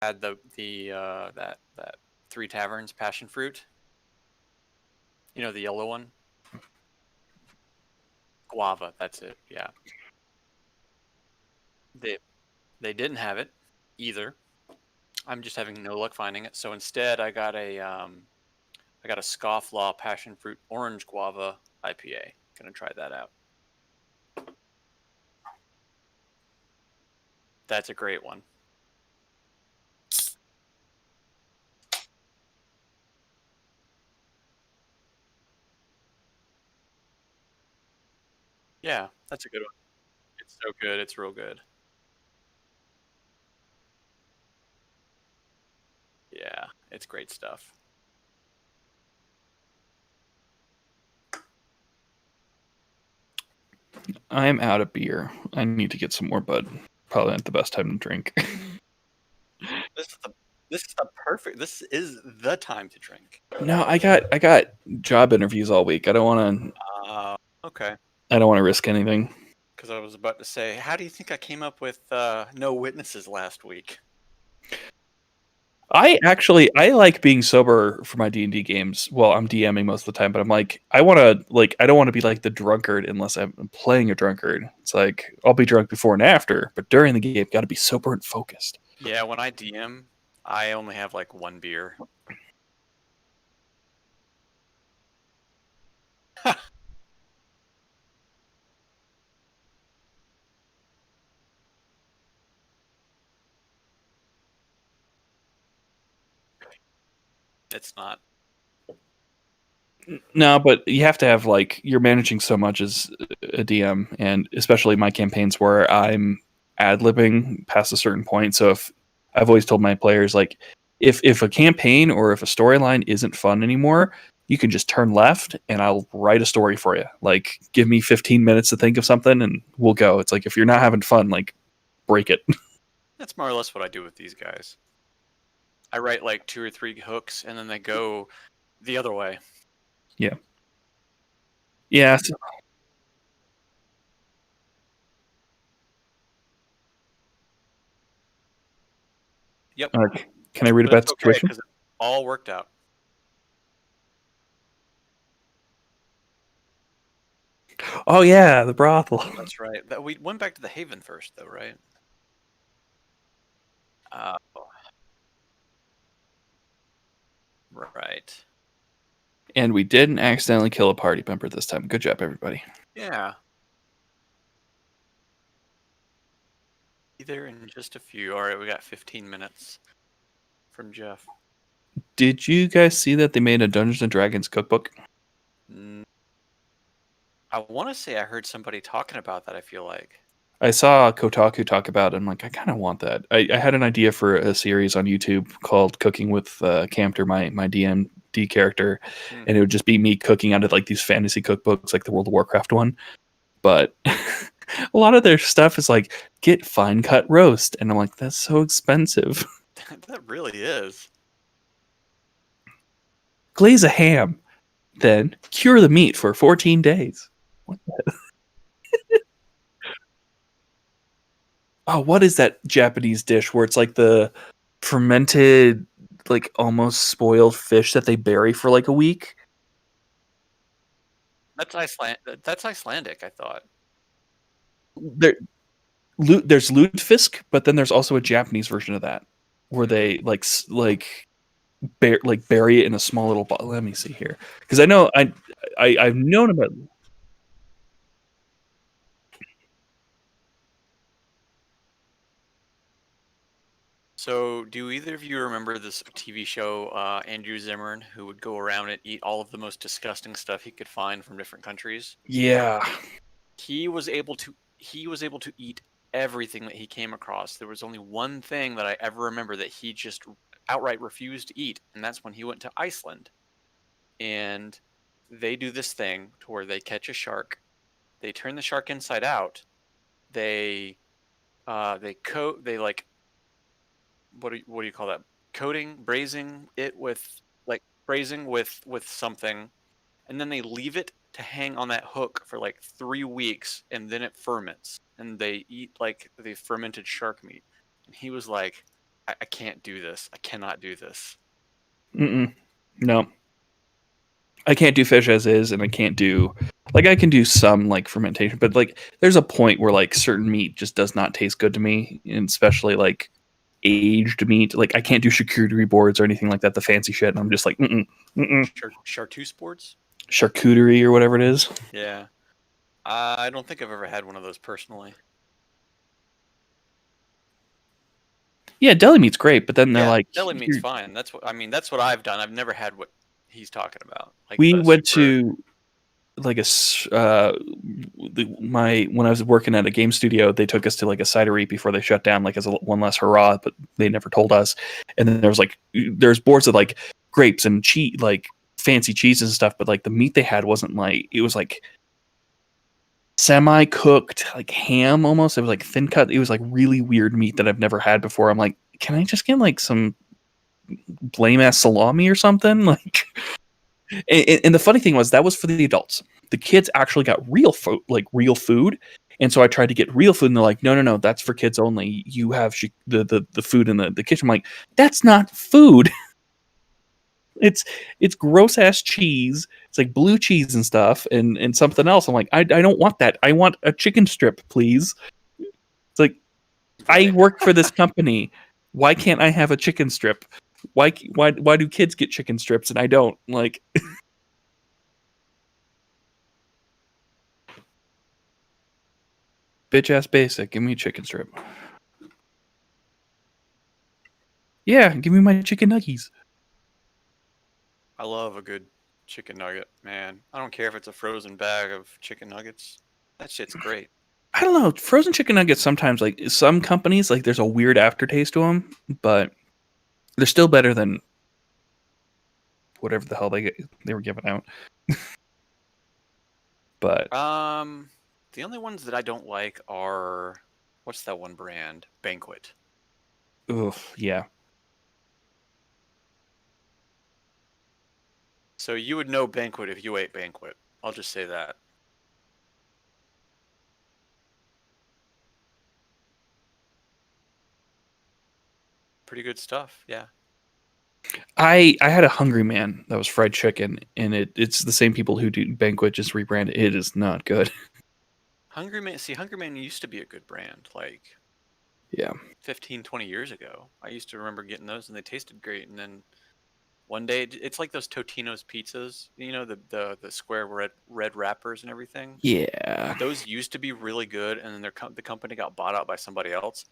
had that Three Taverns passion fruit. You know, the yellow one? Guava, that's it. Yeah. They they didn't have it either. I'm just having no luck finding it. So instead I got a Scofflaw passion fruit orange guava IPA. Gonna try that out. That's a great one. Yeah, that's a good one. It's so good. It's real good. Yeah, it's great stuff. I'm out of beer. I need to get some more, but probably not the best time to drink. This is the this is the perfect. This is the time to drink. No, I got job interviews all week. I don't want to. Okay. I don't want to risk anything. Because I was about to say, how do you think I came up with no witnesses last week? I like being sober for my D&D games. Well, I'm DMing most of the time, but I'm like I want to I don't want to be like the drunkard unless I'm playing a drunkard. It's like I'll be drunk before and after, but during the game got to be sober and focused. Yeah, when I DM, I only have like one beer. It's not. No, but you have to have like you're managing so much as a DM, and especially my campaigns where I'm ad libbing past a certain point. So if I've always told my players like if a campaign or if a storyline isn't fun anymore, you can just turn left and I'll write a story for you. Like give me 15 minutes to think of something and we'll go. It's like if you're not having fun, like break it. That's more or less what I do with these guys. I write like 2 or 3 hooks, and then they go the other way. Yeah. Yeah. So, Yep. can I read a But bad it's okay situation? because it all worked out. Oh yeah, the brothel. That's right. That we went back to the Haven first, though, right? Uh, right. And we didn't accidentally kill a party member this time. Good job, everybody. Yeah. Be there in just a few. All right, we got 15 minutes from Jeff. Did you guys see that they made a Dungeons and Dragons cookbook? I want to say I heard somebody talking about that. I feel like. I saw Kotaku talk about it. I'm like, I kind of want that. I had an idea for a series on YouTube called Cooking with Camter, my DMD character, and it would just be me cooking out of like these fantasy cookbooks, like the World of Warcraft one. But a lot of their stuff is like get fine cut roast, and I'm like, that's so expensive. That really is. Glaze a ham, then cure the meat for 14 days. What the oh, what is that Japanese dish where it's like the fermented, like almost spoiled fish that they bury for like a week? That's Iceland. That's Icelandic. I thought. There, there's lutefisk, but then there's also a Japanese version of that where they bury it in a small little bottle. Let me see here, because I know I've known about. So, do either of you remember this TV show, Andrew Zimmern, who would go around and eat all of the most disgusting stuff he could find from different countries? Yeah, He was able to eat everything that he came across. There was only one thing that I ever remember that he just outright refused to eat, and that's when he went to Iceland. And they do this thing to where they catch a shark, they turn the shark inside out, they coat they like what do you call that? Coating, braising it with like braising with something, and then they leave it to hang on that hook for like 3 weeks, and then it ferments, and they eat like the fermented shark meat. And he was like, I can't do this. I cannot do this. Mm-mm. No, I can't do fish as is, and I can't do like I can do some like fermentation, but like there's a point where like certain meat just does not taste good to me, and especially like aged meat. Like I can't do charcuterie boards or anything like that, the fancy shit. And I'm just like, mm-mm. Chartreuse boards? Charcuterie or whatever it is. Yeah. I don't think I've ever had one of those personally. Yeah, deli meat's great, but then they're Yeah, like, deli meat's fine. That's what I mean. That's what I've done. I've never had what he's talking about, like we the went super. to like my when I was working at a game studio, they took us to like a cidery before they shut down, like as a one last hurrah, but they never told us. And then there's boards of like grapes and cheese, like fancy cheeses and stuff, but like the meat they had wasn't like it was like semi cooked like ham almost. It was like thin cut. It was like really weird meat that I've never had before. I'm like, can I just get like some lame ass salami or something? Like, and the funny thing was that was for the adults. The kids actually got real food, like real food. And so I tried to get real food, and they're like, no, that's for kids only. You have the food in the kitchen. I'm like, that's not food. It's gross ass cheese. It's like blue cheese and stuff, and something else. I'm like, I don't want that. I want a chicken strip, please. It's like I Right. work for this company. Why can't I have a chicken strip? Why do kids get chicken strips and I don't? Like, bitch ass basic. Give me a chicken strip. Yeah, give me my chicken nuggies. I love a good chicken nugget, man. I don't care if it's a frozen bag of chicken nuggets. That shit's great. I don't know. Frozen chicken nuggets sometimes, like some companies, like there's a weird aftertaste to them, but they're still better than whatever the hell they were giving out. But The only ones that I don't like are what's that one brand? Banquet. yeah, So you would know Banquet if you ate Banquet. I'll just say that. Pretty good stuff. Yeah. I had a Hungry Man that was fried chicken, and it's the same people who do Banquet just rebranded. It is not good. Hungry Man, see, Hungry Man used to be a good brand like Yeah, 15, 20 years ago. I used to remember getting those and they tasted great. And then one day, it's like those Totino's pizzas, you know, the square red wrappers and everything. yeah. Those used to be really good, and then the company got bought out by somebody else.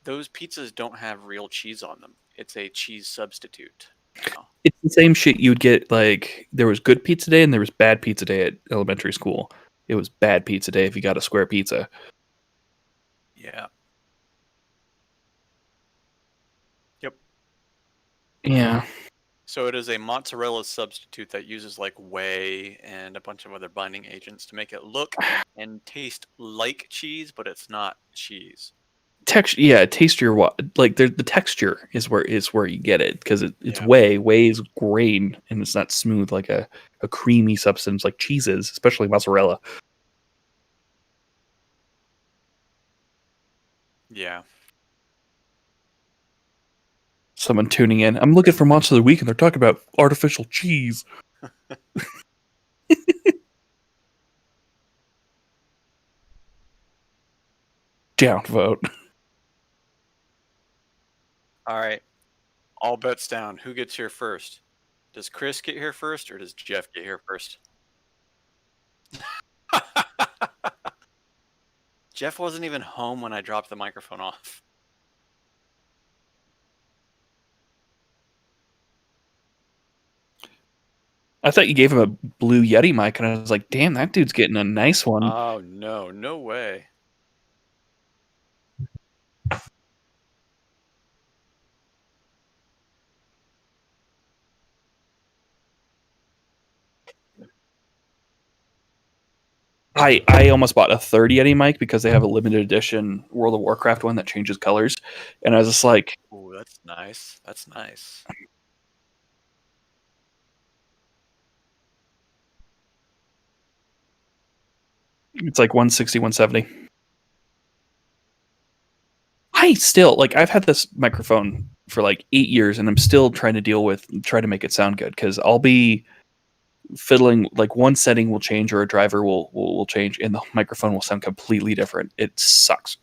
Those pizzas don't have real cheese on them. It's a cheese substitute now. It's the same shit you'd get. Like there was good pizza day and there was bad pizza day at elementary school. It was bad pizza day if you got a square pizza. Yeah. Yep. Yeah, So it is a mozzarella substitute that uses like whey and a bunch of other binding agents to make it look and taste like cheese, but it's not cheese. texture. Yeah, tastier. Like the texture is where you get it because it's Yeah. whey. Whey is grain and it's not smooth like a creamy substance like cheeses, especially mozzarella. Yeah. Someone tuning in. I'm looking for Monster of the Week and they're talking about artificial cheese. Downvote. All right. All bets down. Who gets here first? Does Chris get here first or does Jeff get here first? Jeff wasn't even home when I dropped the microphone off. I thought you gave him a blue Yeti mic, and I was like, damn, that dude's getting a nice one. Oh, no. No way. I almost bought a third Yeti mic because they have a limited edition World of Warcraft one that changes colors, and I was just like, Ooh, that's nice. That's nice. it's like 160, 170. I still like I've had this microphone for like 8 years, and I'm still trying to make it sound good because I'll be fiddling like one setting will change or a driver will change, and the microphone will sound completely different. It sucks.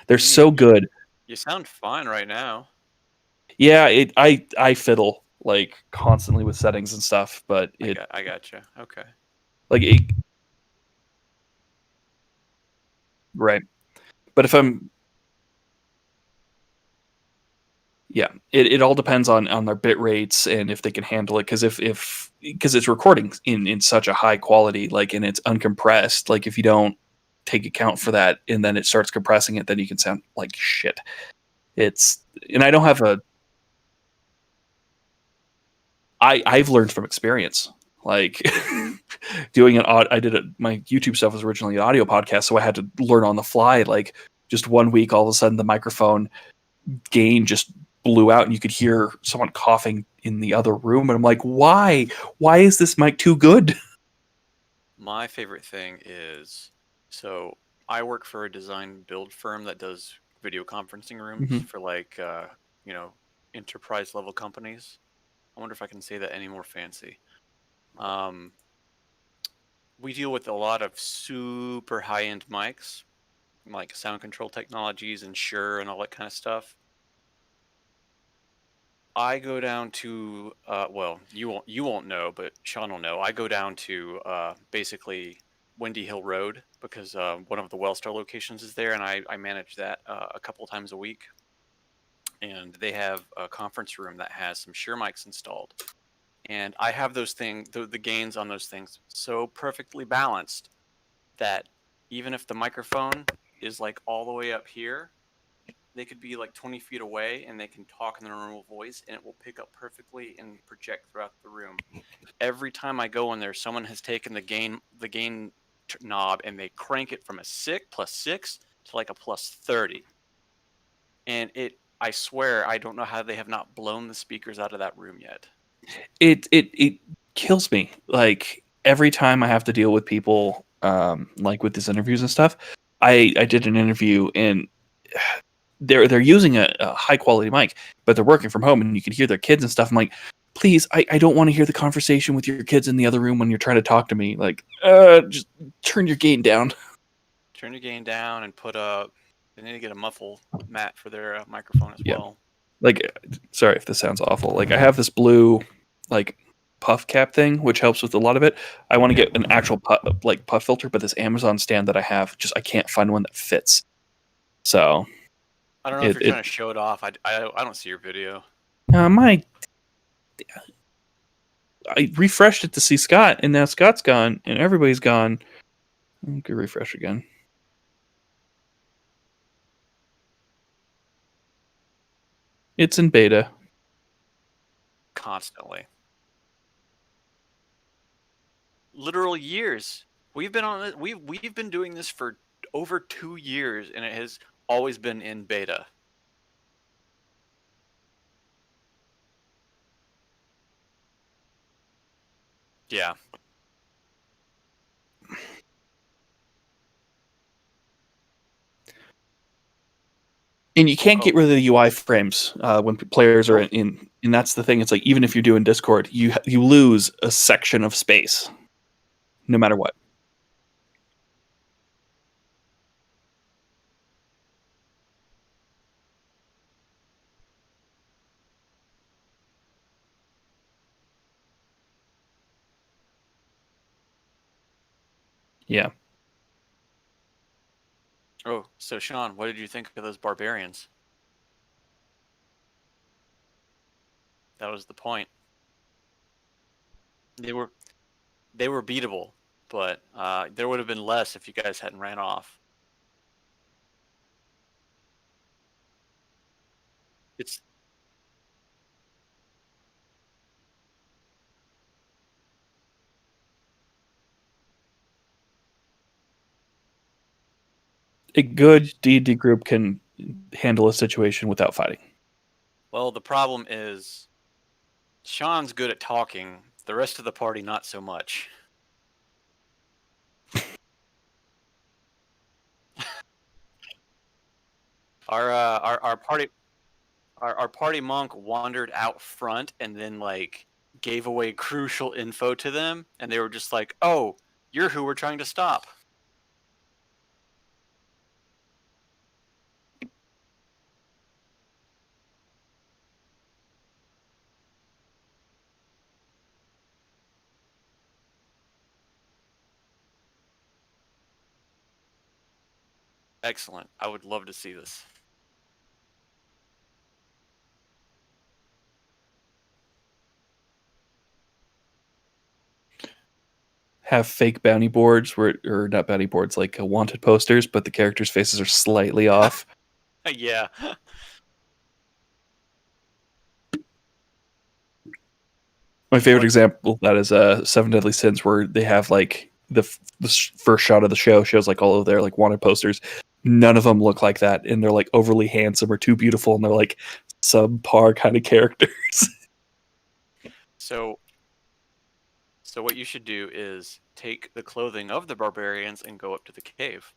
They're I mean, so good. you sound fine right now. Yeah, I fiddle like constantly with settings and stuff, but I gotcha. Okay. like it, right. But if I'm yeah, it all depends on their bit rates and if they can handle it. Because if because it's recording in such a high quality, like and it's uncompressed, like if you don't take account for that and then it starts compressing it, then you can sound like shit. It's and I don't have a I've learned from experience. Like doing I did it. My YouTube stuff was originally an audio podcast, so I had to learn on the fly. Like just 1 week, all of a sudden the microphone gain just blew out, and you could hear someone coughing in the other room. And I'm like, why? Why is this mic too good? My favorite thing is, so I work for a design build firm that does video conferencing rooms Mm-hmm. for like you know, enterprise level companies. I wonder if I can say that any more fancy. Um, we deal with a lot of super high end mics, like sound control technologies and Shure and all that kind of stuff. I go down to well, you won't know, but Sean will know. I go down to basically Windy Hill Road because one of the Wellstar locations is there, and I manage that a couple times a week. And they have a conference room that has some Shure mics installed, and I have those things, the gains on those things so perfectly balanced that even if the microphone is like all the way up here, they could be like 20 feet away and they can talk in their normal voice and it will pick up perfectly and project throughout the room. Every time I go in there, someone has taken the gain knob and they crank it from a six plus six to like a plus 30. And I swear, I don't know how they have not blown the speakers out of that room yet. It kills me. Like every time I have to deal with people, like with these interviews and stuff. I did an interview and they're using a high quality mic, but they're working from home and you can hear their kids and stuff. I'm like, please, I don't want to hear the conversation with your kids in the other room when you're trying to talk to me. Like, just turn your gain down. Turn your gain down and put up. They need to get a muffle mat for their microphone as Yeah. well. Like, sorry if this sounds awful. Like, I have this blue, like, puff cap thing, which helps with a lot of it. I want to get an actual puff filter, but this Amazon stand that I have, I can't find one that fits. So I don't know if it you're trying to show it off. I don't see your video. my I refreshed it to see Scott, and now Scott's gone, and everybody's gone. I could refresh again. It's in beta. Constantly. Literal years. We've been on it. We've been doing this for over 2 years, and it has always been in beta. Yeah. And you can't Oh, get rid of the UI frames when players are oh, in. And that's the thing. It's like even if you're doing Discord, you lose a section of space, no matter what. Yeah. oh. So Sean, what did you think of those barbarians? That was the point. They were they were beatable, but there would have been less if you guys hadn't ran off. It's A good D&D group can handle a situation without fighting. well, the problem is Sean's good at talking. The rest of the party not so much. Our party monk wandered out front and then like gave away crucial info to them, and they were just like, "Oh, you're who we're trying to stop." Excellent. I would love to see this. Have fake bounty boards or not bounty boards, like wanted posters, but the characters' faces are slightly off. Yeah. My favorite Like, example of that is Seven Deadly Sins, where they have like the first shot of the show shows like all of their like wanted posters. None of them look like that, and they're like overly handsome or too beautiful, and they're like subpar kind of characters. so so what you should do is take the clothing of the barbarians and go up to the cave.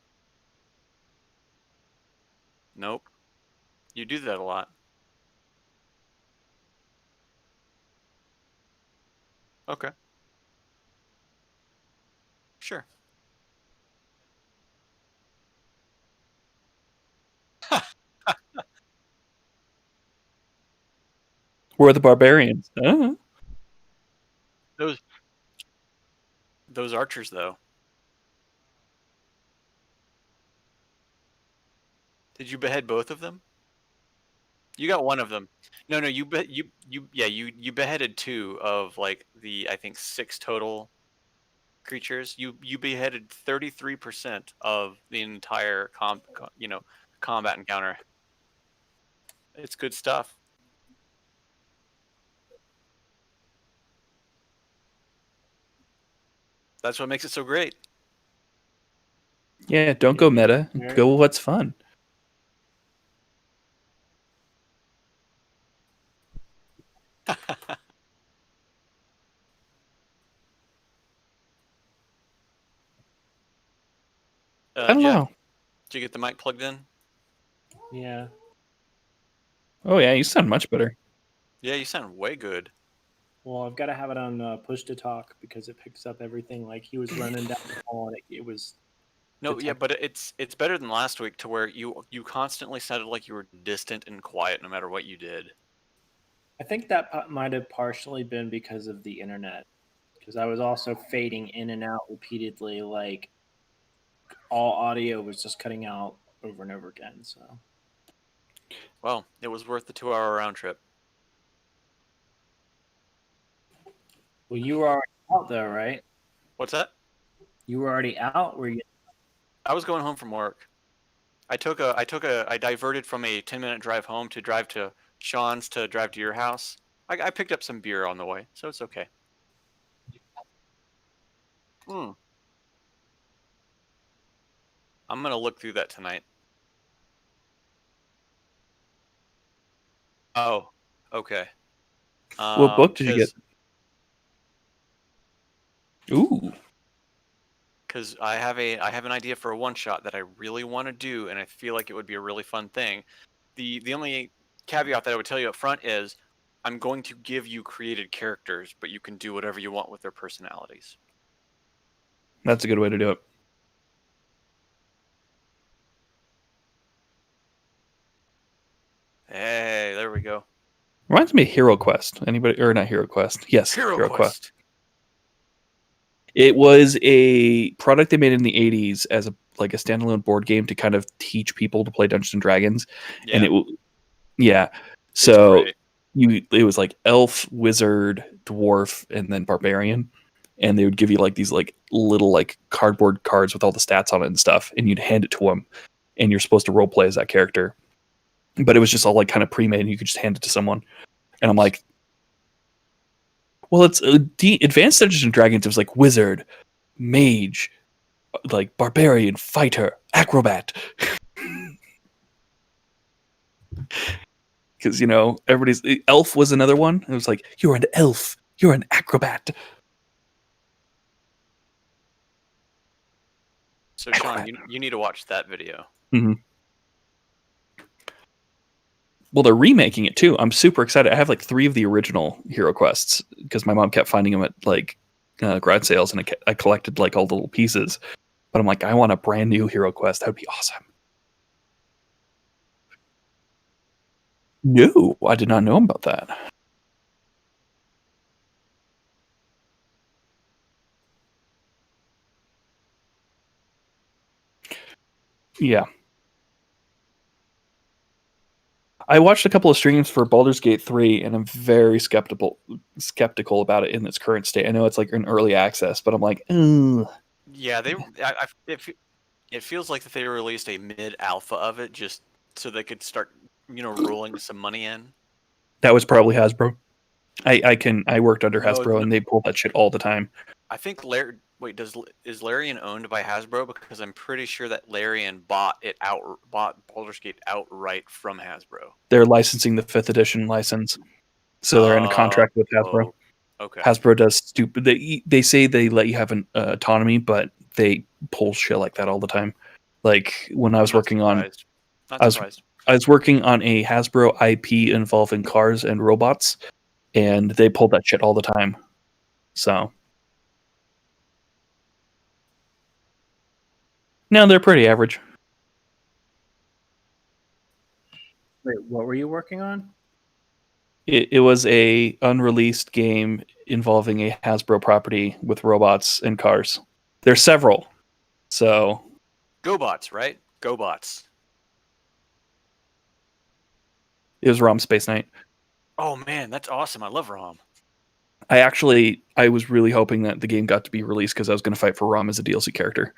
Nope. You do that a lot. Okay. Sure. Where are the barbarians? Those those archers though. Did you behead both of them? You got one of them. No, you beheaded two of like the I think six total creatures. You beheaded 33% of the entire combat encounter. It's good stuff. That's what makes it so great. Yeah, don't Did go you meta. Mary? Go with what's fun. I don't Jeff, know. did you get the mic plugged in? Yeah. Oh yeah, you sound much better. Yeah, you sound way good. Well, I've got to have it on push to talk because it picks up everything. Like he was running down the hall and it was No, yeah, detecting. but it's better than last week to where you constantly sounded like you were distant and quiet no matter what you did. I think that might have partially been because of the internet, because I was also fading in and out repeatedly. Like all audio was just cutting out over and over again. So, Well, it was worth the 2-hour round trip. well, you were already out though, right? What's that? You were already out. Were you? I was going home from work. I diverted from a 10-minute drive home to drive to Sean's to drive to your house. I picked up some beer on the way, so it's okay. Hmm. I'm gonna look through that tonight. Oh, okay. What book did you get? Because Ooh, I have an idea for a one shot that I really want to do, and I feel like it would be a really fun thing. The only caveat that I would tell you up front is I'm going to give you created characters, but you can do whatever you want with their personalities. that's a good way to do it. Hey, there we go. Reminds me of Hero Quest. Anybody or not Hero Quest? Yes, Hero Hero Quest. Quest. It was a product they made in the 80s as a like a standalone board game to kind of teach people to play Dungeons and Dragons. And Yeah, yeah. it's So great. it was like elf, wizard, dwarf, and then barbarian. And they would give you like these like little like cardboard cards with all the stats on it and stuff, and you'd hand it to them, and you're supposed to role play as that character. But it was just all like kind of pre-made, and you could just hand it to someone. And I'm like, well, it's Advanced Dungeons and Dragons. It was like wizard, mage, like barbarian, fighter, acrobat. Because everybody's elf was another one. It was like you're an elf, you're an acrobat. So Sean, Acrobat. you need to watch that video. Mm-hmm. Well, they're remaking it too. I'm super excited. I have like 3 of the original Hero Quests because my mom kept finding them at like garage sales, and I collected like all the little pieces. But I'm like, I want a brand new Hero Quest. That would be awesome. No, I did not know about that. Yeah. I watched a couple of streams for Baldur's Gate 3, and I'm very skeptical about it in its current state. I know it's like in early access, but I'm like, ugh. Yeah, it feels like that they released a mid alpha of it just so they could start, rolling some money in. That was probably Hasbro. I worked under No, Hasbro, and they pull that shit all the time. I think is Larian owned by Hasbro? Because I'm pretty sure that Larian bought Baldur's Gate outright from Hasbro. They're licensing the 5th edition license, so they're in a contract with Hasbro. Okay. Hasbro does stupid. They say they let you have an autonomy, but they pull shit like that all the time. Like when I was working on, I was working on a Hasbro IP involving cars and robots, and they pulled that shit all the time. So no, they're pretty average. Wait, what were you working on? It was a unreleased game involving a Hasbro property with robots and cars. There's several. So GoBots, right? GoBots. It was ROM Space Knight. Oh man, that's awesome. I love ROM. I was really hoping that the game got to be released because I was going to fight for ROM as a DLC character.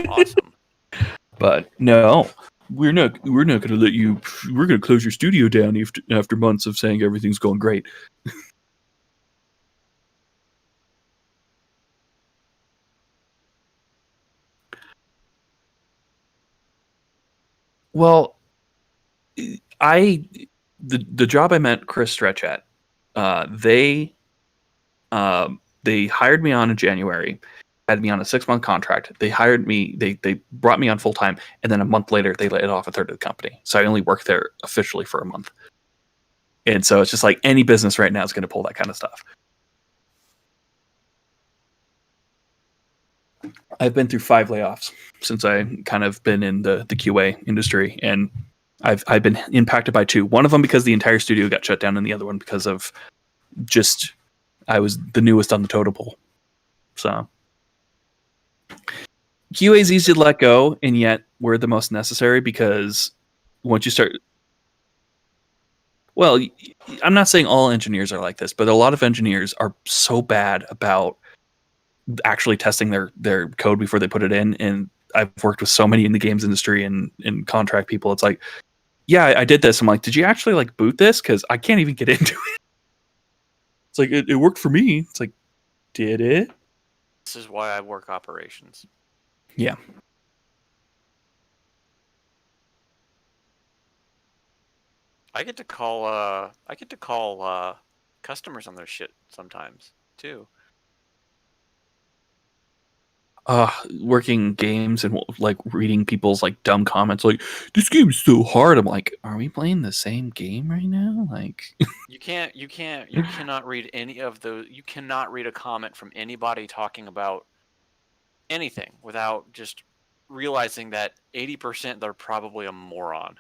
Awesome. But no, we're not going to let you. We're going to close your studio down after months of saying everything's going great. Well, the job I met Chris Stretch at, they hired me on in January, had me on a 6-month contract. They hired me, they brought me on full time, and then a month later they laid off a third of the company. So I only worked there officially for a month. And so it's just like any business right now is going to pull that kind of stuff. I've been through 5 layoffs since I kind of been in the QA industry, and I've been impacted by 2. One of them because the entire studio got shut down, and the other one because of just I was the newest on the totem pole. So QA is easy to let go, and yet we're the most necessary because once you start, well, I'm not saying all engineers are like this, but a lot of engineers are so bad about actually testing their code before they put it in. And I've worked with so many in the games industry and contract people. It's like, yeah, I did this. I'm like, did you actually like boot this? Because I can't even get into it. It's like, it worked for me. It's like, did it? This is why I work operations. Yeah. I get to call customers on their shit sometimes too. Working games and like reading people's like dumb comments like, this game's so hard. I'm like, are we playing the same game right now? Like you cannot read any of those. You cannot read a comment from anybody talking about anything without just realizing that 80% they're probably a moron.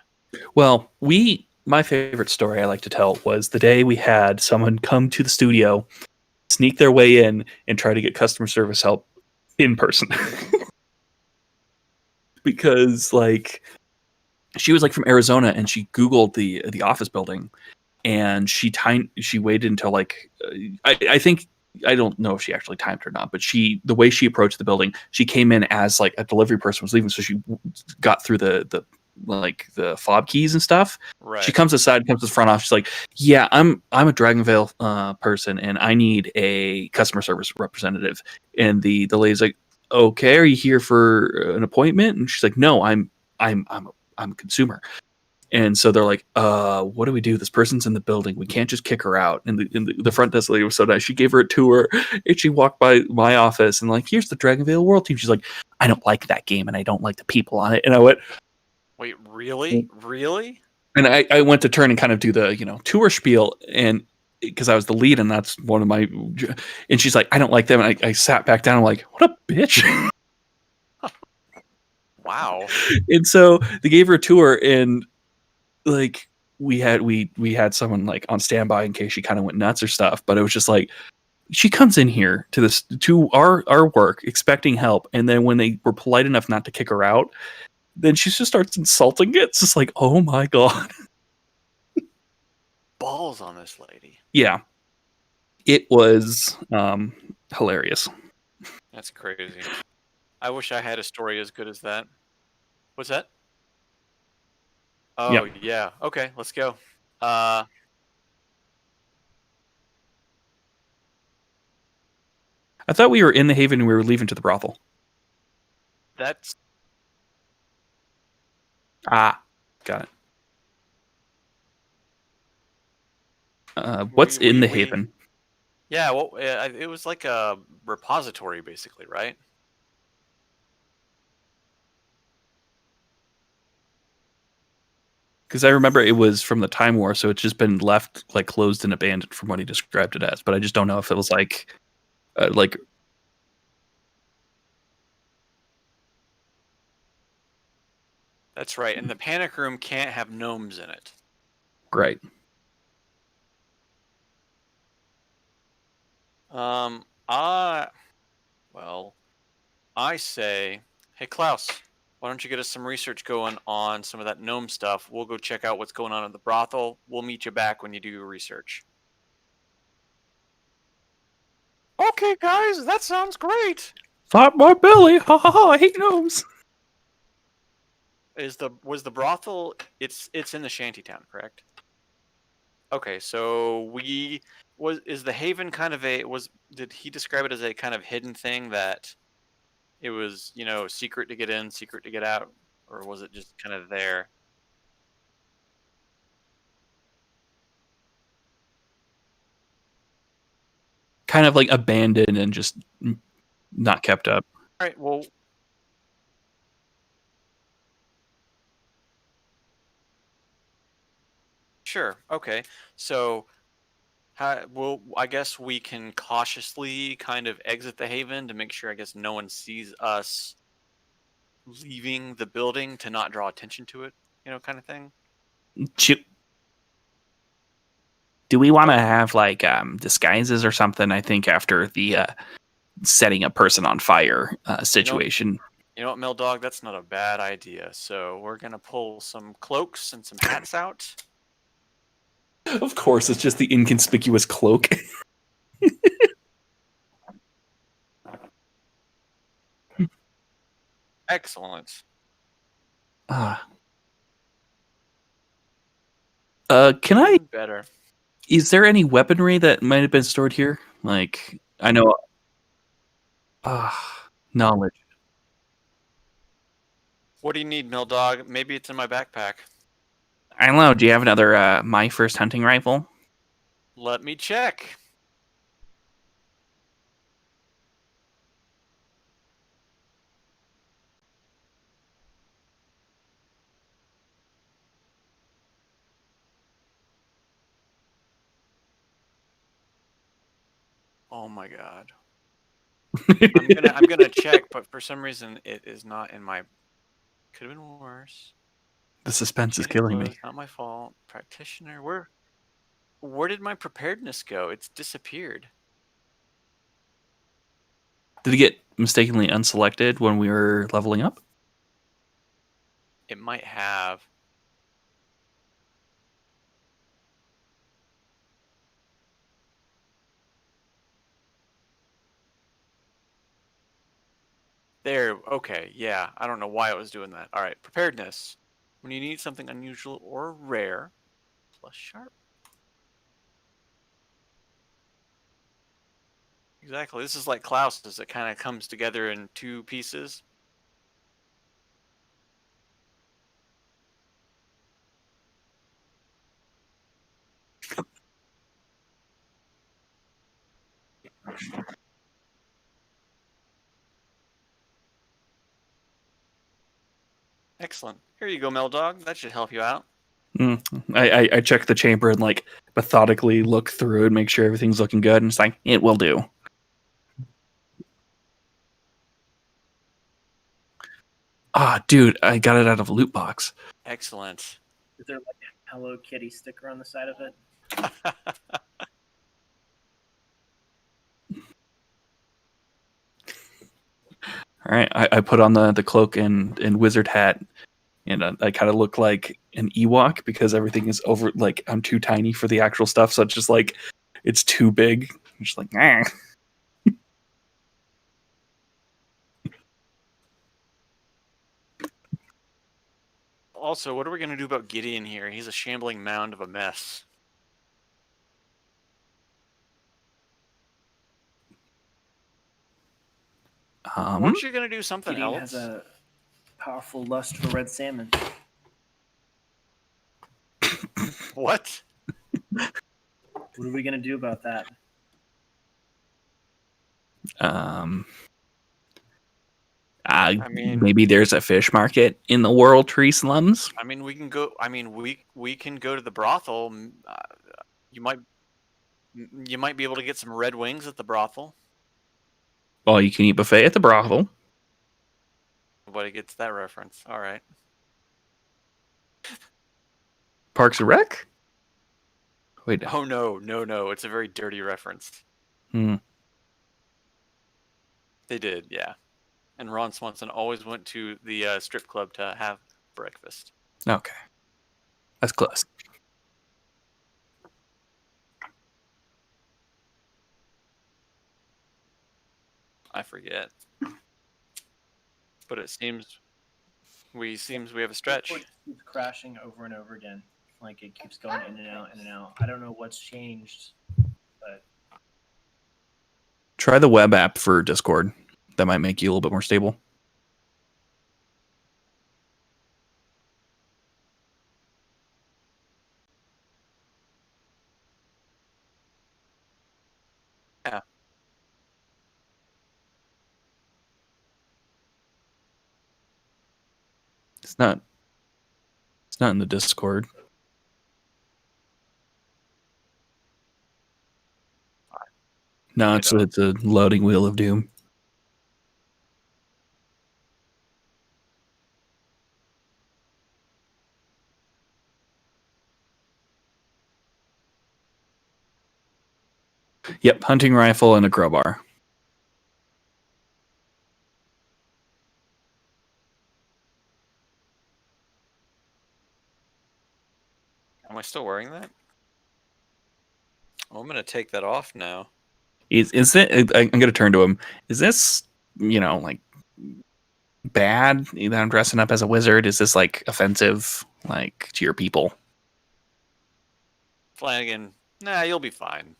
Well, my favorite story I like to tell was the day we had someone come to the studio, sneak their way in, and try to get customer service help in person. Because like she was like from Arizona, and she Googled the office building, and she waited until like I think, I don't know if she actually timed or not, but the way she approached the building, she came in as like a delivery person was leaving, so she got through the fob keys and stuff. Right. She comes to the front office. She's like, yeah, I'm a Dragonvale person, and I need a customer service representative. And the lady's like, okay, are you here for an appointment? And she's like, no, I'm a consumer. And so they're like, what do we do? This person's in the building. We can't just kick her out. And the front desk lady was so nice. She gave her a tour, and she walked by my office and like, here's the Dragonvale World team. She's like, I don't like that game, and I don't like the people on it. And I went, wait, really? Really? And I went to turn and kind of do the tour spiel, and because I was the lead, and that's one of my. And she's like, I don't like them, and I sat back down. I'm like, what a bitch. Wow. And so they gave her a tour, and like we had someone like on standby in case she kind of went nuts or stuff. But it was just like she comes in here to our work expecting help, and then when they were polite enough not to kick her out, then she just starts insulting it. It's just like, oh my god. Balls on this lady. Yeah. It was hilarious. That's crazy. I wish I had a story as good as that. What's that? Oh, Yep. yeah. Okay, let's go. Uh, I thought we were in the Haven and we were leaving to the brothel. that's Ah, got it. What's in the Haven? yeah. Well, it was like a repository, basically, right? Because I remember it was from the Time War, so it's just been left like closed and abandoned from what he described it as. But I just don't know if it was like That's right. And the panic room can't have gnomes in it. right. Well, I say, hey Klaus, why don't you get us some research going on some of that gnome stuff? We'll go check out what's going on at the brothel. We'll meet you back when you do your research. Okay, guys, that sounds great. Thought my belly. Ha ha ha! I hate gnomes. Was the brothel? It's in the shantytown, correct? Okay, so is the Haven kind of did he describe it as a kind of hidden thing that it was, secret to get in, secret to get out, or was it just kind of there? Kind of like abandoned and just not kept up. All right, well, sure. Okay. So, well, I guess we can cautiously kind of exit the Haven to make sure, I guess, no one sees us leaving the building to not draw attention to it, kind of thing. Do we want to Okay. have like disguises or something? I think after the setting a person on fire situation. You know what, Mel Dog? That's not a bad idea. So we're gonna pull some cloaks and some hats out. Of course, it's just the inconspicuous cloak. Excellent. Can I? Better. Is there any weaponry that might have been stored here? Like, I know. Knowledge. What do you need, Mel Dog? Maybe it's in my backpack. I don't know. Do you have another my first hunting rifle? Let me check. Oh my god. I'm gonna check, but for some reason it is not in my. Could have been worse. The suspense is Cheated killing me. clothes, not my fault. Practitioner, where did my preparedness go? It's disappeared. Did it get mistakenly unselected when we were leveling up? It might have. There, okay, yeah. I don't know why it was doing that. All right, preparedness. When you need something unusual or rare, plus sharp. Exactly. This is like Klaus's. It kind of comes together in two pieces. Excellent. Here you go, Mel Dog. That should help you out. I check the chamber and like methodically look through and make sure everything's looking good, and it's like it will do. Ah, dude, I got it out of a loot box. Excellent. Is there like a Hello Kitty sticker on the side of it? All right, I put on the cloak and wizard hat, and I kind of look like an Ewok because everything is over. Like I'm too tiny for the actual stuff, so it's just like it's too big. I'm just like, ah. Also, what are we going to do about Gideon here? He's a shambling mound of a mess. Weren't you going to do something Gideon else? has a powerful lust for red salmon. What? What are we gonna do about that? I mean, Maybe there's a fish market in the World Tree Slums. I mean, we can go. I mean, we can go to the brothel. You might be able to get some red wings at the brothel. Well, you can eat buffet at the brothel. Nobody gets that reference. All right. Parks and Rec? Wait. Oh no! It's a very dirty reference. Hmm. They did, yeah. And Ron Swanson always went to the strip club to have breakfast. Okay. That's close. I forget. But it seems we have a stretch. It keeps crashing over and over again. Like it keeps going in and out, in and out. I don't know what's changed, but Try the web app for Discord. That might make you a little bit more stable. Yeah. It's not in the Discord. No, it's a loading wheel of doom. Yep, hunting rifle and a crowbar. Am I still wearing that? Oh, I'm gonna take that off now. Is it? I'm gonna turn to him. Is this, like bad that I'm dressing up as a wizard? Is this like offensive, like to your people? Flanagan, nah, you'll be fine.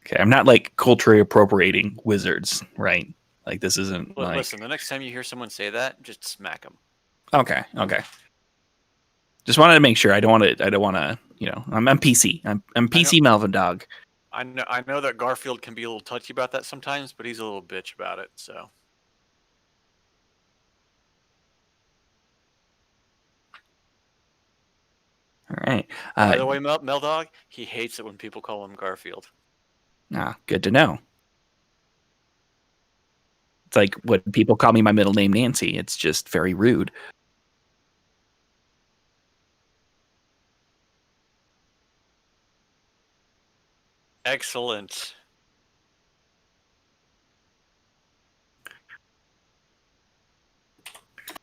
Okay, I'm not like culturally appropriating wizards, right? Like this isn't like. Listen, the next time you hear someone say that, just smack them. Okay. Just wanted to make sure. I don't want to. I'm PC. I'm PC Melvin Dog. I know that Garfield can be a little touchy about that sometimes, but he's a little bitch about it. So. All right. By the way, Mel Dog, he hates it when people call him Garfield. Good to know. It's like when people call me my middle name Nancy. It's just very rude. Excellent.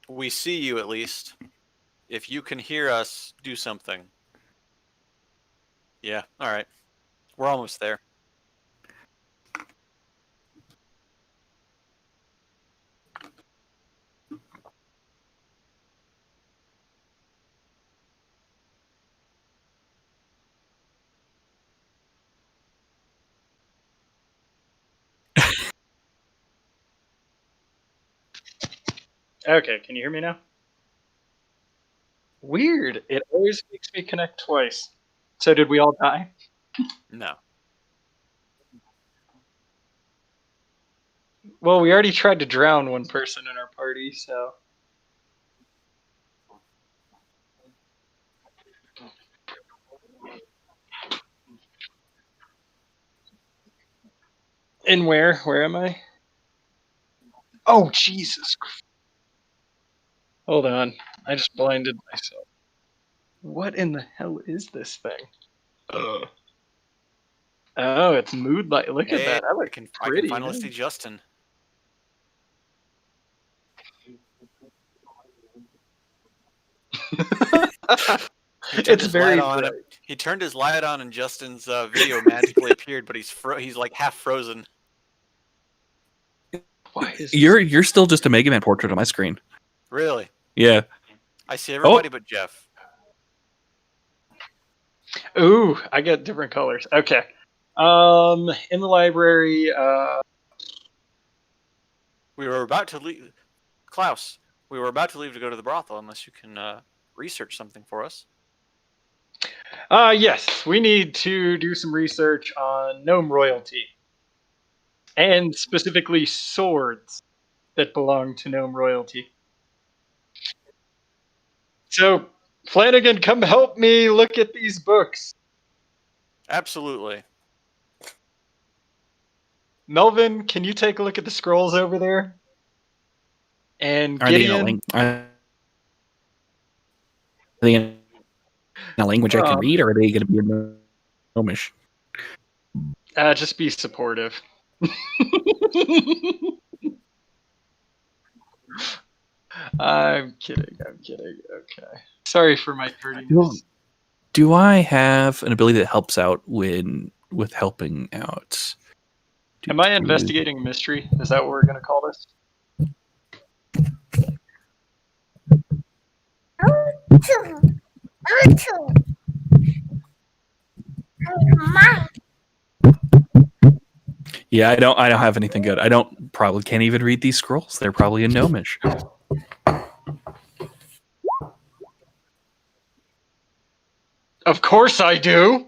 We see you at least. If you can hear us, do something. Yeah, all right. We're almost there. Okay, can you hear me now? Weird. It always makes me connect twice. So did we all die? No. Well, we already tried to drown one person in our party, so. And where? Where am I? Oh, Jesus. Hold on. I just blinded myself. What in the hell is this thing? Ugh. Oh, it's mood light. Look at Hey, that. That I looks can pretty, finally man. see Justin. He turned It's his very light on. bright. He turned his light on, and Justin's video magically appeared, but he's like half frozen. Why is this? You're still just a Mega Man portrait on my screen. Really? Yeah. I see everybody but Jeff. Ooh, I get different colors. Okay. In the library, We were about to leave. Klaus, we were about to leave to go to the brothel unless you can research something for us. yes, we need to do some research on gnome royalty. And specifically swords that belong to gnome royalty. So, Flanagan, come help me look at these books. Absolutely. Melvin, can you take a look at the scrolls over there? And Are they Gideon, in a language I can read, or are they going to be gnomish? just be supportive. I'm kidding. Okay. Sorry for my tardiness. Do I have an ability that helps out with helping out? Am I investigating a mystery? Is that what we're going to call this? Yeah, I don't have anything good. I can't even read these scrolls. They're probably in gnomish. Of course I do.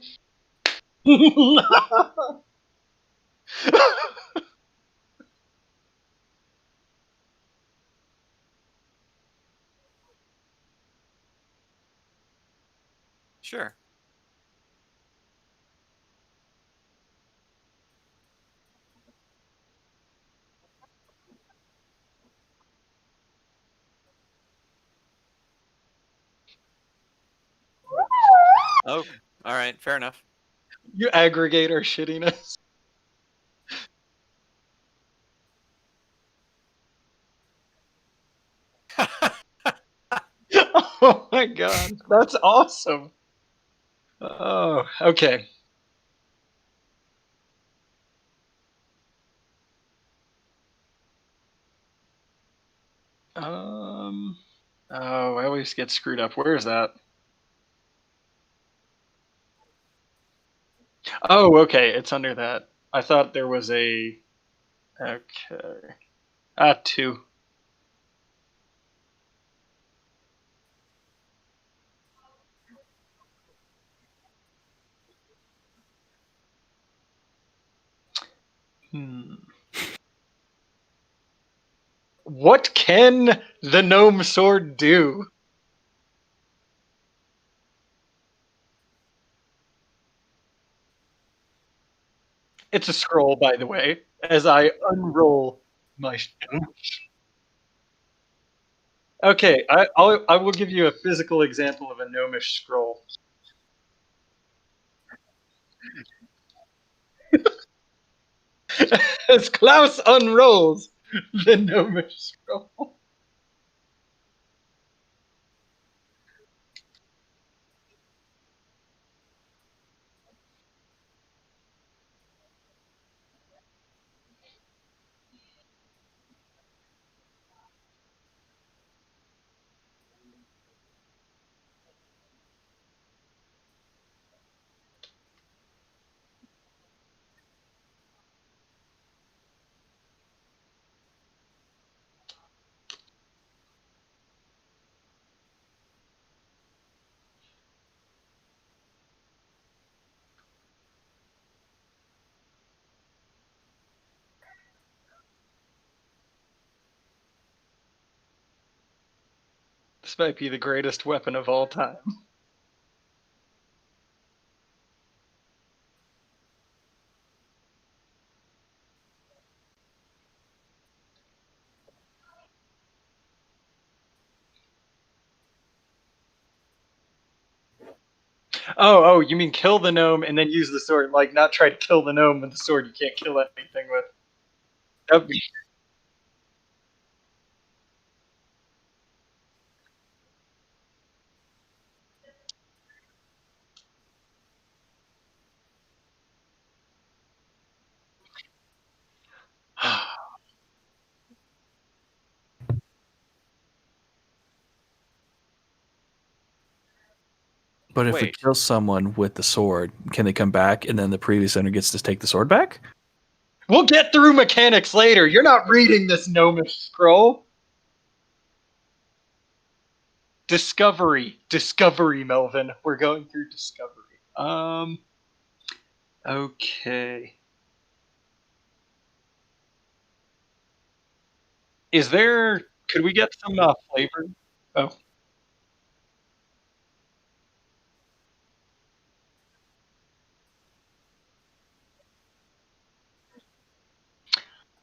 Sure. Oh, all right. Fair enough. You aggregate our shittiness. Oh my god, that's awesome. Oh, okay. Oh, I always get screwed up. Where is that? Oh, okay, it's under that. I thought there was a. Okay. 2. What can the gnome sword do? It's a scroll, by the way, as I unroll my stone. Okay, I will give you a physical example of a gnomish scroll. As Klaus unrolls the gnomish scroll. This might be the greatest weapon of all time. Oh, you mean kill the gnome and then use the sword? Like, not try to kill the gnome with the sword you can't kill anything with. That'd be- But if we Wait, kill someone with the sword, can they come back and then the previous owner gets to take the sword back? We'll get through mechanics later. You're not reading this gnomish scroll. Discovery, Melvin. We're going through discovery. Okay. Is there? Could we get some flavor? Oh,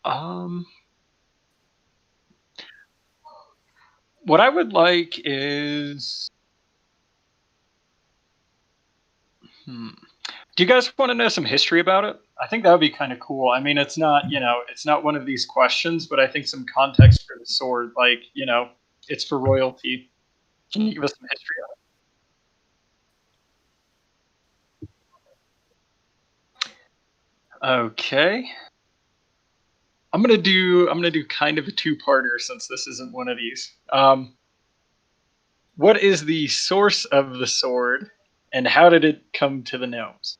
um, what I would like is. Hmm. Do you guys want to know some history about it? I think that would be kind of cool. I mean, it's not, it's not one of these questions, but I think some context for the sword, like, it's for royalty. Can you give us some history on it? Okay. I'm gonna do kind of a two-parter since this isn't one of these. What is the source of the sword, and how did it come to the gnomes?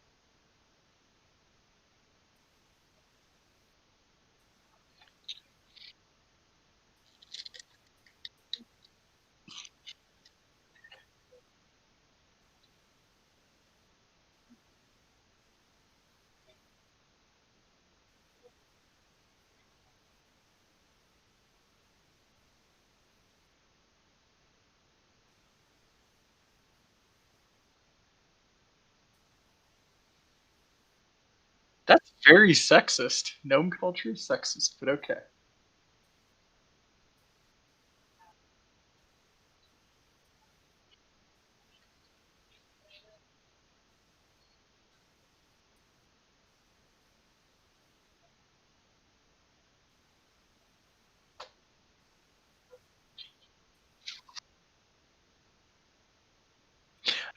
That's very sexist. Gnome culture is sexist, but okay.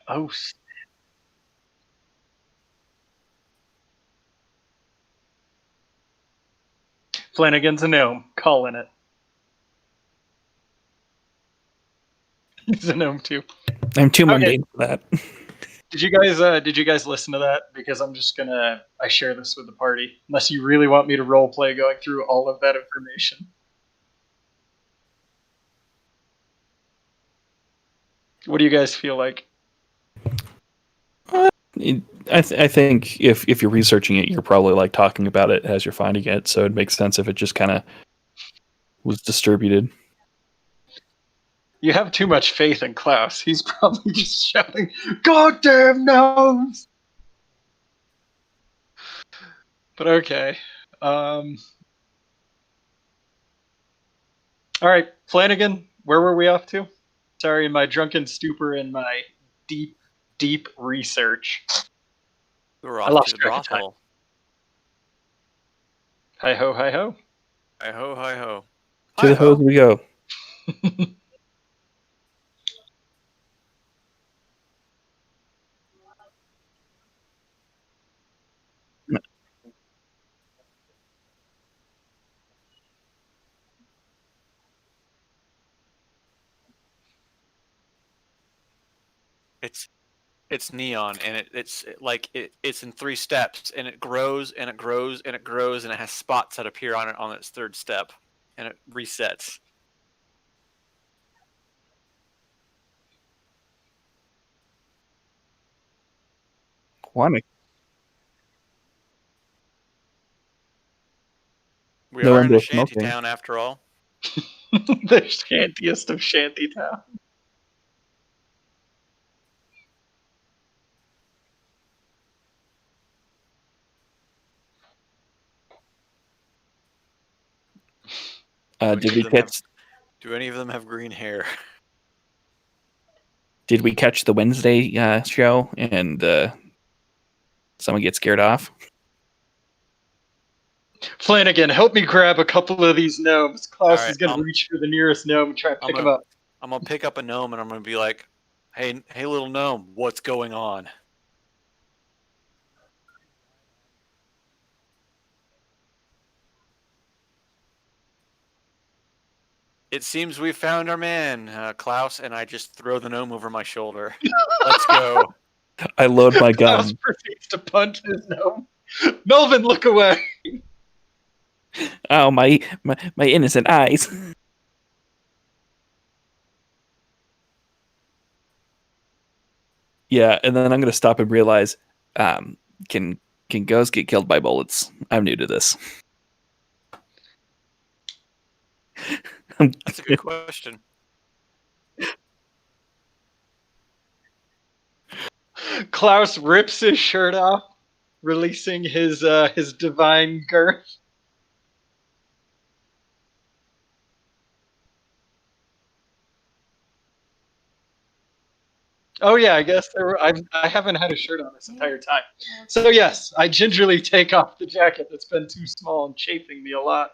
Oh, Flanagan's a gnome. Calling it. He's a gnome too. I'm too Okay. mundane for that. Did you guys listen to that? Because I share this with the party. Unless you really want me to role play going through all of that information. What do you guys feel like? I think if you're researching it, you're probably like talking about it as you're finding it, so it makes sense if it just kind of was distributed. You have too much faith in Klaus. He's probably just shouting, "Goddamn gnomes!" But okay. All right, Flanagan, where were we off to? Sorry, in my drunken stupor and my deep, deep research, we were I off to lost the track of time. brothel. Hi ho, hi ho. Hi ho, hi ho. To Hi the hose ho. we go. It's it's neon and it's in three steps and it grows and it grows and it grows and it has spots that appear on it on its third step and it resets. Quantic. We No are in a indoor shanty smoking. town after all. The shantiest of shantytown. Do any Did of we them have catch? do any of them have green hair? Did we catch the Wednesday show and someone get scared off? Flanagan, help me grab a couple of these gnomes. Klaus All is right, going to reach for the nearest gnome and try to pick him up. I'm gonna pick up a gnome and I'm gonna be like, hey, little gnome, what's going on? It seems we found our man, Klaus, and I just throw the gnome over my shoulder. Let's go. I load my Klaus gun. proceeds to punch his gnome. Melvin, look away. Oh, my innocent eyes. Yeah, and then I'm gonna stop and realize, can ghosts get killed by bullets? I'm new to this. That's a good question. Klaus rips his shirt off, releasing his divine girth. Oh yeah, I guess I haven't had a shirt on this entire time. So yes, I gingerly take off the jacket that's been too small and chafing me a lot.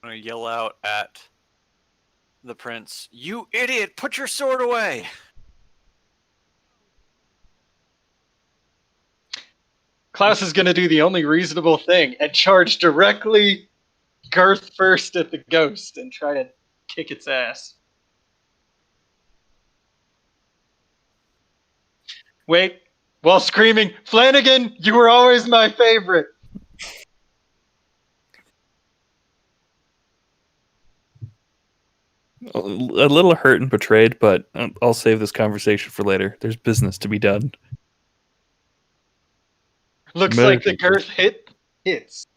I'm gonna yell out at the prince, "You idiot! Put your sword away!" Klaus is going to do the only reasonable thing and charge directly girth first at the ghost and try to kick its ass. Wait, while screaming, Flanagan, you were always my favorite. A little hurt and betrayed, but I'll save this conversation for later. There's business to be done. Looks like the girth hits.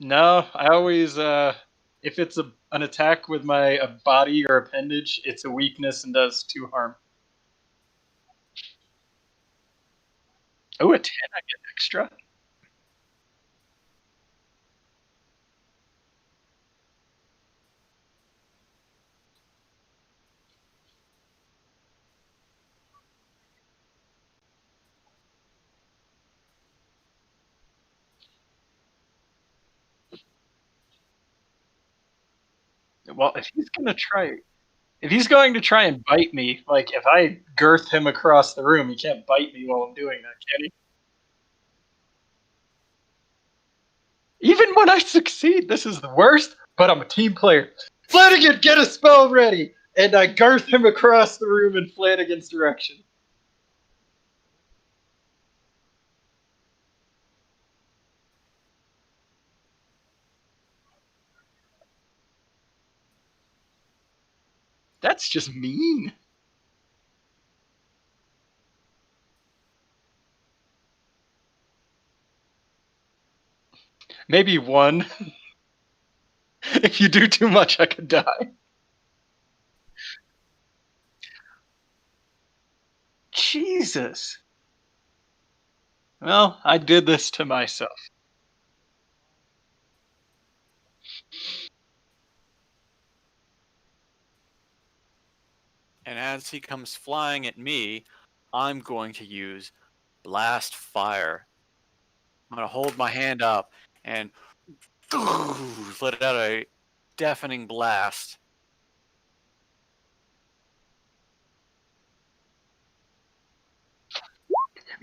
No, I always, if it's an attack with my body or appendage, it's a weakness and does 2 harm. Oh, a 10, I get extra. Well, if he's going to try and bite me, like if I girth him across the room, he can't bite me while I'm doing that, can he? Even when I succeed, this is the worst, but I'm a team player. Flanagan, get a spell ready! And I girth him across the room in Flanagan's direction. That's just mean. Maybe 1. If you do too much, I could die. Jesus. Well, I did this to myself. And as he comes flying at me, I'm going to use Blast Fire. I'm going to hold my hand up and let out a deafening blast.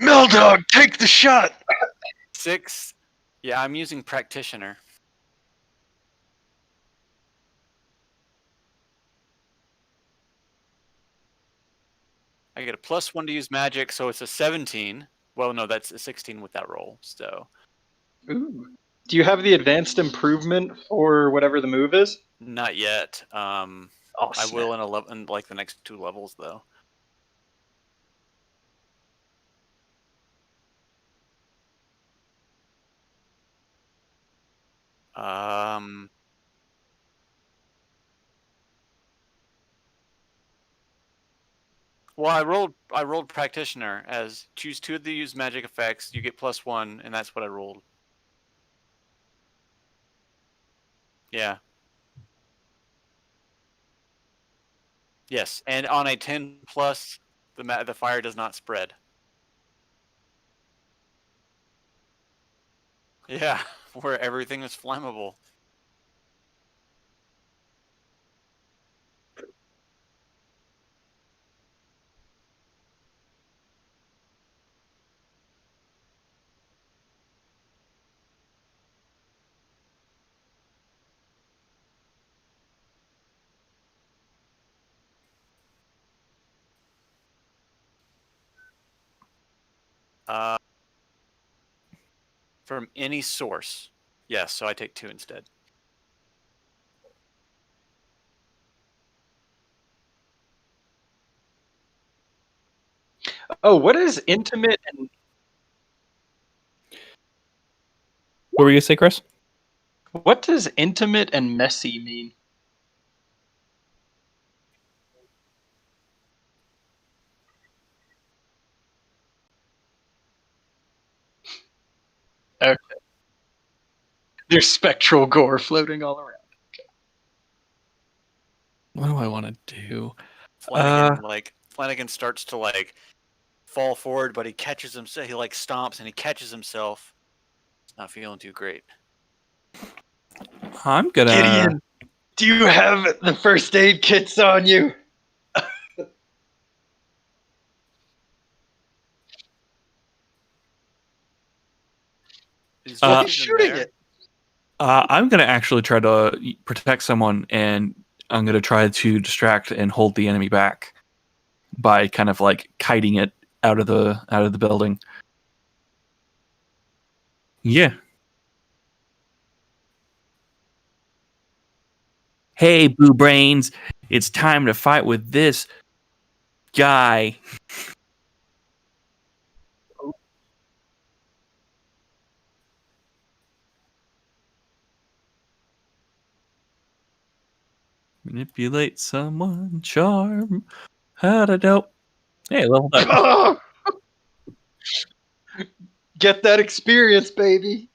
Mildog, take the shot! 6. Yeah, I'm using Practitioner. I get a +1 to use magic, so it's a 17. Well, no, that's a 16 with that roll. So, Ooh. Do you have the advanced improvement for whatever the move is? not yet. Oh, I will snap. in like the next 2 levels though. Um, well, I rolled practitioner as choose 2 of the use magic effects. You get +1, and that's what I rolled. Yeah. Yes, and on a 10 plus, the fire does not spread. Yeah, where everything is flammable. Uh, from any source. Yes, so I take 2 instead. Oh, what is intimate and What were you gonna say, Chris? what does intimate and messy mean? Okay. There's spectral gore floating all around. What do I want to do? Flanagan starts to like fall forward, but he catches himself. He like stomps and he catches himself. He's not feeling too great. I'm gonna. Gideon, do you have the first aid kits on you? He's Uh, He's breathing shooting there. it. I'm gonna actually try to protect someone, and I'm gonna try to distract and hold the enemy back by kind of like kiting it out of the building. Yeah. Hey, Blue Brains, it's time to fight with this guy. Manipulate someone, charm. How to dope. Hey, leveled up. Oh, get that experience, baby.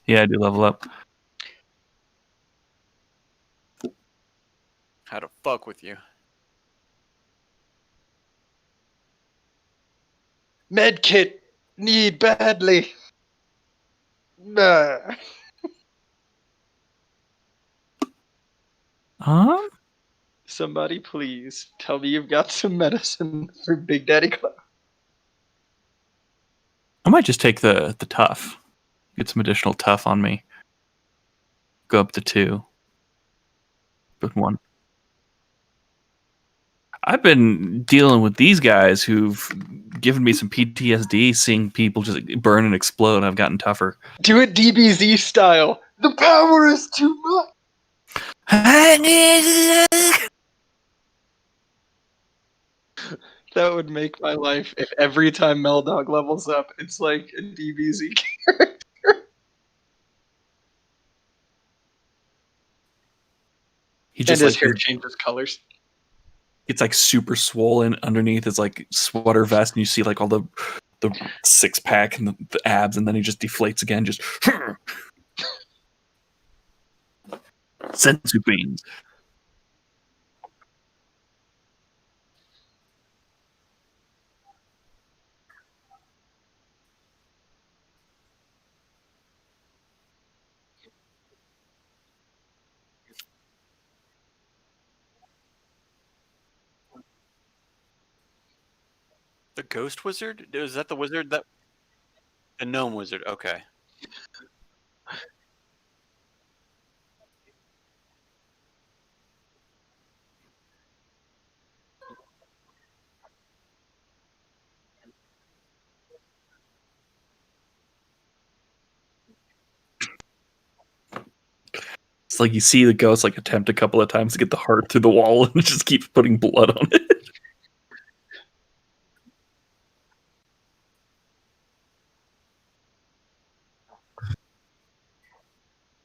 Yeah, I do level up. How to fuck with you. Med kit need badly. Nah. Huh? Somebody please tell me you've got some medicine for Big Daddy Cloud. I might just take the tough. Get some additional tough on me. Go up to 2. But 1. I've been dealing with these guys who've given me some PTSD, seeing people just burn and explode. I've gotten tougher. Do it DBZ style. The power is too much. That would make my life if every time Meldog levels up, it's like a DBZ character. He And just his like hair changes colors. it's like super swollen underneath his like sweater vest, and you see like all the 6-pack and the abs, and then he just deflates again. Just sensu beans. The ghost wizard? Is that the wizard that the gnome wizard? Okay. like you see the ghost like attempt a couple of times to get the heart through the wall and it just keeps putting blood on it.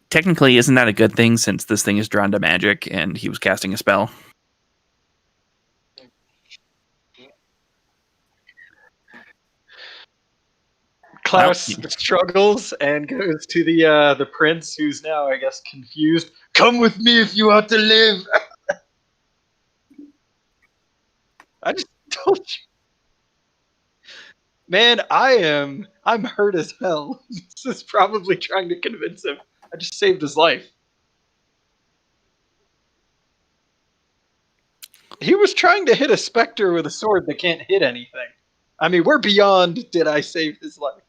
Technically, isn't that a good thing since this thing is drawn to magic and he was casting a spell? Klaus struggles and goes to the prince, who's now, I guess, confused. Come with me if you want to live. I just told you, man. I'm hurt as hell. This is probably trying to convince him. I just saved his life. He was trying to hit a specter with a sword that can't hit anything. I mean, we're beyond did I save his life.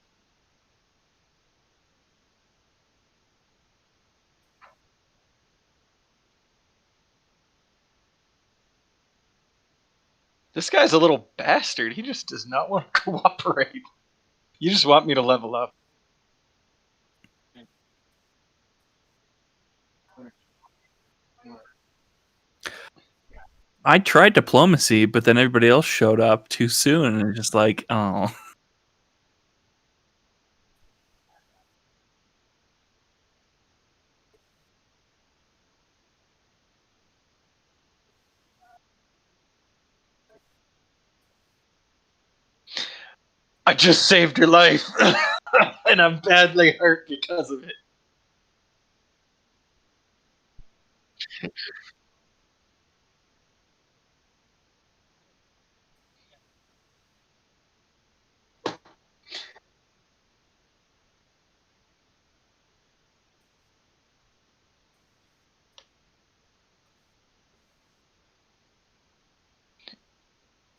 This guy's a little bastard. He just does not want to cooperate. You just want me to level up. I tried diplomacy, but then everybody else showed up too soon, and it's just like, oh. I just saved your life, and I'm badly hurt because of it.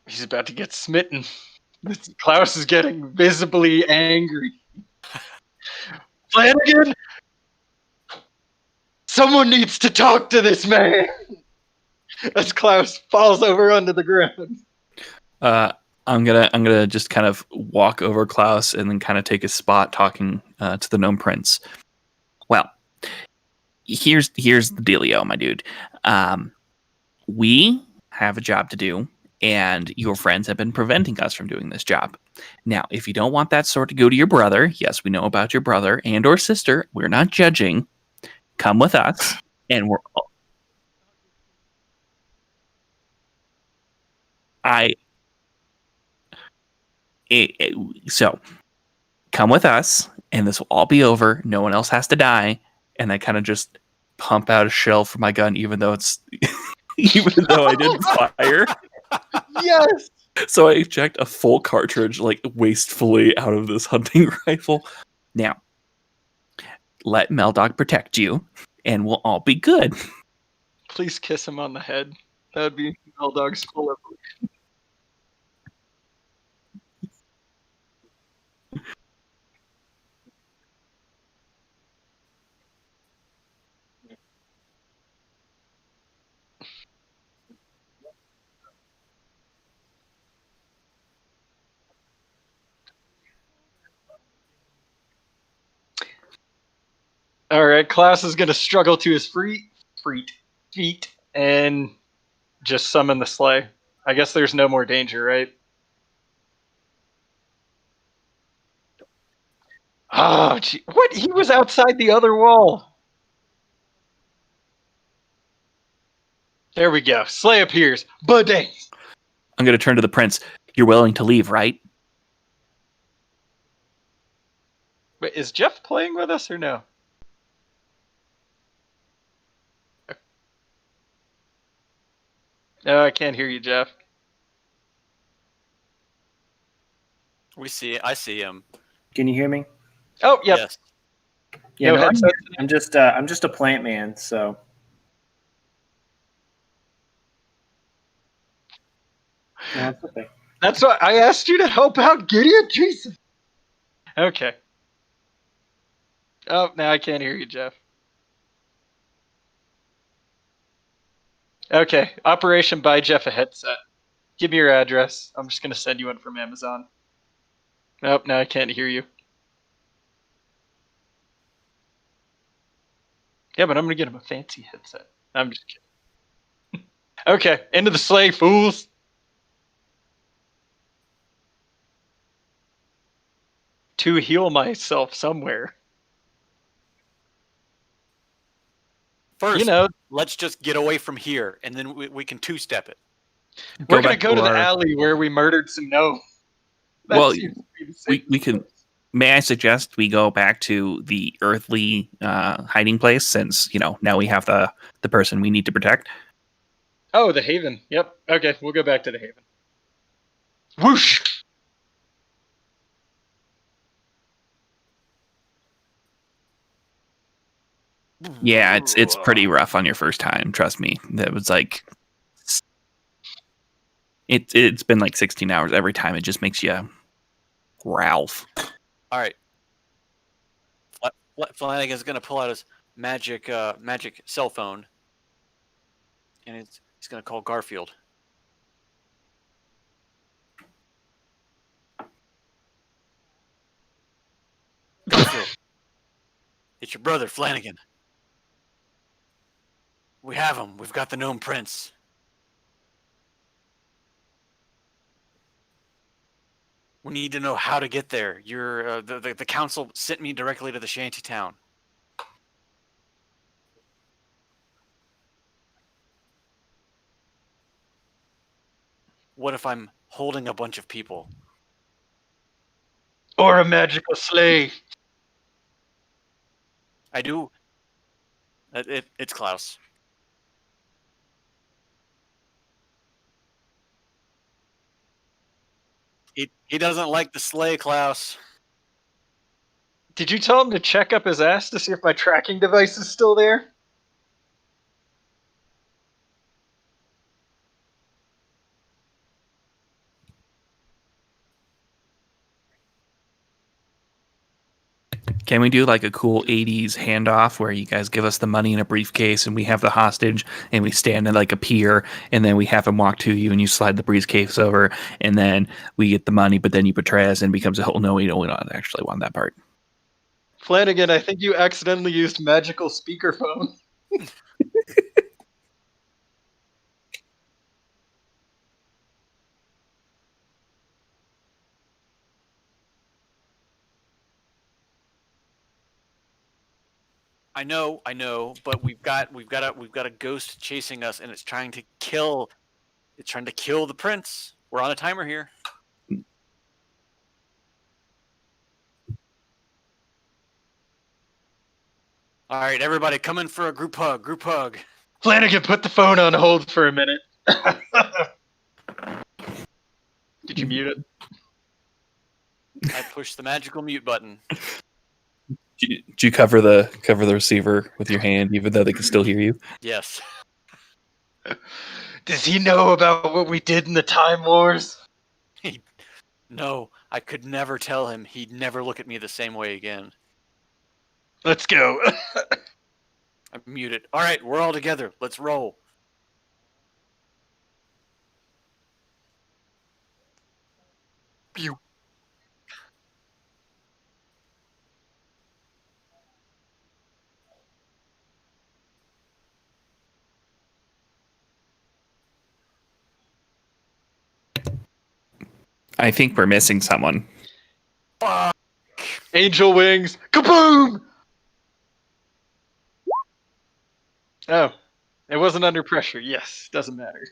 He's about to get smitten. Klaus is getting visibly angry. Flanagan, someone needs to talk to this man. As Klaus falls over onto the ground. I'm gonna just kind of walk over Klaus and then kind of take his spot talking to the gnome prince. Well, here's the dealio, my dude. We have a job to do, and your friends have been preventing us from doing this job. Now, if you don't want that sword to go to your brother, yes, we know about your brother and or sister. We're not judging. Come with us, and we're. So come with us, and this will all be over. No one else has to die. And I kind of just pump out a shell for my gun, even though it's even though I didn't fire. Yes. So I eject a full cartridge, like wastefully, out of this hunting rifle. Now, let Meldog protect you, and we'll all be good. Please kiss him on the head. That would be Meldog's full of. All right, Klaus is going to struggle to his feet and just summon the sleigh. I guess there's no more danger, right? Oh, gee. What? He was outside the other wall. There we go. Sleigh appears. Badang. I'm going to turn to the prince. You're willing to leave, right? Wait, is Jeff playing with us or no? No, I can't hear you, Jeff. I see him. Can you hear me? Oh, yep. Yes. Yeah, No no, headset. I'm just a plant man, so. No, it's okay. That's why I asked you to help out Gideon. Jesus. Okay. Oh, now I can't hear you, Jeff. Okay, Operation Buy Jeff a headset. Give me your address. I'm just going to send you one from Amazon. Nope, now I can't hear you. Yeah, but I'm gonna get him a fancy headset. I'm just kidding. Okay, into the sleigh, fools. To heal myself somewhere. First, You know, let's just get away from here, and then we can two-step it. we're gonna back go to the our- alley where we murdered some gnomes. That Well, seems to be the we safest can. place. May I suggest we go back to the earthly hiding place, since now we have the person we need to protect. Oh, the Haven. Yep. Okay, we'll go back to the Haven. Whoosh! Yeah, it's pretty rough on your first time. Trust me. That was like it's been like 16 hours every time. It just makes you Ralph. All right. Flanagan's gonna pull out his magic cell phone, and he's gonna call Garfield. Garfield, it's your brother Flanagan. We have him. We've got the gnome prince. We need to know how to get there. The council sent me directly to the shanty town. What if I'm holding a bunch of people? Or a magical sleigh. I do. It's Klaus. He doesn't like the sleigh, Klaus. Did you tell him to check up his ass to see if my tracking device is still there? Can we do like a cool 80s handoff where you guys give us the money in a briefcase and we have the hostage and we stand at like a pier and then we have him walk to you and you slide the briefcase over and then we get the money, but then you betray us and it becomes a whole no, we don't actually want that part. Flanagan, I think you accidentally used magical speakerphone. I know, but we've got a ghost chasing us, and it's trying to kill the prince. We're on a timer here. All right, everybody, come in for a group hug. Group hug. Flanagan, put the phone on hold for a minute. Did you mute it? I pushed the magical mute button. Do you cover the receiver with your hand even though they can still hear you? Yes. Does he know about what we did in the Time Wars? No, I could never tell him. He'd never look at me the same way again. Let's go. I'm muted. All right, we're all together. Let's roll. Pew. I think we're missing someone. Fuck. Angel wings. Kaboom! Oh, it wasn't under pressure. Yes, doesn't matter.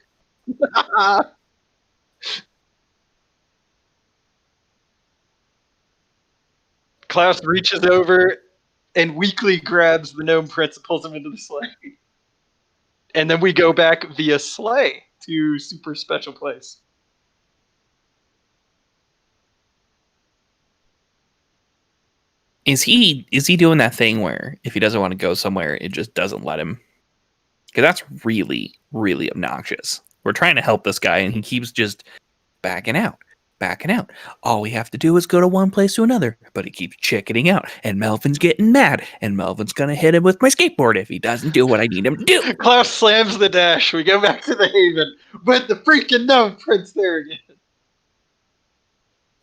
Klaus reaches over and weakly grabs the gnome prince and pulls him into the sleigh. And then we go back via sleigh to super special place. Is he doing that thing where if he doesn't want to go somewhere, it just doesn't let him? Because that's really, really obnoxious. We're trying to help this guy, and he keeps just backing out. All we have to do is go to one place to another, but he keeps chickening out, and Melvin's getting mad, and Melvin's going to hit him with my skateboard if he doesn't do what I need him to do. Klaus slams the dash. We go back to the Haven with the freaking gnome prince there again.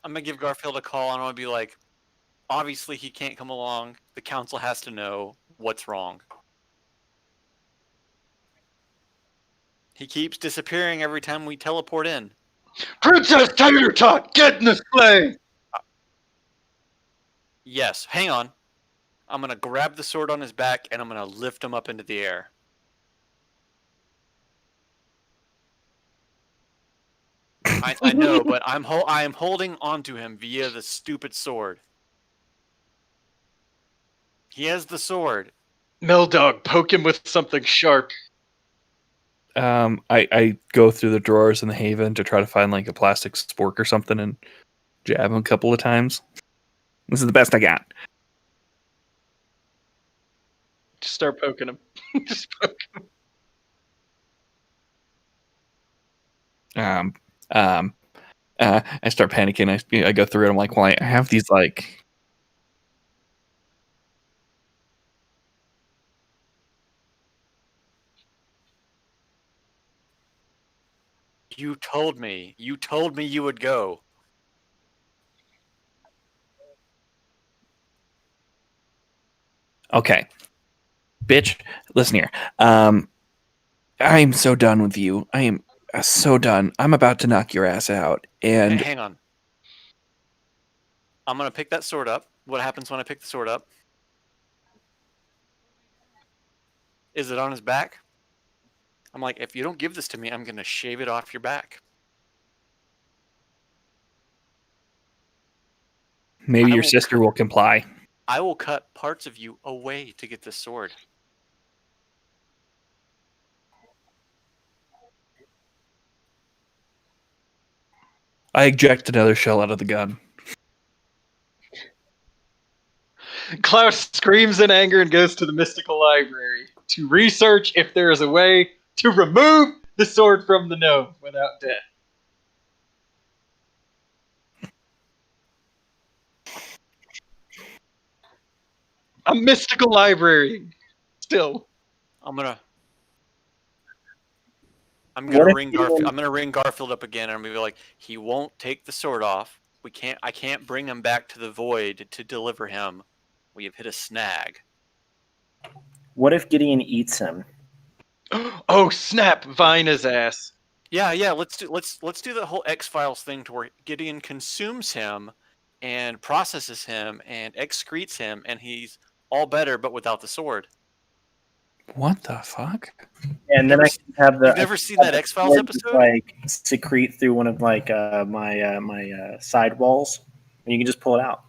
I'm going to give Garfield a call, and I'm going to be like, obviously he can't come along. The council has to know what's wrong. He keeps disappearing every time we teleport in. Princess Tater Tot, get in the sleigh! Yes, hang on. I'm going to grab the sword on his back and I'm going to lift him up into the air. I know, but I am holding onto him via the stupid sword. He has the sword. Meldog, poke him with something sharp. I go through the drawers in the Haven to try to find like a plastic spork or something and jab him a couple of times. This is the best I got. Just start poking him. Just poke him. I start panicking. I go through it. I'm like, well, I have these like. You told me. You told me you would go. Okay, bitch, listen here. I'm so done with you. I am so done. I'm about to knock your ass out. And Hang on. I'm going to pick that sword up. What happens when I pick the sword up? Is it on his back? I'm like, if you don't give this to me, I'm going to shave it off your back. maybe your sister will comply. I will cut parts of you away to get this sword. I eject another shell out of the gun. Klaus screams in anger and goes to the mystical library to research if there is a way to remove the sword from the gnome without death. A mystical library. Still. I'm gonna What if ring you Garfield. want- I'm gonna ring Garfield up again, and I'm gonna be like, he won't take the sword off. I can't bring him back to the void to deliver him. We have hit a snag. What if Gideon eats him? Oh snap! Vine his ass. Yeah. Let's do the whole X-Files thing to where Gideon consumes him, and processes him, and excretes him, and he's all better, but without the sword. What the fuck? And then I can have the. You've never seen that X-Files episode? Like secrete through one of like my side walls, and you can just pull it out.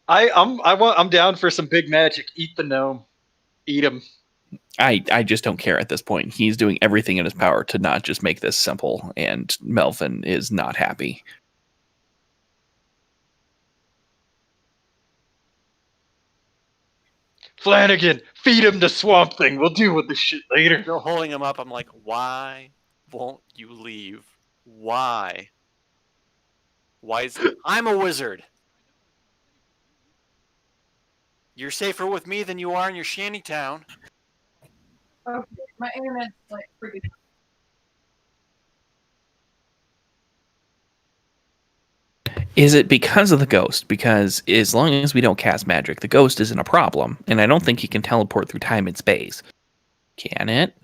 I'm down for some big magic. Eat the gnome. Eat him. I just don't care at this point. He's doing everything in his power to not just make this simple, and Melvin is not happy. Flanagan, feed him to Swamp Thing. We'll deal with this shit later. Still holding him up. I'm like, why won't you leave? Why? I'm a wizard. You're safer with me than you are in your shanty town. Okay, my internet's like freaking. Is it because of the ghost? Because as long as we don't cast magic, the ghost isn't a problem. And I don't think he can teleport through time and space. Can it?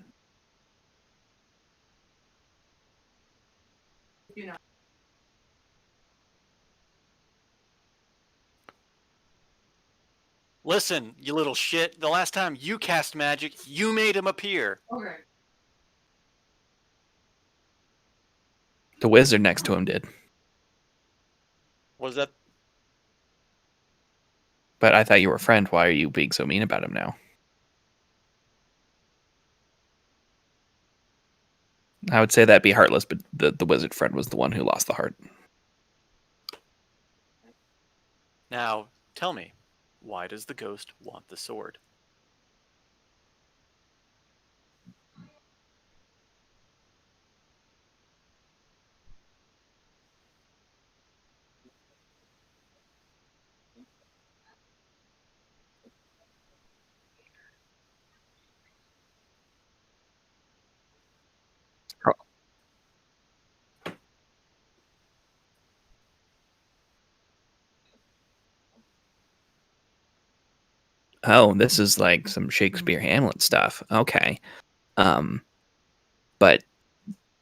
You know. Listen, you little shit. The last time you cast magic, you made him appear. Okay. The wizard next to him did. Was that? But I thought you were a friend. Why are you being so mean about him now? I would say that'd be heartless, but the wizard friend was the one who lost the heart. Now, tell me, why does the ghost want the sword? Oh, this is like some Shakespeare Hamlet stuff. Okay. But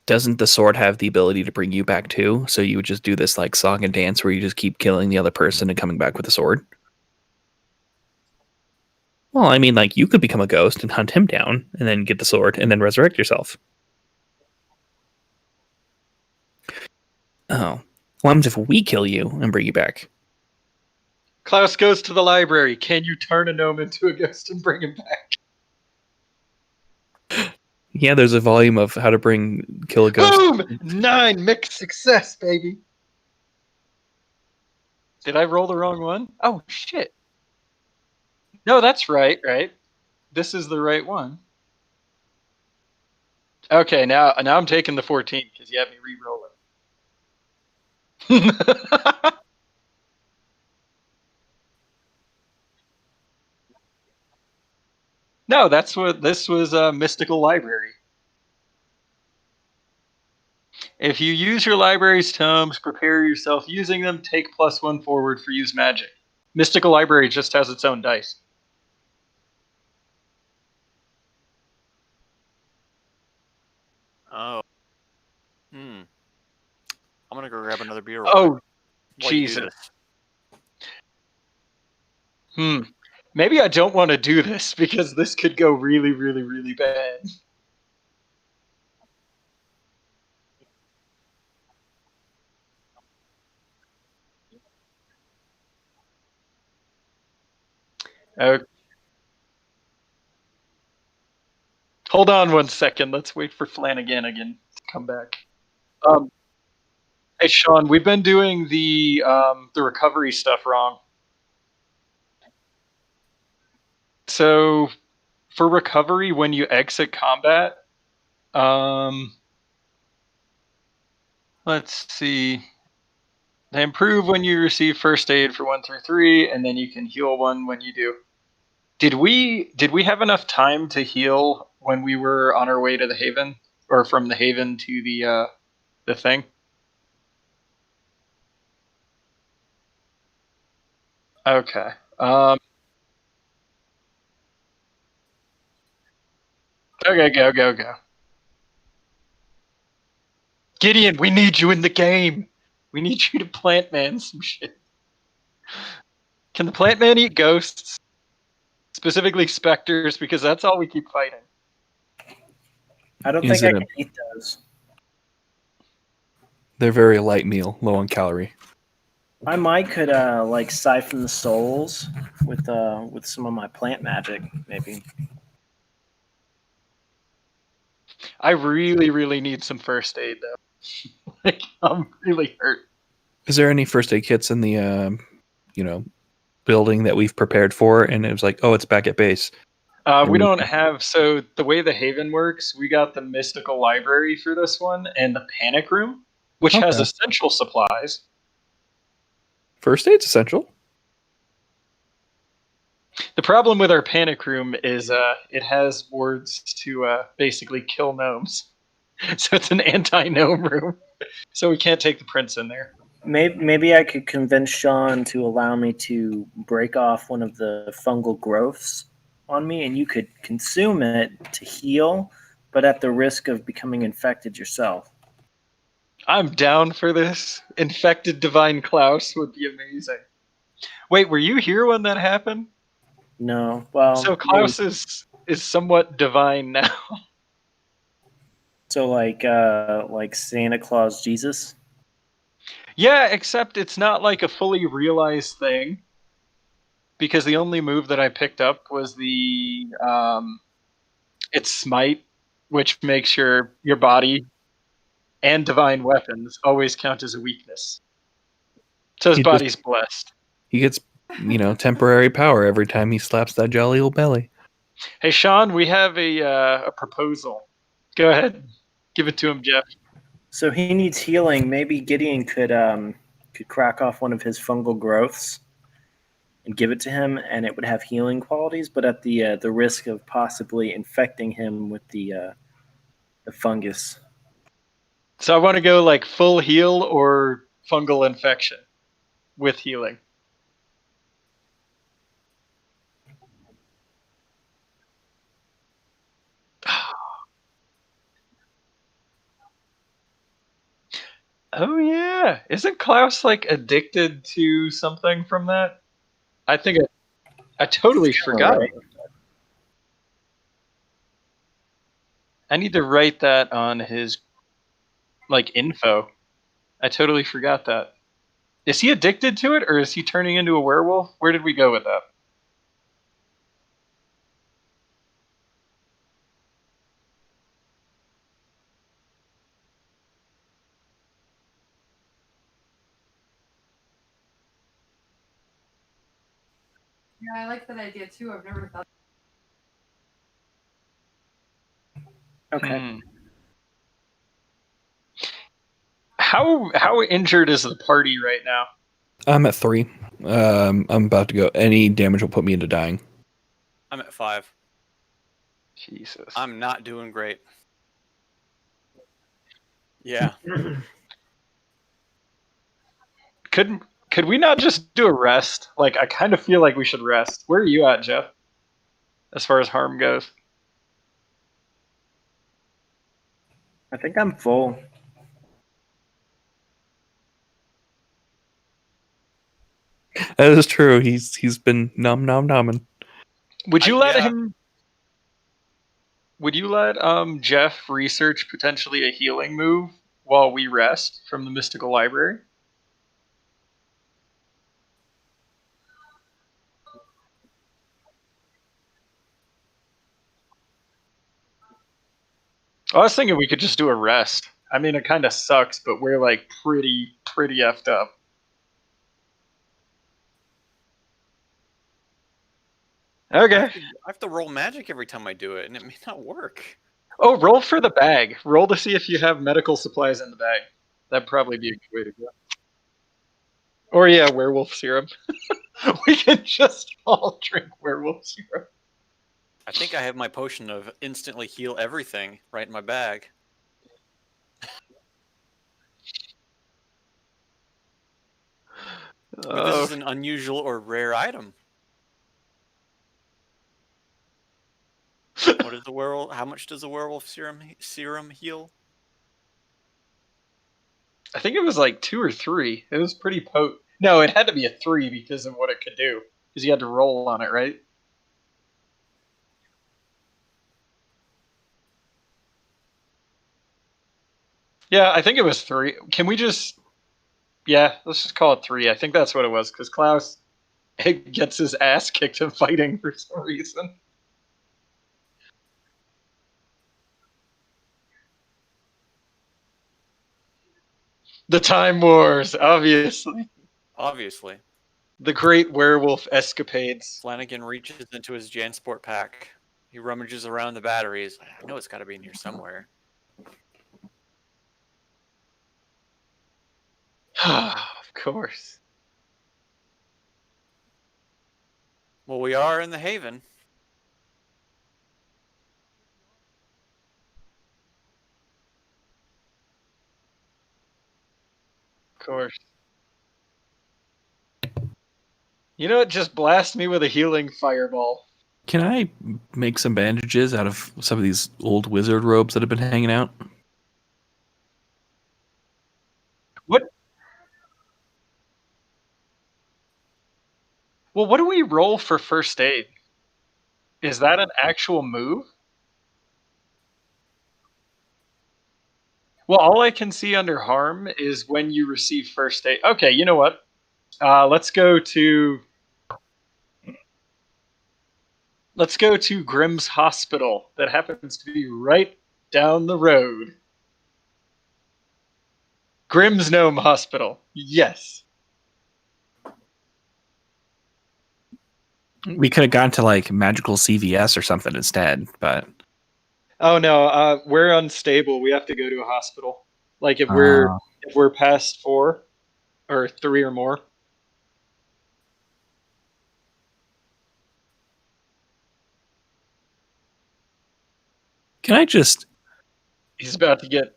doesn't the sword have the ability to bring you back too? So you would just do this like song and dance where you just keep killing the other person and coming back with the sword? Well, I mean, like you could become a ghost and hunt him down and then get the sword and then resurrect yourself. Oh. What happens if we kill you and bring you back? Klaus goes to the library. Can you turn a gnome into a ghost and bring him back? Yeah, there's a volume of how to kill a ghost. Boom! 9 mixed success, baby. Did I roll the wrong one? Oh shit. No, that's right. This is the right one. Okay, now I'm taking the 14 because you had me re-roll it. No, that's what this was. A mystical library. If you use your library's tomes, prepare yourself using them. Take +1 forward for use magic. Mystical library just has its own dice. Oh. I'm gonna go grab another beer. Oh, while you do Jesus. this. Maybe I don't want to do this because this could go really, really, really bad. Okay. Hold on 1 second. Let's wait for Flanagan again to come back. Hey Sean, we've been doing the recovery stuff wrong. So for recovery, when you exit combat, let's see. They improve when you receive first aid for 1 through 3, and then you can heal 1 when you do. Did we have enough time to heal when we were on our way to the Haven, or from the Haven to the thing? Okay. Okay, go. Gideon, we need you in the game. We need you to plant man some shit. Can the plant man eat ghosts? Specifically specters, because that's all we keep fighting. I don't Is think I it can eat those. They're very light meal, low on calorie. I might could like siphon the souls with some of my plant magic, maybe. I really, really need some first aid though. Like I'm really hurt. Is there any first aid kits in the building that we've prepared for? And it was like, oh, it's back at base. We don't have, so the way the Haven works, we got the mystical library for this one and the panic room, which has Okay. essential supplies. First aid's essential. The problem with our panic room is it has wards to basically kill gnomes. So it's an anti-gnome room. So we can't take the prince in there. Maybe I could convince Sean to allow me to break off one of the fungal growths on me, and you could consume it to heal, but at the risk of becoming infected yourself. I'm down for this. Infected Divine Klaus would be amazing. Wait, were you here when that happened? No, well, So Klaus is somewhat divine now. so like Santa Claus Jesus. Yeah, except it's not like a fully realized thing. Because the only move that I picked up was the it's smite, which makes your body and divine weapons always count as a weakness. So his body's blessed. He gets, temporary power every time he slaps that jolly old belly. Hey Sean, we have a proposal. Go ahead, give it to him, Jeff. So he needs healing. Maybe Gideon could crack off one of his fungal growths and give it to him, and it would have healing qualities, but at the risk of possibly infecting him with the fungus. So I want to go like full heal or fungal infection with healing. Oh yeah, isn't Klaus like addicted to something from that? I think I totally forgot. Right. I need to write that on his like info. I totally forgot that. Is he addicted to it, or is he turning into a werewolf? Where did we go with that? Yeah, I like that idea too. I've never thought. Okay. How injured is the party right now? I'm at 3. I'm about to go. Any damage will put me into dying. I'm at 5. Jesus. I'm not doing great. Yeah. Could we not just do a rest? Like, I kind of feel like we should rest. Where are you at, Jeff? As far as harm goes. I think I'm full. That is true. He's been numbing. Would you let yeah. him? Would you let Jeff research potentially a healing move while we rest from the mystical library? I was thinking we could just do a rest. I mean, it kind of sucks, but we're like pretty effed up. Okay. I have to roll magic every time I do it, and it may not work. Oh, roll for the bag. Roll to see if you have medical supplies in the bag. That'd probably be a good way to go. Or yeah, werewolf serum. We can just all drink werewolf serum. I think I have my potion of instantly heal everything right in my bag. But this is an unusual or rare item. What is the werewolf? How much does a werewolf serum heal? I think it was like 2 or 3. It was pretty potent. No, it had to be a 3 because of what it could do. Because you had to roll on it, right? Yeah, I think it was 3. Can we just... Yeah, let's just call it 3. I think that's what it was. Because Klaus gets his ass kicked in fighting for some reason. The Time Wars, obviously. Obviously. The great werewolf escapades. Flanagan reaches into his Jansport pack. He rummages around the batteries. I know it's got to be in here somewhere. Of course. Well, we are in the Haven. Of course. You know what? Just blast me with a healing fireball. Can I make some bandages out of some of these old wizard robes that have been hanging out? What? Well, what do we roll for first aid? Is that an actual move? Well, all I can see under harm is when you receive first aid. Okay, you know what? Let's go to Grimm's Hospital. That happens to be right down the road. Grimm's Gnome Hospital. Yes. We could have gone to like magical CVS or something instead, but Oh no, we're unstable. We have to go to a hospital. Like if we're past 4 or 3 or more. can I just He's about to get...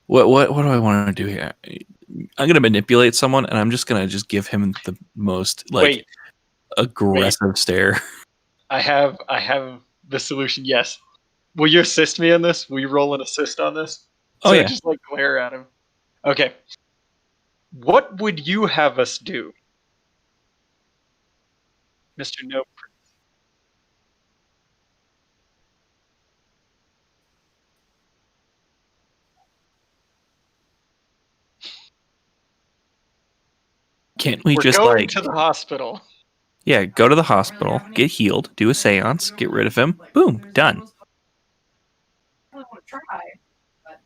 what do I want to do here? I'm gonna manipulate someone, and I'm just gonna give him the most like aggressive stare. I have the solution. Yes. Will you assist me in this? Will you roll an assist on this? Oh, So I yeah. just like glare at him. Okay. What would you have us do, Mr. No? Can't we We're just going like, to the hospital. yeah, go to the hospital, get healed, do a seance, get rid of him, boom, done. I really want to try, but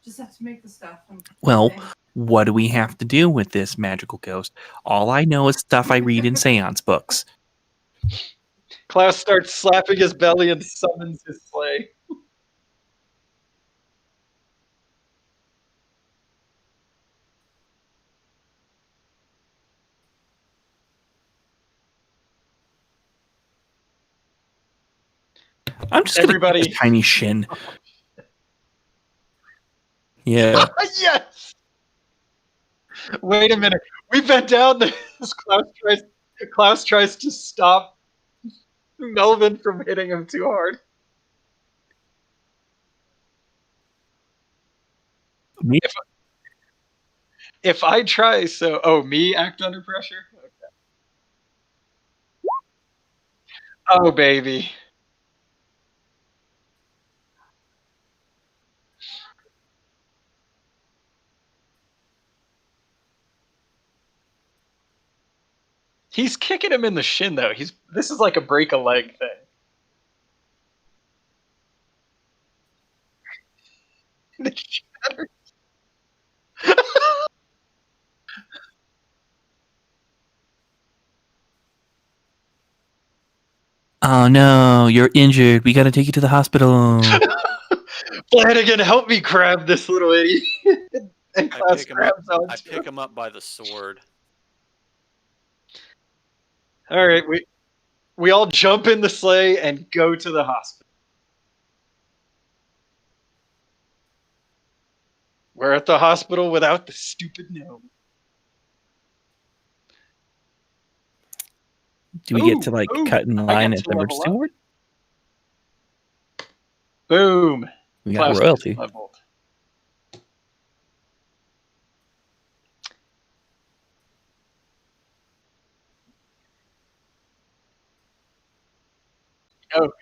just have to make the stuff. Well, what do we have to do with this magical ghost? All I know is stuff I read in seance books. Klaus starts slapping his belly and summons his sleigh. I'm just gonna kick Everybody. his tiny shin. Yeah. Yes. Wait a minute. We bent down this. Klaus tries to stop Melvin from hitting him too hard. Me? If I try, me act under pressure. Okay. Oh baby. He's kicking him in the shin though. This is like a break a leg thing. The shatter. Oh no, you're injured. We gotta take you to the hospital. Flanagan, help me grab this little idiot. And I Klaus pick him up. grabs onto I pick him. him up by the sword. All right, we all jump in the sleigh and go to the hospital. We're at the hospital without the stupid gnome. Do we get to like Ooh, cut in I line get at to the level emergency up. ward? Boom. We got Klaus gets royalty. leveled. Oh,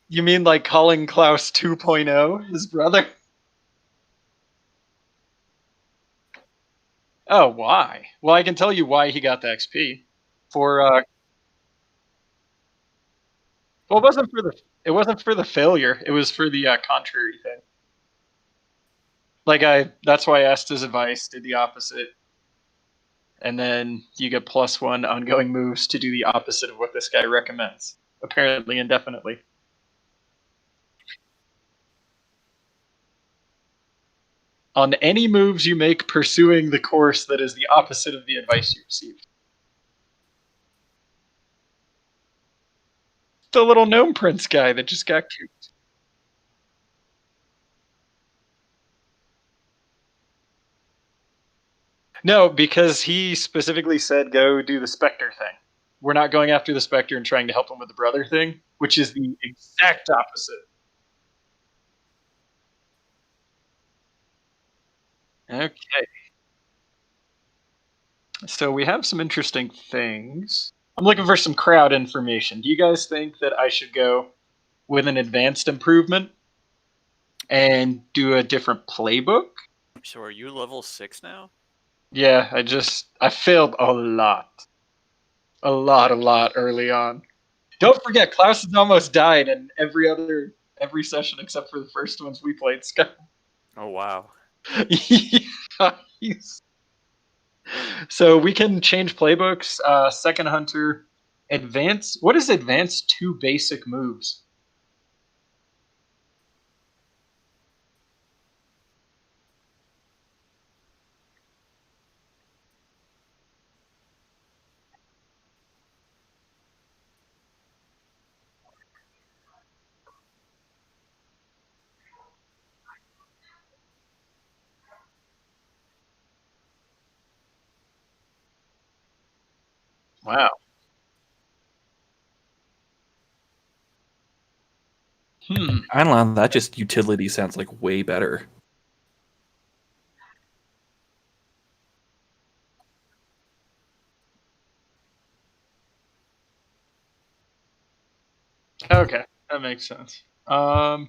you mean like calling Klaus 2.0 his brother? Oh, why? Well, I can tell you why he got the XP. For well, it wasn't for the failure. It was for the contrary thing. That's why I asked his advice, did the opposite, and then you get +1 ongoing moves to do the opposite of what this guy recommends. Apparently, indefinitely. On any moves you make pursuing the course that is the opposite of the advice you received. The little gnome prince guy that just got cooped. No, because he specifically said go do the Spectre thing. We're not going after the Spectre and trying to help him with the brother thing, which is the exact opposite. Okay. So we have some interesting things. I'm looking for some crowd information. Do you guys think that I should go with an advanced improvement and do a different playbook? So are you level 6 now? Yeah, I failed a lot. A lot early on. Don't forget, Klaus has almost died in every session except for the first ones we played. Scott. Oh wow. Yeah, so we can change playbooks. Second Hunter, advance. What is advance 2 basic moves? Wow. I don't know. That just utility sounds like way better. Okay, that makes sense. I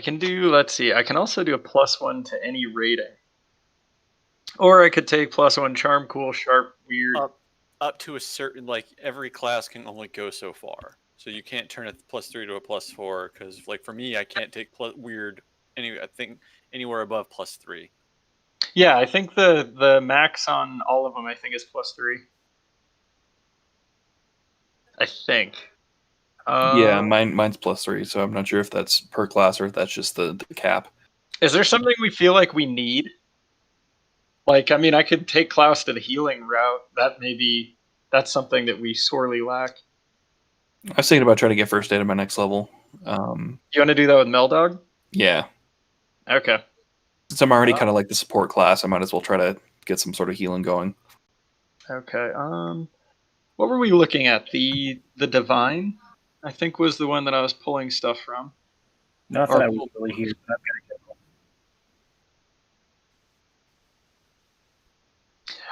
can do, let's see, I can also do a +1 to any rating. Or I could take +1 charm, cool, sharp, weird. Up to a certain, like, every class can only go so far. So you can't turn a +3 to a +4 because, like, for me, I can't take weird I think anywhere above +3. Yeah, I think the max on all of them I think is +3. I think. Yeah, mine's +3, so I'm not sure if that's per class or if that's just the cap. Is there something we feel like we need? Like, I mean, I could take Klaus to the healing route. That's something that we sorely lack. I was thinking about trying to get first aid at my next level. You want to do that with Meldog? Yeah, Okay. since I'm already kind of like the support class, I might as well try to get some sort of healing going. Okay. What were we looking at? The divine, I think, was the one that I was pulling stuff from. Not that I was really here. But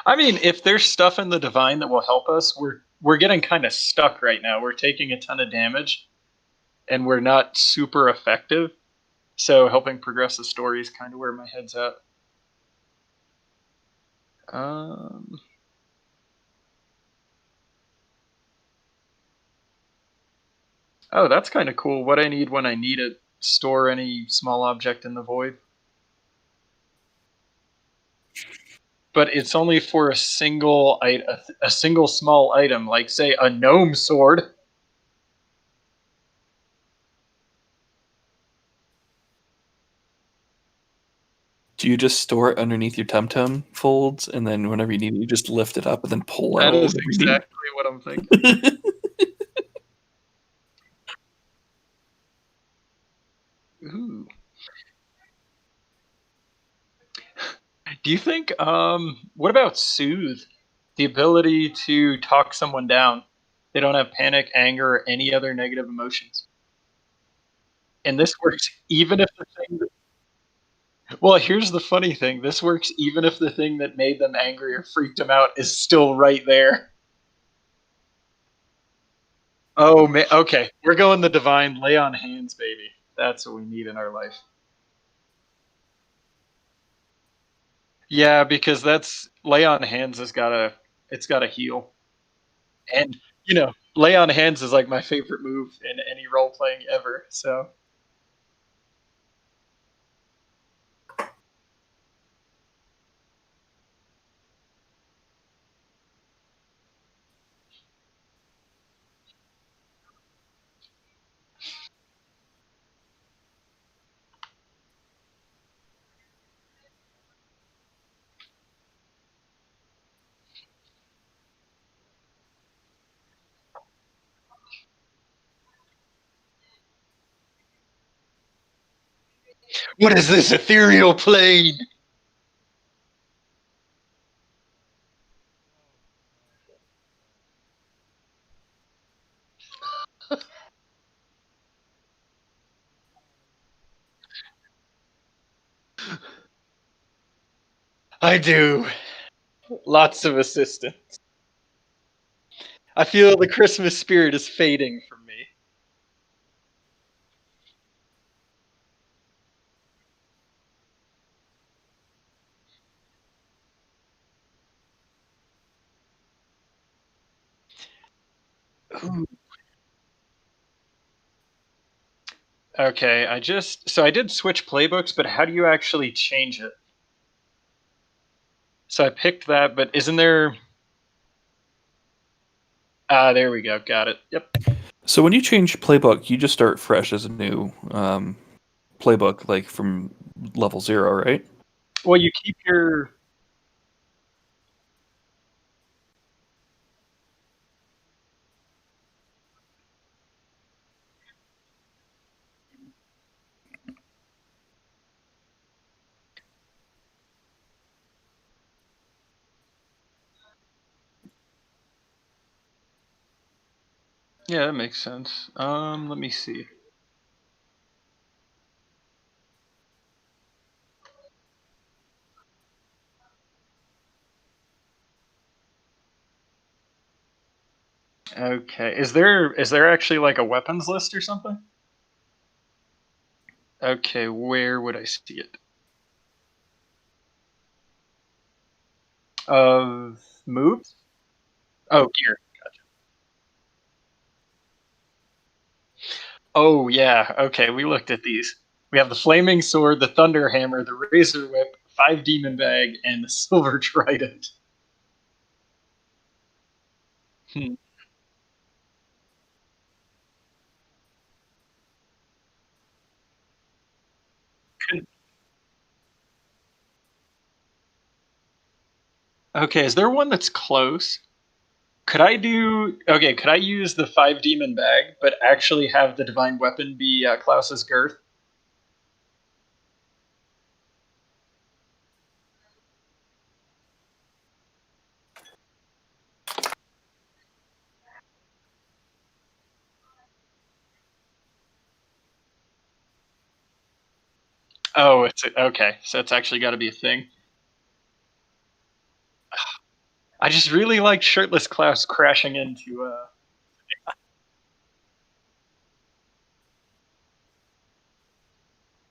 I mean, if there's stuff in the divine that will help us, we're getting kind of stuck right now. We're taking a ton of damage, and we're not super effective. So helping progress the story is kind of where my head's at. Oh, that's kind of cool. What I need when I need it. Store any small object in the void. But it's only for a single a single small item, like say a gnome sword. Do you just store it underneath your tum-tum folds, and then whenever you need it, you just lift it up and then pull That out is whatever exactly what I'm thinking. you need? Ooh. Do you think what about soothe? The ability to talk someone down. They don't have panic, anger, or any other negative emotions. And this works even if the thing well, here's the funny thing. This works even if the thing that made them angry or freaked them out is still right there. Oh man, okay. We're going the divine lay on hands, baby. That's what we need in our life. Yeah, because that's lay on hands it's gotta heal. And lay on hands is like my favorite move in any role playing ever. So what is this ethereal plane? I do. Lots of assistance. I feel the Christmas spirit is fading from me. Ooh. Okay, I did switch playbooks, but how do you actually change it? So I picked that, but isn't there there we go. Got it. Yep. So when you change playbook, you just start fresh as a new playbook, like from level 0, right? Well, you keep your Yeah, that makes sense. Let me see. Okay, is there actually like a weapons list or something? Okay, where would I see it? Of moves? Oh, gear. Oh yeah. Okay, we looked at these. We have the flaming sword, the thunder hammer, the razor whip, 5 demon bag, and the silver trident. Hmm. Could- Okay, is there one that's close? Could I use the 5 demon bag, but actually have the divine weapon be Klaus's girth? Oh, okay. So it's actually got to be a thing. I just really like shirtless Klaus crashing into.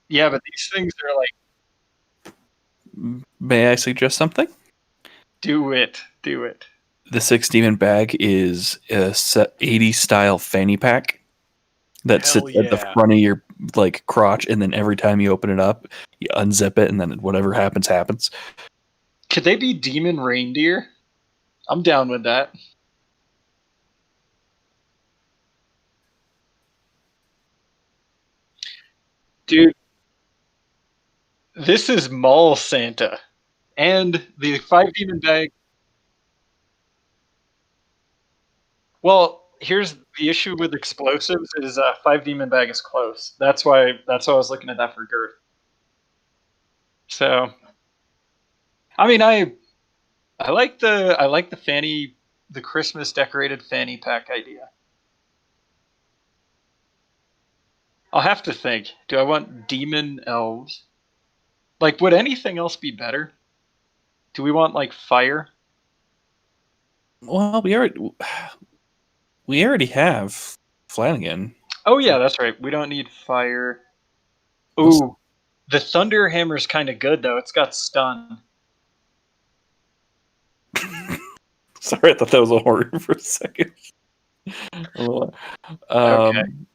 Yeah, but these things are like, May I suggest something? do it, do it. The 6 demon bag is a 80s style fanny pack that Hell sits at the yeah. front of your like crotch, and then every time you open it up, you unzip it, and then whatever happens happens. Could they be demon reindeer? I'm down with that. Dude, this is Mall Santa. And the 5 demon bag. Well, here's the issue with explosives is 5 demon bag is close. That's why I was looking at that for girth. So, I mean, I like the fanny the Christmas decorated fanny pack idea. I'll have to think. Do I want demon elves? Like, would anything else be better? Do we want like fire? Well, we already have Flanagan. Oh yeah, that's right. We don't need fire. Let's- Ooh, the thunder hammer's kind of good though. It's got stun. Sorry, I thought that was a horror for a second. Okay. um,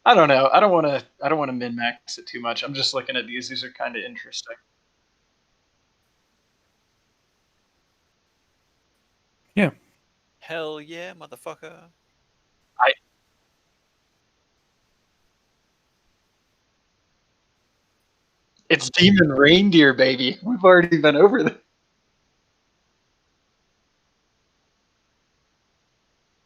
I don't know. I don't want to min max it too much. I'm just looking at these. These are kind of interesting. yeah. Hell yeah, motherfucker. I It's demon reindeer, baby. We've already been over this.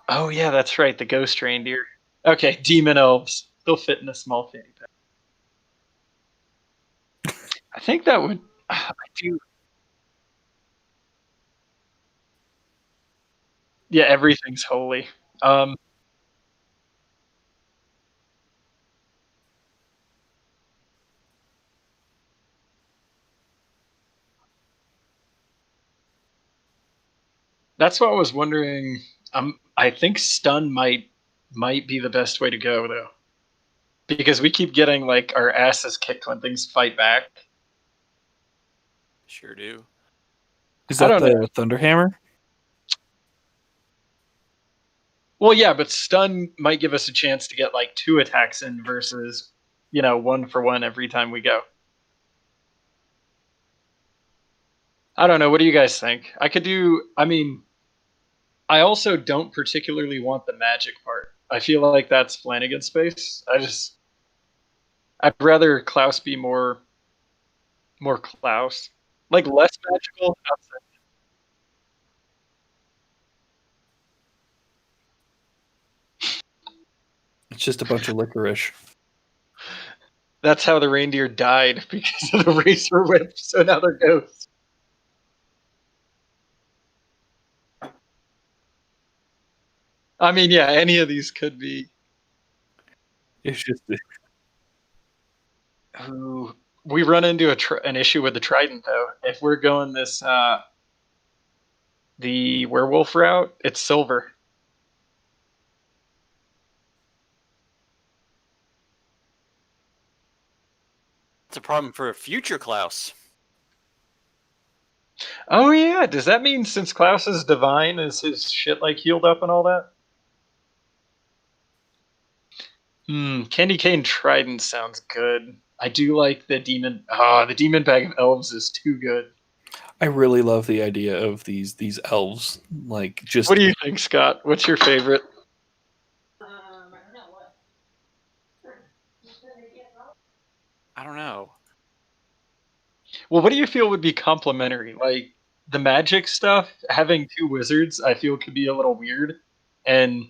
Oh yeah, that's right. The ghost reindeer. Okay, demon elves still fit in a small fanny pack. I think that would. I do. Yeah, everything's holy. Um, that's what I was wondering. I think stun might be the best way to go though, because we keep getting like our asses kicked when things fight back. Sure do. Is I that don't know. the Thunderhammer? Well, yeah, but stun might give us a chance to get like 2 attacks in versus 1 for 1 every time we go. I don't know. What do you guys think? I could do. I mean, I also don't particularly want the magic part. I feel like that's Flanagan's space. I'd rather Klaus be more Klaus, like less magical. It's just a bunch of licorice. That's how the reindeer died because of the razor whip. So now they're ghosts. I mean, yeah, any of these could be. It's just Ooh, we run into an issue with the trident though. If we're going this the werewolf route, it's silver. It's a problem for a future Klaus. Oh yeah, does that mean since Klaus is divine, is his shit like healed up and all that? Candy cane trident sounds good. I do like the demon. The demon bag of elves is too good. I really love the idea of these elves. Like just What do you think, Scott? What's your favorite? I don't know. Well, what do you feel would be complementary? Like the magic stuff, having two wizards, I feel could be a little weird. And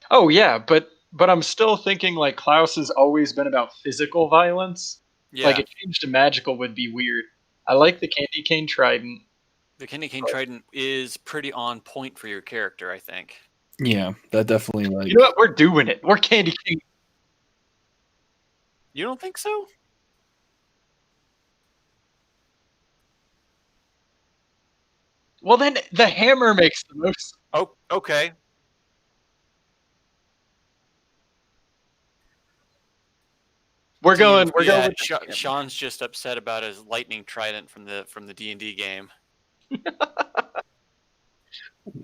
oh yeah, but I'm still thinking like Klaus has always been about physical violence. Yeah, Like a change to magical would be weird. I like the candy cane trident. the candy cane trident is pretty on point for your character, I think. yeah, that definitely like You know what? We're doing it. We're candy cane. You don't think so? Well, then the hammer makes the most. Oh, okay. We're going. TMZ, We're going. yeah, With the hammer. Sean's just upset about his lightning trident from the D&D game.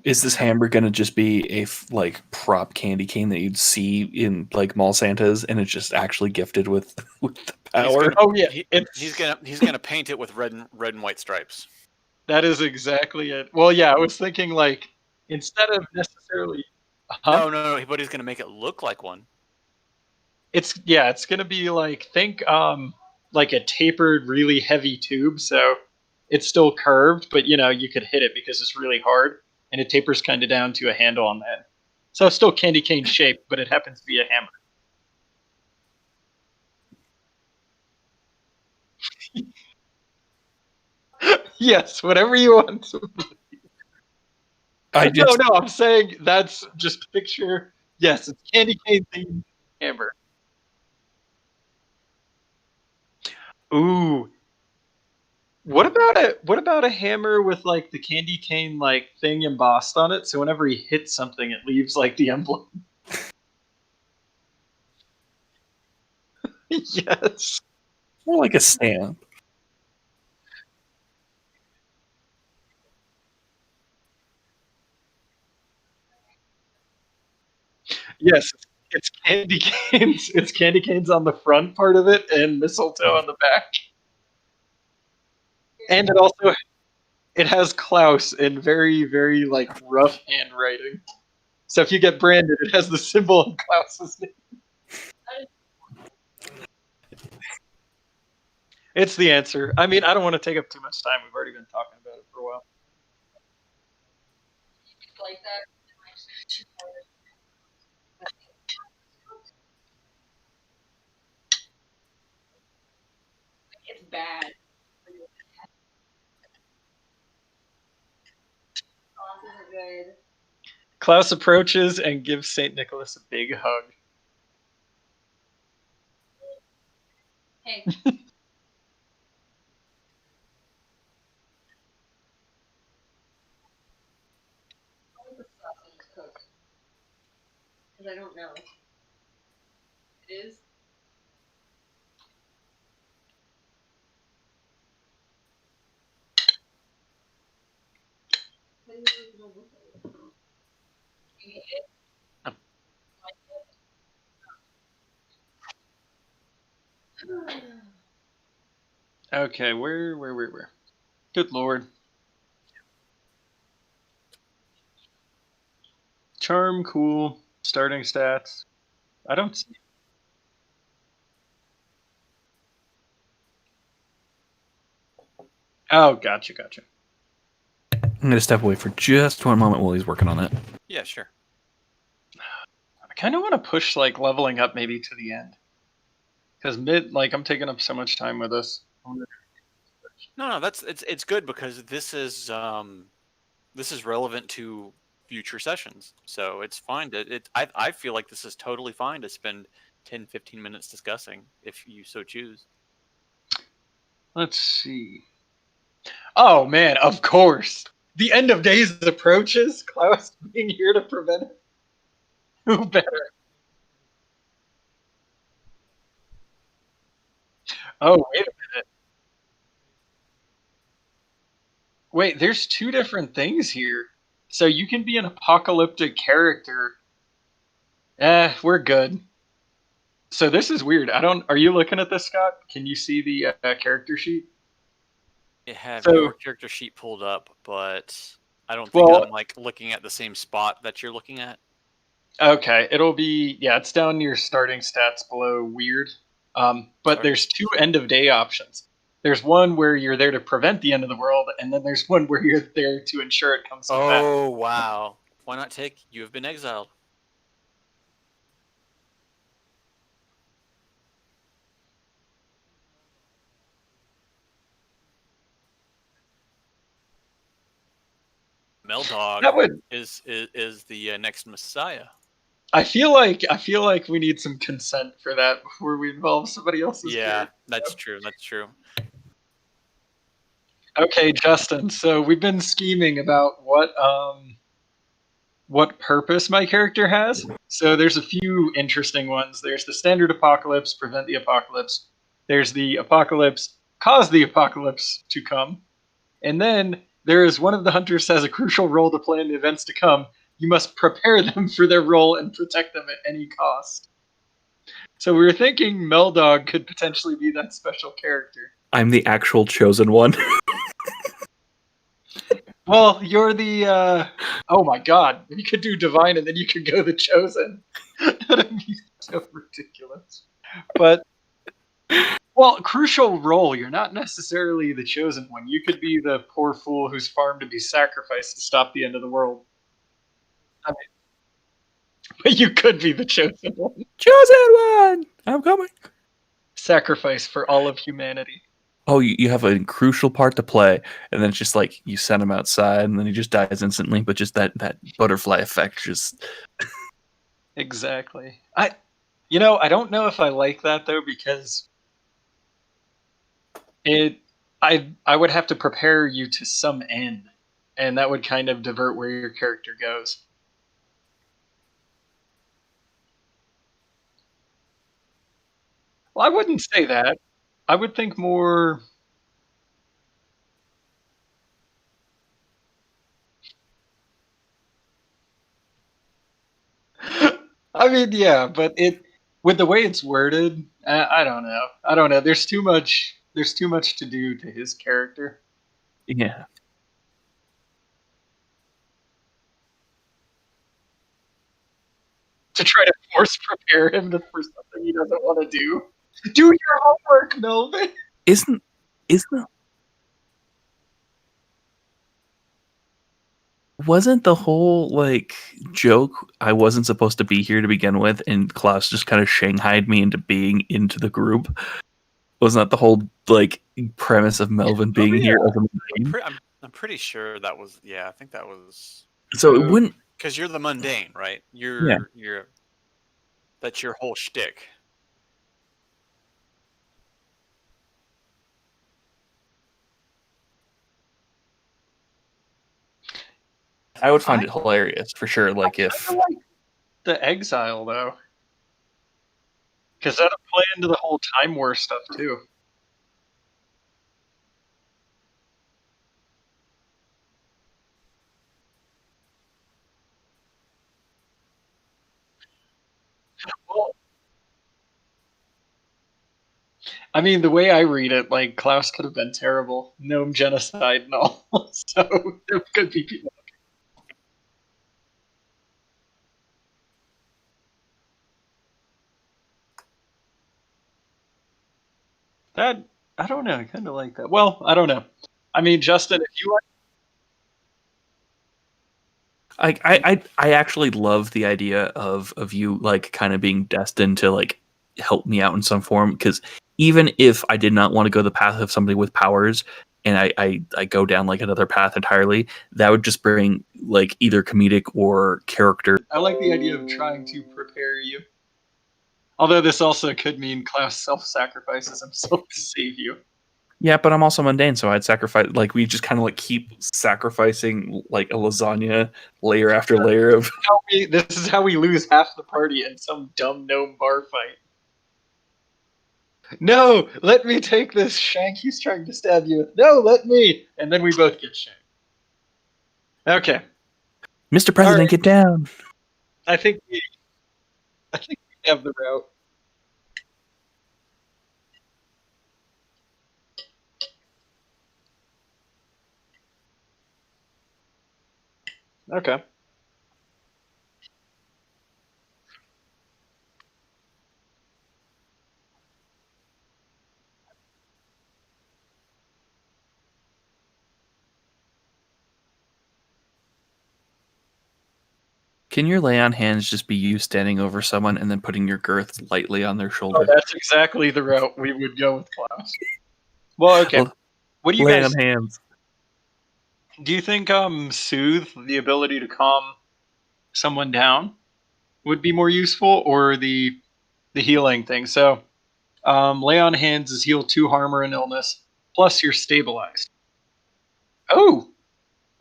is this hammer gonna just be a like prop candy cane that you'd see in like mall Santas, and it's just actually gifted with with the power? Oh yeah, He's gonna paint it with red and white stripes. That is exactly it. Well, yeah, I was thinking like instead of necessarily. Huh? No, but he's gonna make it look like one. It's gonna be like think like a tapered, really heavy tube. So it's still curved, but you could hit it because it's really hard, and it tapers kind of down to a handle on that. So it's still candy cane shaped, but it happens to be a hammer. Yes, whatever you want. I just No, I'm saying that's just picture. Yes, it's candy cane themed hammer. Ooh, what about a hammer with like the candy cane like thing embossed on it? So whenever he hits something, it leaves like the emblem. Yes. more like a stamp. Yes, it's candy canes. It's candy canes on the front part of it and mistletoe on the back. And it has Klaus in very, very like rough handwriting. So if you get branded, it has the symbol of Klaus's name. It's the answer. I mean, I don't want to take up too much time. We've already been talking about it for a while. Like that. It's bad. Sauces are good. Klaus approaches and gives St. Nicholas a big hug. Hey. The sausage is cooked. Because I don't know. It is? What do you know with it? You hate it? Like it? Okay, where? Good lord. Charm, cool. Starting stats. I don't see. Oh, gotcha. I'm gonna step away for just one moment while he's working on it. Yeah, sure. I kind of want to push like leveling up maybe to the end. Because I'm taking up so much time with this. No, it's good because this is this is relevant to future sessions, so it's fine to I feel like this is totally fine to spend 10-15 minutes discussing if you so choose. Let's see. Oh man, of course. The end of days approaches. Klaus being here to prevent it. Who better? Oh, wait a minute. Wait, there's two different things here. So you can be an apocalyptic character. We're good. So this is weird. Are you looking at this, Scott? Can you see the character sheet? I have So- your character sheet pulled up, but I don't think Well- I'm like looking at the same spot that you're looking at. Okay, it'll be it's down near starting stats below weird. But Sorry. there's two end of day options. There's one where you're there to prevent the end of the world, and then there's one where you're there to ensure it comes to pass. Oh wow! Why not take "You have been exiled"? Meldog That would. is the next Messiah. I feel like we need some consent for that before we involve somebody else's. Yeah, character. that's true. That's true. Okay, Justin. So we've been scheming about what purpose my character has. So there's a few interesting ones. There's the standard apocalypse, prevent the apocalypse. There's the apocalypse, cause the apocalypse to come. And then there is one of the hunters has a crucial role to plan the events to come. You must prepare them for their role and protect them at any cost. So we were thinking Meldog could potentially be that special character. I'm the actual chosen one. Well, you're the oh my god, you could do divine and then you could go the chosen. That'd be so ridiculous. But well, crucial role, you're not necessarily the chosen one. You could be the poor fool who's farmed to be sacrificed to stop the end of the world. I mean, but you could be the chosen one. Chosen one! I'm coming. Sacrifice for all of humanity. Oh, you have a crucial part to play, and then it's just like you send him outside, and then he just dies instantly. But just that butterfly effect, just Exactly. I don't know if I like that though, because I would have to prepare you to some end, and that would kind of divert where your character goes. Well, I wouldn't say that. I would think more. I mean, yeah, but with the way it's worded, I don't know. I don't know. There's too much. There's too much to do to his character. yeah. To try to force prepare him for something he doesn't want to do. Do your homework, Melvin. Isn't wasn't the whole like joke I wasn't supposed to be here to begin with, and Klaus just kind of shanghaied me into being into the group? Wasn't that the whole like premise of Melvin being here? As a mundane? I'm pretty sure that was. Yeah, I think that was So it wouldn't. because you're the mundane, right? You're that's your whole shtick. I would find it hilarious for sure. Like I if like the exile though, because that'll play into the whole time war stuff too. Well, I mean, the way I read it, like Klaus could have been terrible, gnome genocide and all. So there could be people. That I don't know. I kind of like that. Well, I don't know. I mean, Justin, if you like, I actually love the idea of you like kind of being destined to like help me out in some form, because even if I did not want to go the path of somebody with powers, and I go down like another path entirely, that would just bring like either comedic or character. I like the idea of trying to prepare you. Although this also could mean Klaus self-sacrifices himself to save you. Yeah, but I'm also mundane, so I'd sacrifice. Like we just kind of like keep sacrificing like a lasagna layer after layer of. This is how we lose half the party in some dumb gnome bar fight. No, let me take this shank he's trying to stab you with. No, let me! And then we both get shanked. Okay. Mr. President, right. get down. I think we have the route. Okay. Can your lay on hands just be you standing over someone and then putting your girth lightly on their shoulder? Oh, that's exactly the route we would go with Klaus. Well, okay. What do you lay guys on hands. do? You think soothe, the ability to calm someone down, would be more useful, or the healing thing? So, lay on hands is heal 2 harm or an illness, plus you're stabilized. Oh,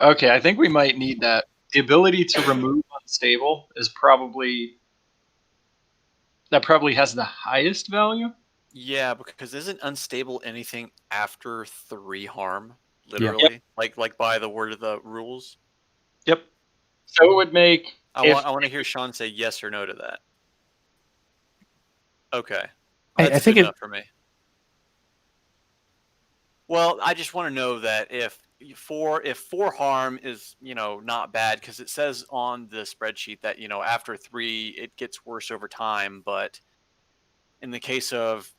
okay. I think we might need that. The ability to remove unstable is probably has the highest value. Yeah, because isn't unstable anything after 3 harm? Literally, like by the word of the rules. Yep. So it would make. I want to hear Sean say yes or no to that. Okay, that's I think good enough for me. Well, I just want to know that if 4 harm is not bad, because it says on the spreadsheet that after 3 it gets worse over time, but in the case of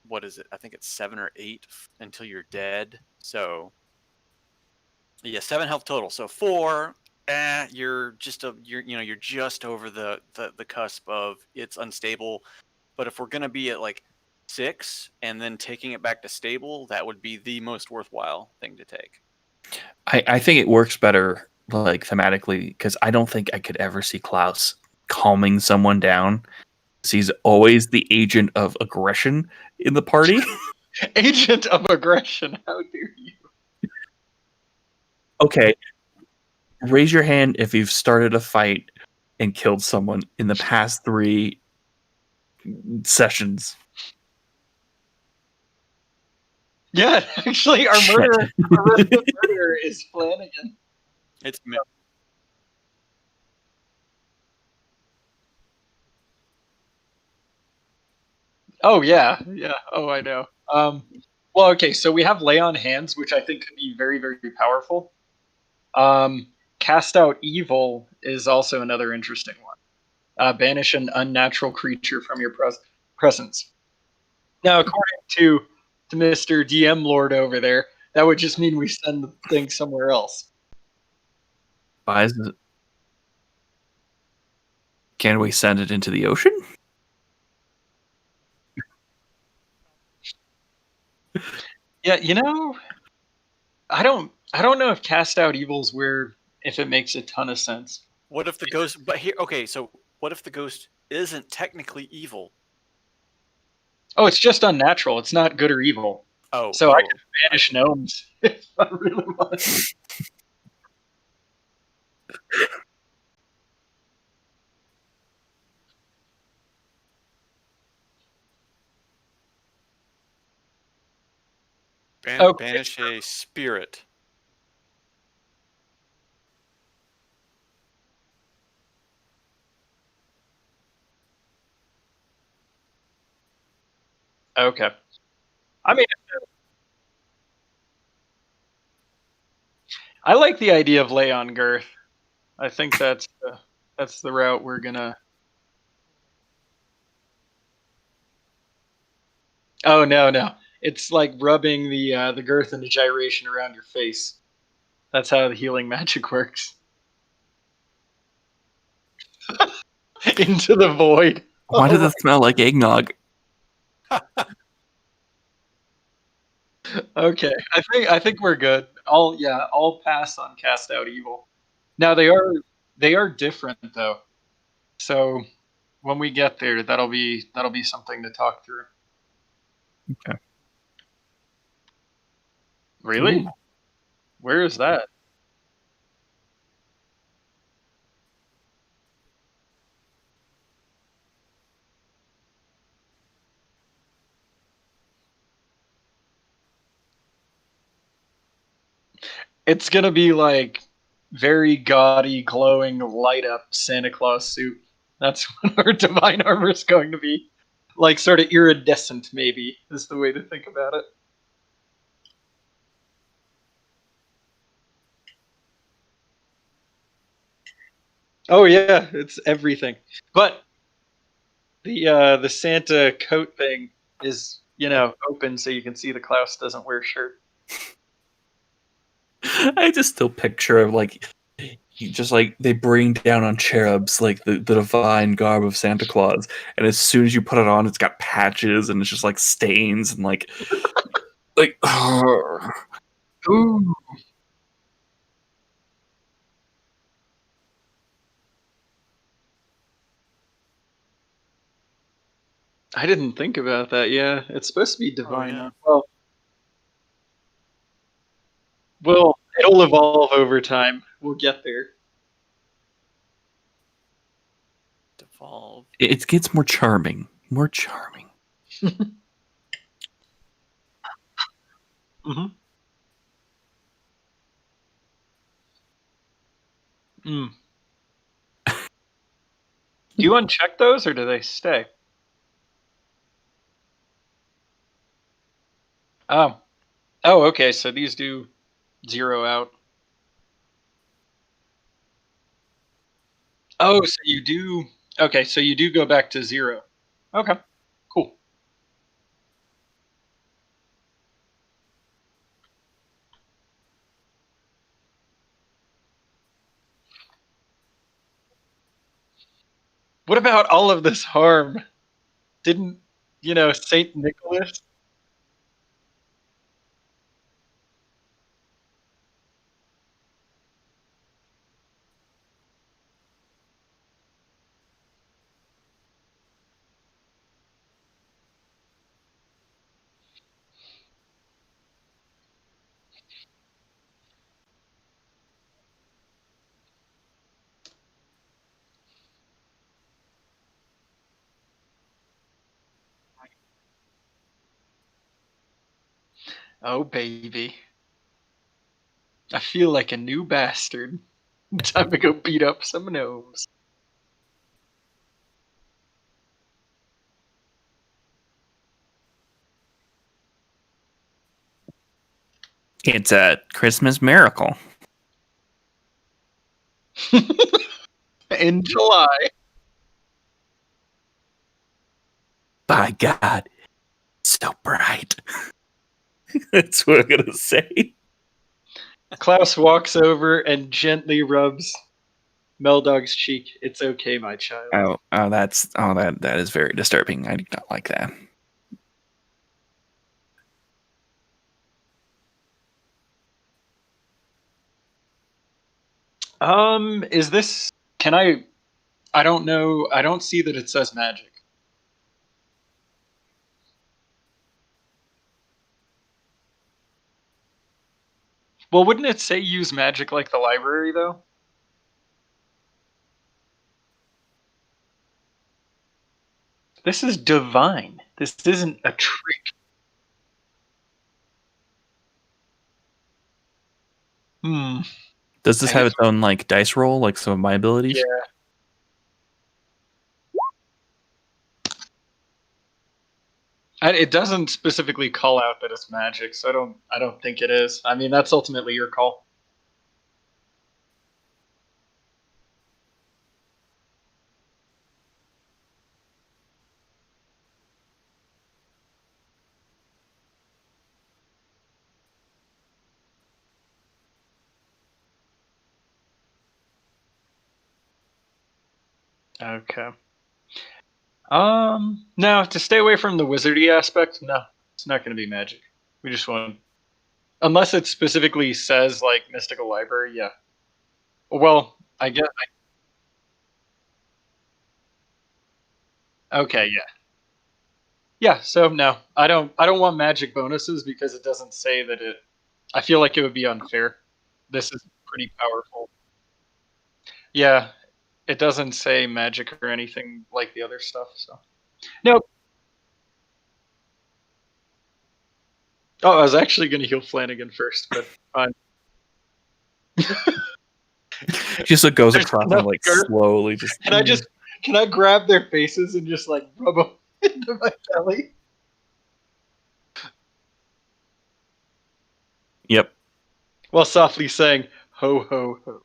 what is it? I think it's 7 or 8 until you're dead. So yeah, 7 health total. So 4, you're just you're just over the cusp of it's unstable. But if we're gonna be at like 6 and then taking it back to stable, that would be the most worthwhile thing to take. I think it works better like thematically because I don't think I could ever see Klaus calming someone down. He's always the agent of aggression in the party. Agent of aggression. How dare you? Okay. Raise your hand if you've started a fight and killed someone in the past 3 sessions. Yeah, actually, our murderer is Flanagan. It's me. Oh yeah. Oh, I know. Well, okay. So we have lay on hands, which I think could be very, very powerful. Cast out evil is also another interesting one. Banish an unnatural creature from your presence. Now, according to Mr. DM Lord over there, that would just mean we send the thing somewhere else. Can we send it into the ocean? Yeah, I don't know if cast out evil's where if it makes a ton of sense. What if the ghost? But here, okay. So what if the ghost isn't technically evil? Oh, it's just unnatural. It's not good or evil. Oh, so I can banish gnomes if I really want. Banish a spirit. Okay. I mean, I like the idea of lay on girth. I think that's the route we're gonna. Oh no! It's like rubbing the girth and the gyration around your face. That's how the healing magic works. Into the void. Why does it smell like eggnog? Okay, I think we're good. I'll pass on cast out evil. Now they are different though. So when we get there, that'll be something to talk through. Okay. Really? Ooh. Where is that? It's gonna be like very gaudy, glowing, light up Santa Claus suit. That's what our divine armor is going to be. Like sort of iridescent, maybe, is the way to think about it. Oh yeah, it's everything. But the Santa coat thing is, open so you can see the Klaus doesn't wear shirt. I just still picture of like just like they bring down on cherubs like the divine garb of Santa Claus, and as soon as you put it on, it's got patches and it's just like stains and like Ooh. I didn't think about that. Yeah, it's supposed to be divine. yeah. Well, it'll evolve over time. We'll get there. Devolve. it gets more charming, more charming. Mm-hmm. Mm. Do you uncheck those or do they stay? Oh. Oh, okay. So these do zero out. Oh, so you do. Okay, so you do go back to zero. Okay, cool. What about all of this harm? Didn't, Saint Nicholas? Oh, baby. I feel like a new bastard. Time to go beat up some gnomes. It's a Christmas miracle. In July. By God, so bright. That's what I'm gonna say. Klaus walks over and gently rubs Meldog's cheek. It's okay, my child. That is very disturbing. I do not like that. Is this? Can I don't know. I don't see that it says magic. Well, wouldn't it say use magic like the library though? This is divine. This isn't a trick. Hmm. Does this I have guess. its own like dice roll, like some of my abilities? Yeah. It doesn't specifically call out that it's magic, so I don't think it is. I mean, that's ultimately your call. Okay. No, to stay away from the wizardy aspect, no, it's not going to be magic. We just want, unless it specifically says like mystical library. Yeah. Well, I guess. Okay. Yeah. Yeah. So no, I don't. I don't want magic bonuses because it doesn't say that it. I feel like it would be unfair. This is pretty powerful. Yeah. It doesn't say magic or anything like the other stuff. So no. Oh, I was actually going to heal Flanagan first, but fine. Just like goes There's across enough and like girth. slowly just. Can I grab their faces and just like rub them into my belly? Yep. While softly saying ho ho ho.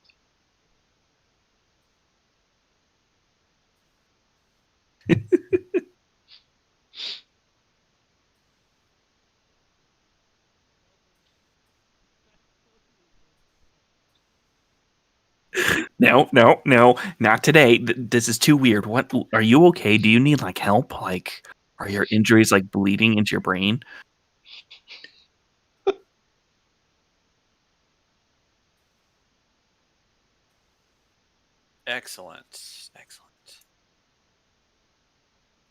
No, no, no, not today. This is too weird. What are you okay? Do you need like help? Like, are your injuries like bleeding into your brain? Excellent. Excellent.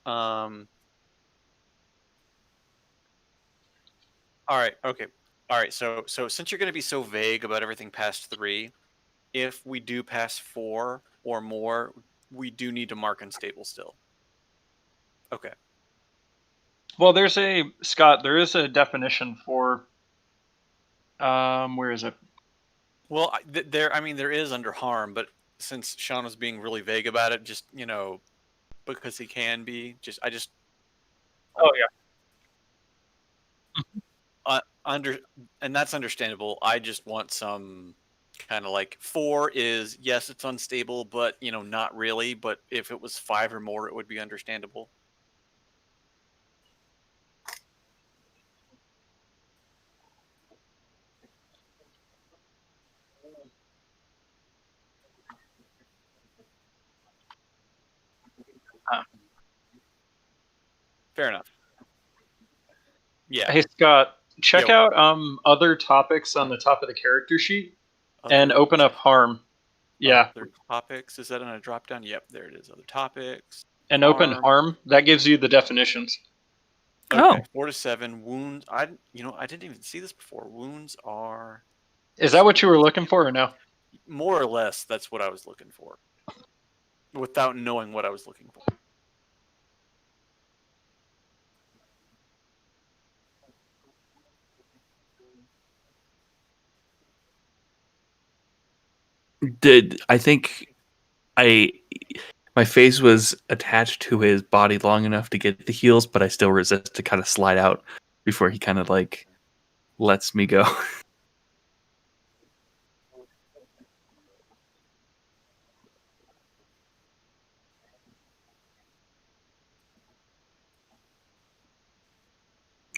All right. Okay. All right. So since you're going to be so vague about everything past 3, if we do pass 4 or more, we do need to mark unstable still. Okay. Well, there's a Scott. There is a definition for. Where is it? Well, there is under harm, but since Sean was being really vague about it, just because he can be, Oh yeah. under, and that's understandable. I just want some kind of like 4 is, yes, it's unstable, but not really. But if it was 5 or more, it would be understandable. Fair enough. Yeah. Hey Scott, check Yo. out other topics on the top of the character sheet and Other open up harm. Yeah, Other topics. Is that on a drop down? Yep, there it is. Other topics. and open harm. That gives you the definitions. Okay, Oh. 4 to 7 wounds. I didn't even see this before. Wounds are Is that what you were looking for or no? more or less. That's what I was looking for, without knowing what I was looking for. I think my face was attached to his body long enough to get the heals, but I still resist to kind of slide out before he kind of like lets me go.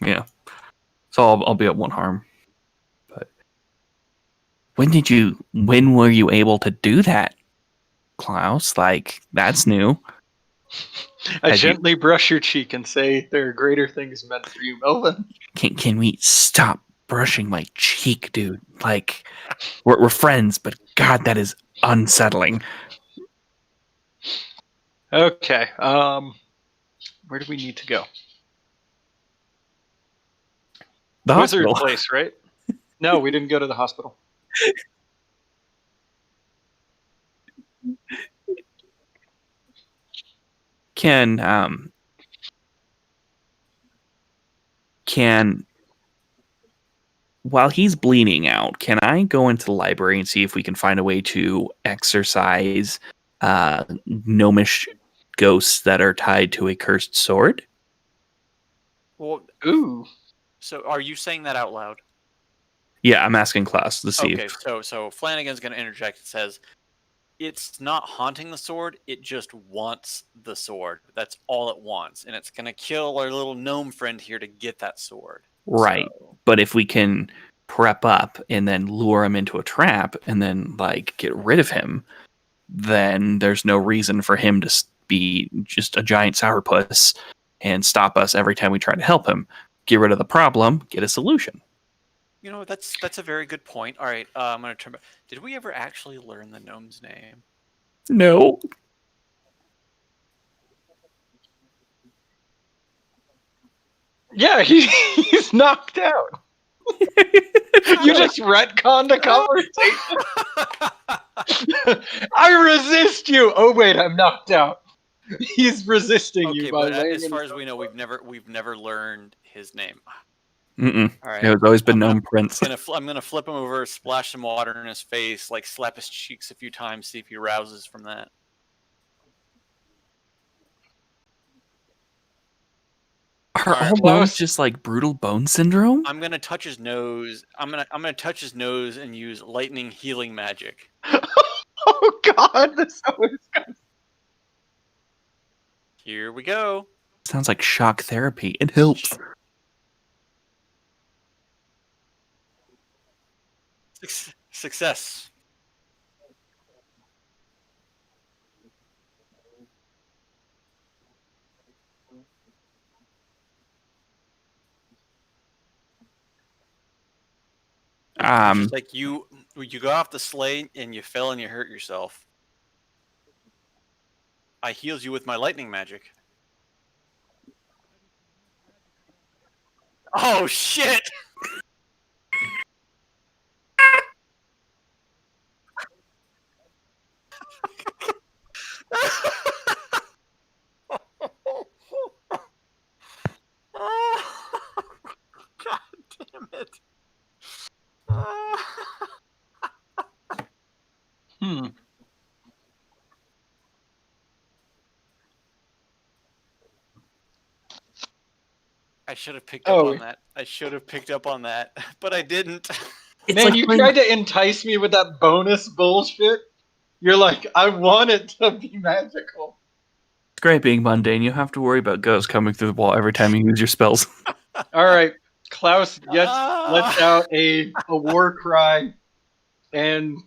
Yeah. So I'll be at 1 harm. But when were you able to do that, Klaus? Like, that's new. I Had you- gently brush your cheek and say, "There are greater things meant for you, Melvin." Can we stop brushing my cheek, dude? Like, we're friends, but God, that is unsettling. Okay. Where do we need to go? The Wizard hospital. place, right? No, we didn't go to the hospital. Can while he's bleeding out, can I go into the library and see if we can find a way to exorcise gnomish ghosts that are tied to a cursed sword? Well, Ooh. so are you saying that out loud? Yeah, I'm asking Klaus to see. Okay, so Flanagan's going to interject and says, it's not haunting the sword, it just wants the sword. That's all it wants. And it's going to kill our little gnome friend here to get that sword. Right. So, But if we can prep up and then lure him into a trap and then like get rid of him, then there's no reason for him to be just a giant sourpuss and stop us every time we try to help him. get rid of the problem, get a solution. You know, that's a very good point. All right, I'm gonna turn back. Did we ever actually learn the gnome's name? No. Yeah, he's knocked out. You just retconned the conversation. I resist you. Oh wait, I'm knocked out. He's resisting you Okay, by but laying as in far his as we know, we've never learned his name. Mm-mm. All right, It's always been Gnome Prince. I'm gonna flip him over, splash some water in his face, like slap his cheeks a few times, see if he rouses from that. Are All right, all Klaus- gnomes just like brutal bone syndrome? I'm gonna touch his nose. I'm gonna touch his nose and use lightning healing magic. Oh god, this always comes. Here we go. Sounds like shock therapy. It helps. Success. It's just like you go off the sleigh and you fell and you hurt yourself. I healed you with my lightning magic. Oh shit! God damn it! I should have picked up on that. I should have picked up on that, but I didn't. It's Man, like you playing- tried to entice me with that bonus bullshit. You're like, I want it to be magical. It's great being mundane. You have to worry about ghosts coming through the wall every time you use your spells. All right, Klaus lets out a war cry and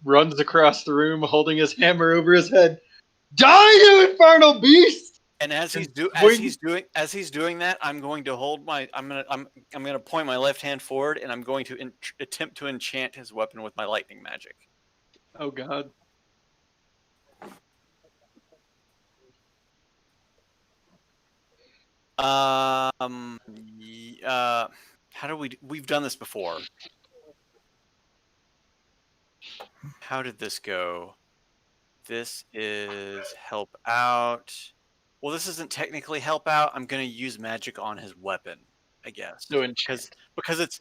runs across the room holding his hammer over his head. Die, you infernal beast! And as he's doing that, I'm going to hold my I'm gonna point my left hand forward, and I'm going to attempt to enchant his weapon with my lightning magic. Oh god. How do we've done this before. How did this go? This is help out. Well, this isn't technically help out. I'm going to use magic on his weapon, I guess. So because it's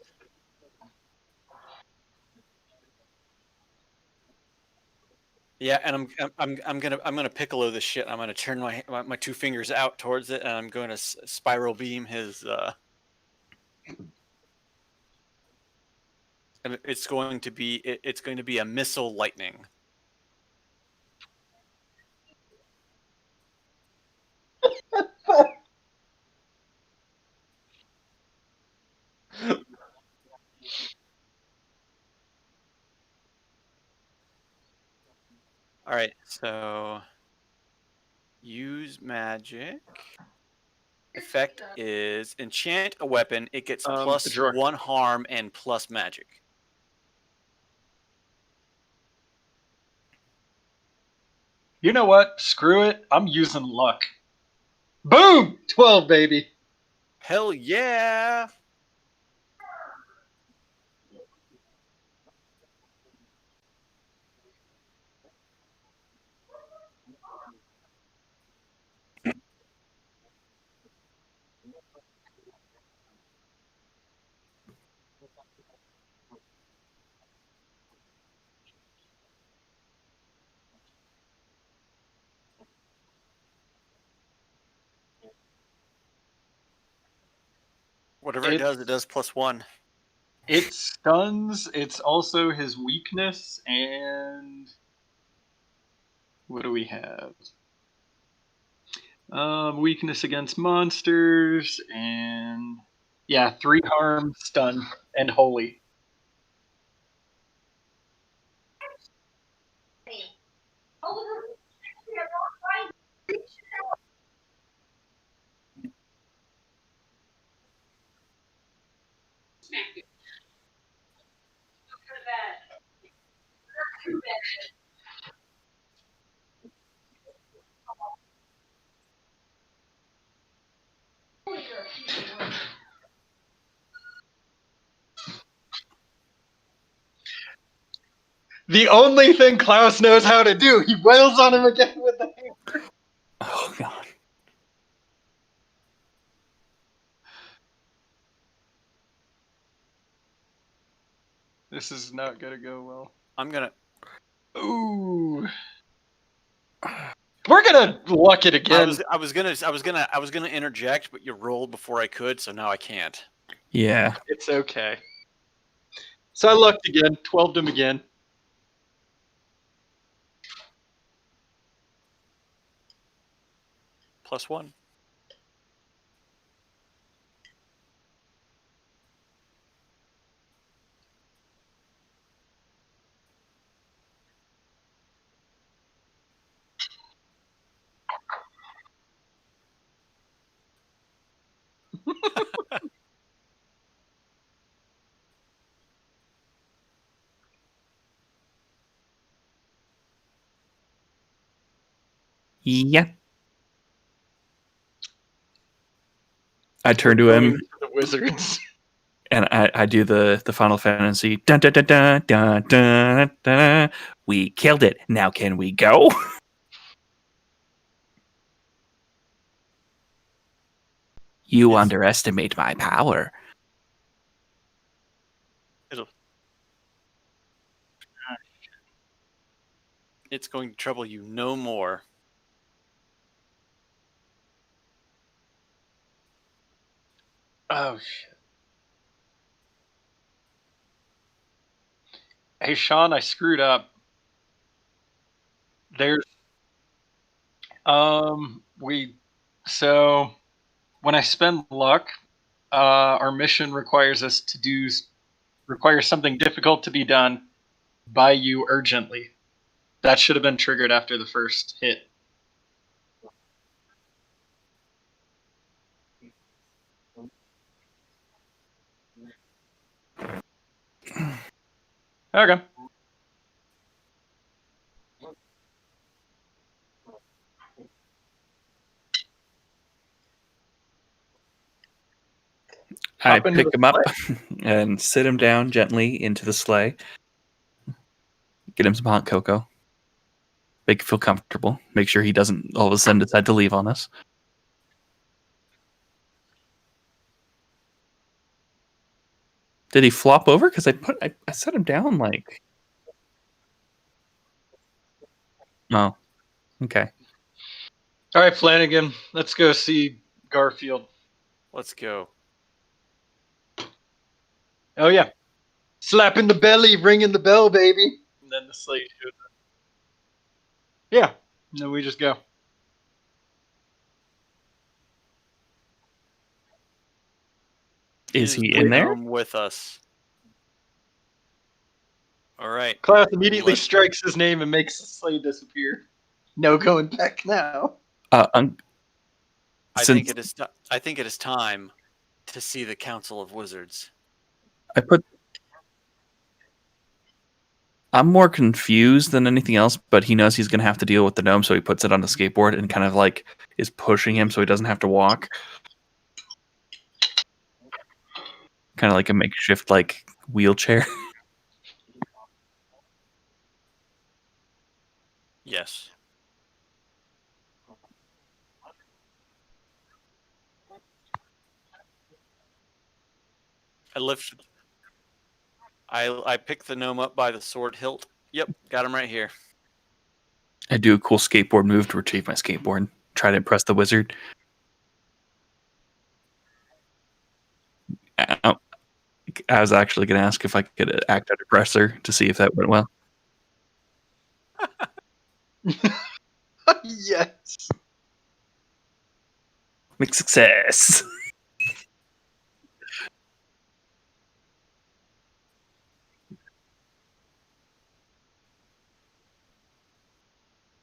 yeah, and I'm gonna piccolo this shit. I'm gonna turn my two fingers out towards it, and I'm going to spiral beam his. And it's going to be a missile lightning. All right, so use magic. Effect is enchant a weapon. It gets plus the drawer. 1 harm and plus magic. You know what? Screw it. I'm using luck. Boom! 12, baby. Hell yeah! Whatever it does plus 1. It stuns. It's also his weakness. And what do we have? Weakness against monsters. And yeah, 3 harm, stun, and holy. The only thing Klaus knows how to do, he wails on him again with the hammer. Oh god. This is not gonna go well. I'm gonna. Ooh. We're gonna luck it again. I was gonna interject, but you rolled before I could, so now I can't. Yeah. It's okay. So I lucked again, 12'd him again. +1. Yeah. I turn to Going him to the wizards. and I do the Final Fantasy. Dun, dun, dun, dun, dun, dun, dun. We killed it. Now can we go? You Yes. underestimate my power. It's going to trouble you no more. Oh shit. Hey Sean, I screwed up. There's so when I spend luck, our mission requires us to requires something difficult to be done by you urgently. That should have been triggered after the first hit. Okay. I Hop into pick the him up and sit him down gently into the sleigh. Get him some hot cocoa. Make him feel comfortable. Make sure he doesn't all of a sudden decide to leave on us. Did he flop over? Because I set him down like. Oh, okay. All right, Flanagan, let's go see Garfield. Let's go. Oh yeah, slap in the belly, ringing the bell, baby. And then the slate shows up. Yeah, and then we just go. Is he the in there? gnome with us? All right. Klaus immediately Let's- strikes his name and makes the sleigh disappear. No going back now. I Since think it is time to see the Council of Wizards. I'm more confused than anything else, but he knows he's going to have to deal with the gnome, so he puts it on the skateboard and kind of like is pushing him so he doesn't have to walk. Kind of like a makeshift like wheelchair. Yes. I pick the gnome up by the sword hilt. Yep, got him right here. I do a cool skateboard move to retrieve my skateboard. Try to impress the wizard. I was actually going to ask if I could act out aggressor to see if that went well. Yes. Big success.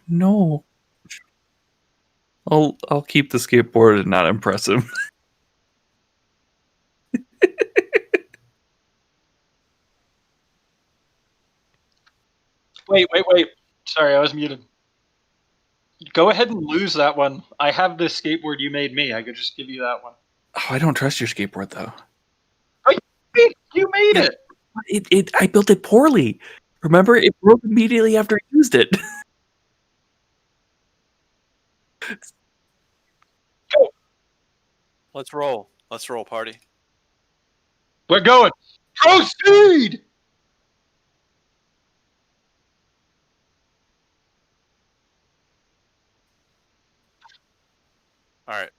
No. I'll keep the skateboard and not impress him. Wait. Sorry, I was muted. Go ahead and lose that one. I have this skateboard you made me. I could just give you that one. Oh, I don't trust your skateboard though. You made it. I built it poorly. Remember, it broke immediately after he used it. Let's roll. Let's roll, party. We're going. Proceed! All right.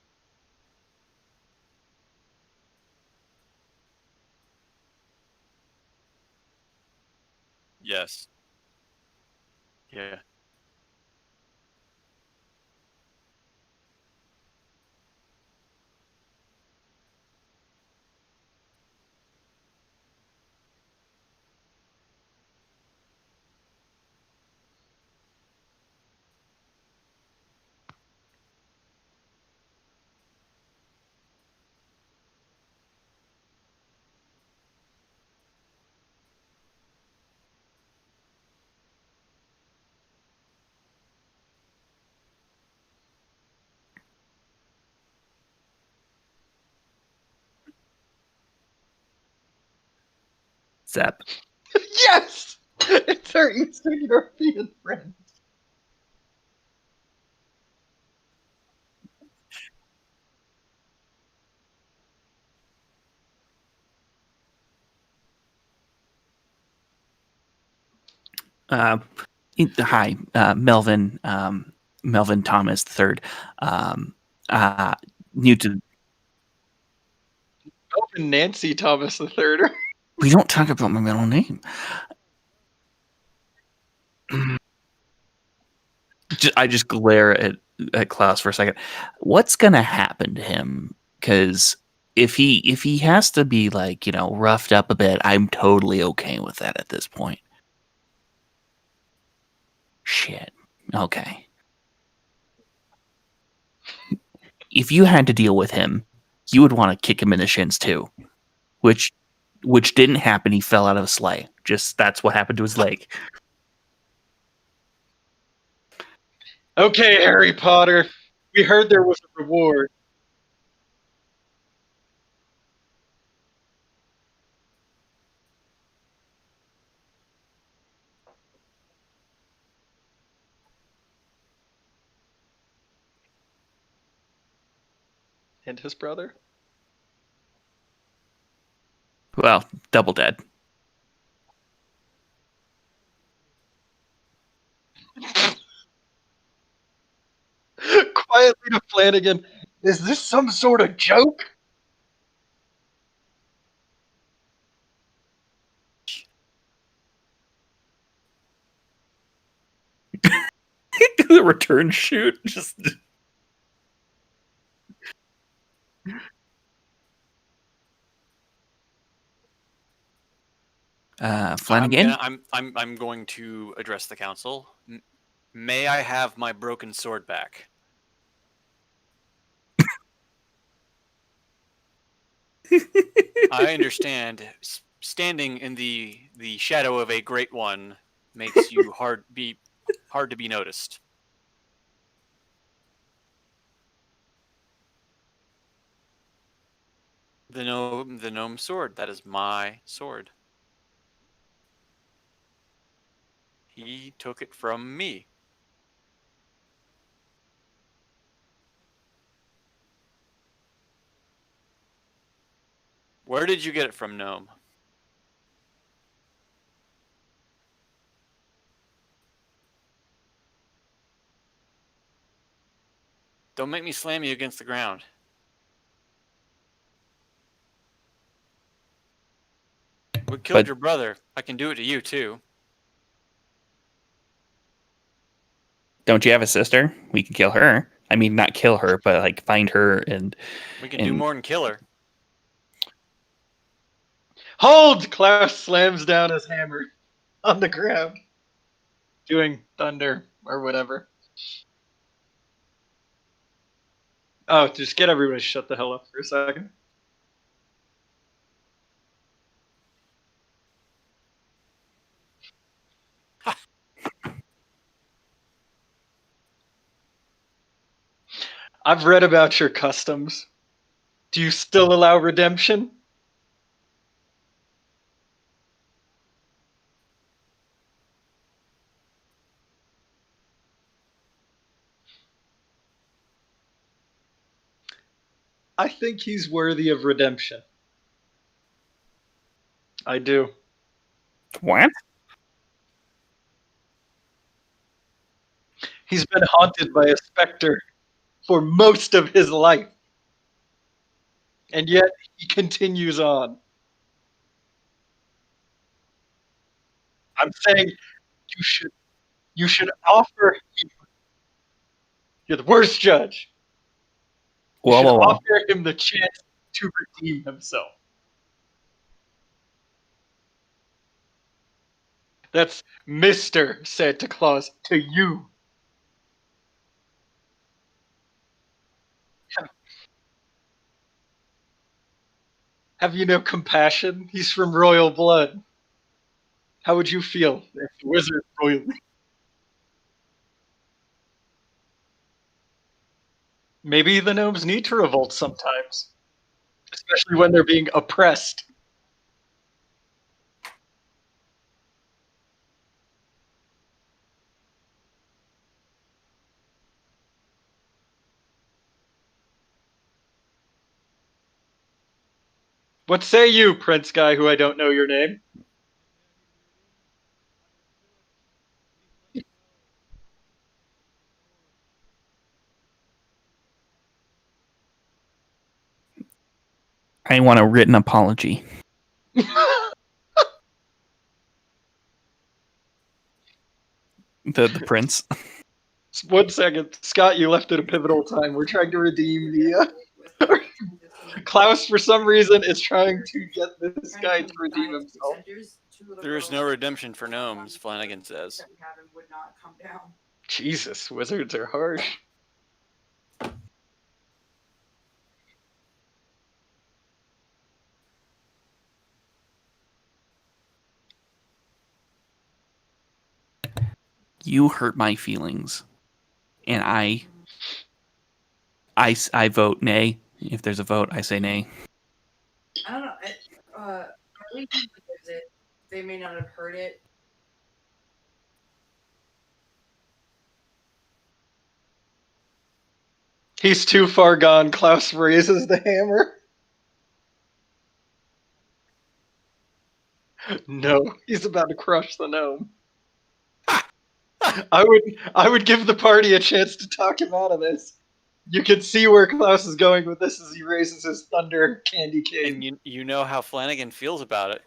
Yes. Yeah. Zap. Yes! It's our Eastern European friend. Hi, Melvin. Melvin Thomas III. New to. Melvin Nancy Thomas III. We don't talk about my middle name. I just glare at Klaus for a second. What's gonna happen to him? Because if he has to be like roughed up a bit, I'm totally okay with that at this point. Shit. Okay. If you had to deal with him, you would want to kick him in the shins too, which didn't happen. He fell out of a sleigh. Just that's what happened to his leg. Okay, Harry Potter. We heard there was a reward. And his brother? Well, double dead. Quietly to Flanagan. Is this some sort of joke? The return shoot. Just. Flanagan. I'm going to address the council. May I have my broken sword back? I understand. Standing in the shadow of a great one makes you hard to be noticed. The gnome sword. That is my sword. He took it from me. Where did you get it from, gnome? Don't make me slam you against the ground. We killed your brother. I can do it to you too. Don't you have a sister? We can kill her. I mean, not kill her, but like find her and. We can do more than kill her. Hold! Klaus slams down his hammer on the ground. Doing thunder or whatever. Oh, just get everybody shut the hell up for a second. I've read about your customs. Do you still allow redemption? I think he's worthy of redemption. I do. What? He's been haunted by a specter for most of his life, and yet he continues on. I'm saying you should offer him. You're the worst judge. You Whoa, should whoa, whoa. offer him the chance to redeem himself. That's Mr. Santa Claus to you. Have you no compassion? He's from royal blood. How would you feel if the wizard royal? Maybe the gnomes need to revolt sometimes, especially when they're being oppressed. What say you, Prince Guy, who I don't know your name? I want a written apology. The prince. 1 second. Scott, you left at a pivotal time. We're trying to redeem the. Klaus, for some reason, is trying to get this guy to redeem himself. There is no redemption for gnomes, Flanagan says. Jesus, wizards are harsh. You hurt my feelings, and I vote nay. If there's a vote, I say nay. I don't know. At least they may not have heard it. He's too far gone. Klaus raises the hammer. No, he's about to crush the gnome. I would give the party a chance to talk him out of this. You can see where Klaus is going with this as he raises his thunder candy cane. And you know how Flanagan feels about it.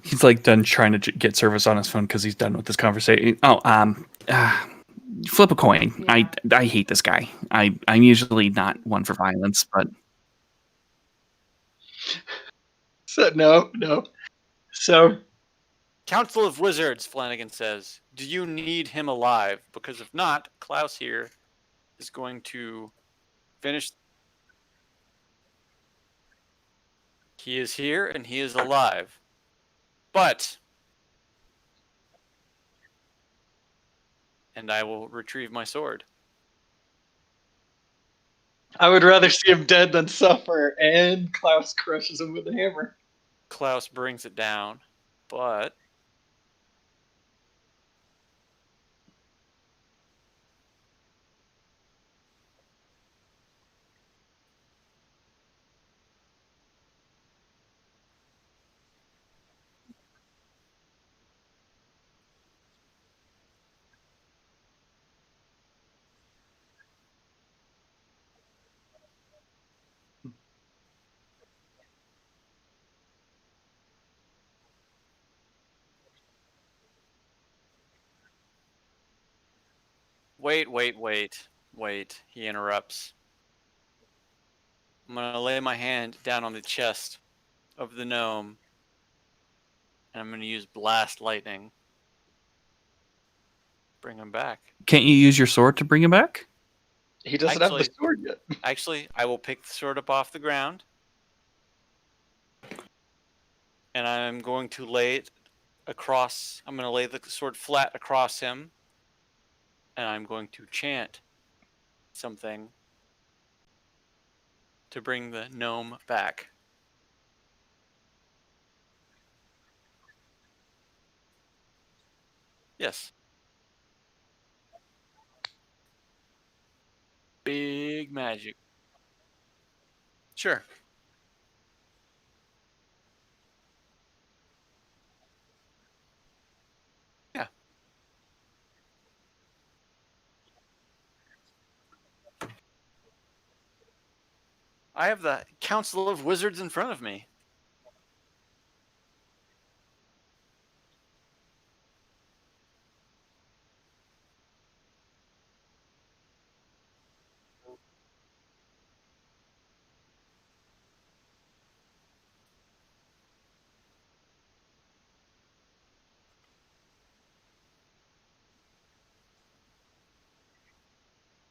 He's like done trying to get service on his phone because he's done with this conversation. Flip a coin. Yeah. I hate this guy. I'm usually not one for violence, but So no. So Council of Wizards, Flanagan says. Do you need him alive? Because if not, Klaus here is going to finish. He is here and he is alive. But. And I will retrieve my sword. I would rather see him dead than suffer, and Klaus crushes him with a hammer. Klaus brings it down, but wait, he interrupts. I'm going to lay my hand down on the chest of the gnome, and I'm going to use blast lightning. Bring him back. can't you use your sword to bring him back? He doesn't have the sword yet. Actually, I will pick the sword up off the ground, and I'm going to lay it across. I'm going to lay the sword flat across him, and I'm going to chant something to bring the gnome back. Yes. big magic. Sure. Yeah. I have the Council of Wizards in front of me.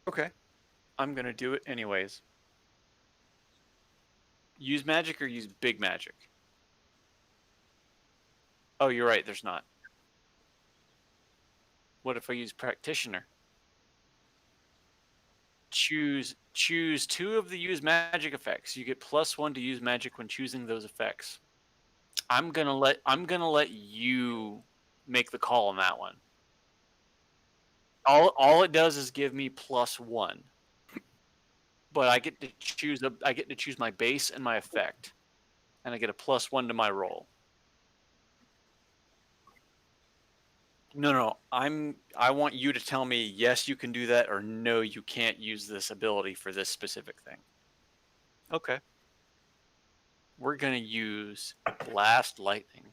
Okay. I'm going to do it anyways. Use magic or use big magic? Oh, you're right. There's not. What if I use practitioner? Choose 2 of the use magic effects. You get +1 to use magic when choosing those effects. I'm gonna let you make the call on that one. All it does is give me +1, but I get to choose my base and my effect, and I get a +1 to my roll. No, I want you to tell me yes, you can do that, or no, you can't use this ability for this specific thing. Okay. We're gonna use blast lightning.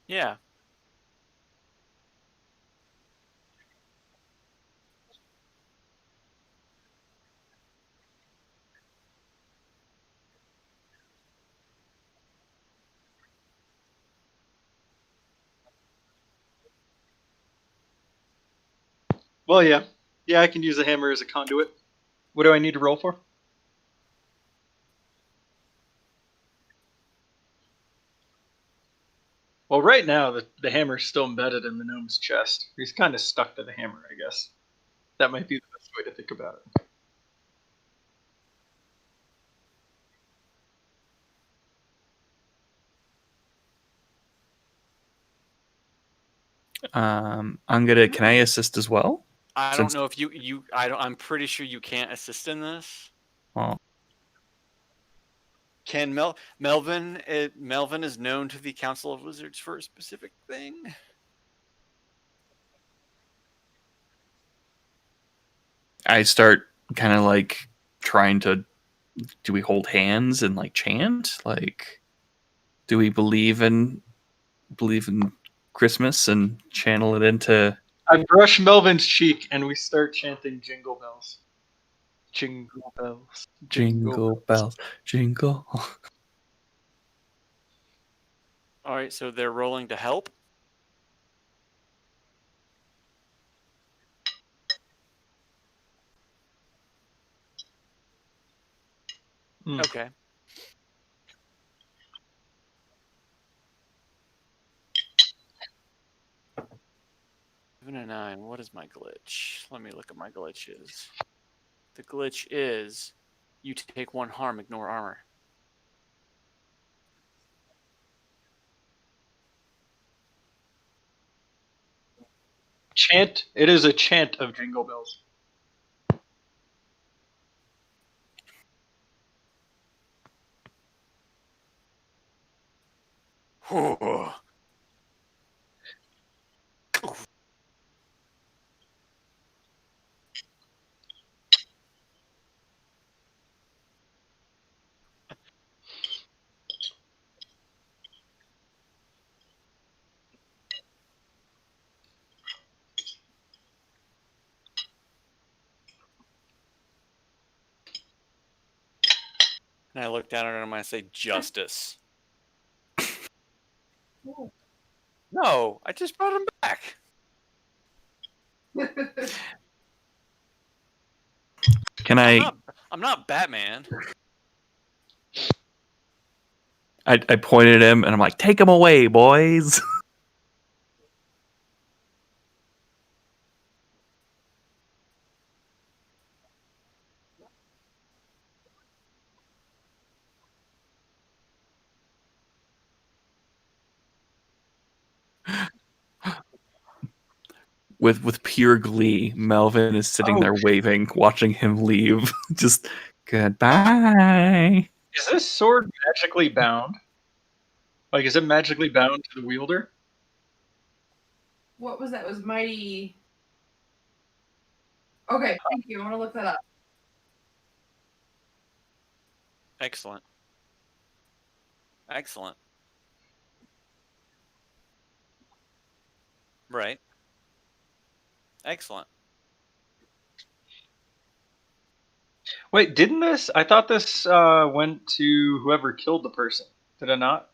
Yeah. Well, yeah. Yeah, I can use a hammer as a conduit. What do I need to roll for? Well, right now, the hammer's still embedded in the gnome's chest. He's kind of stuck to the hammer, I guess. That might be the best way to think about it. Can I assist as well? I Since- don't know if I'm pretty sure you can't assist in this. Well, Can Melvin is known to the Council of Wizards for a specific thing? I start kind of like trying to. Do we hold hands and like chant? Like, do we believe in Christmas and channel it into? I brush Melvin's cheek and we start chanting jingle bells. Jingle bells. Jingle bells, jingle. All right, so they're rolling to help. Mm. Okay. 7 and 9. What is my glitch? Let me look at my glitches. The glitch is you take 1 harm, ignore armor. Chant. It is a chant of jingle bells. And I look down at him and I say, justice. No, I just brought him back. Can I'm not Batman. I pointed at him and I'm like, take him away, boys. with pure glee, Melvin is sitting there waving, watching him leave. Just goodbye. Is this sword magically bound? Like, is it magically bound to the wielder? What was that? It was mighty. Okay, thank you. I want to look that up. Excellent. Excellent. Right. Excellent. Wait, didn't this? I thought this went to whoever killed the person. Did it not?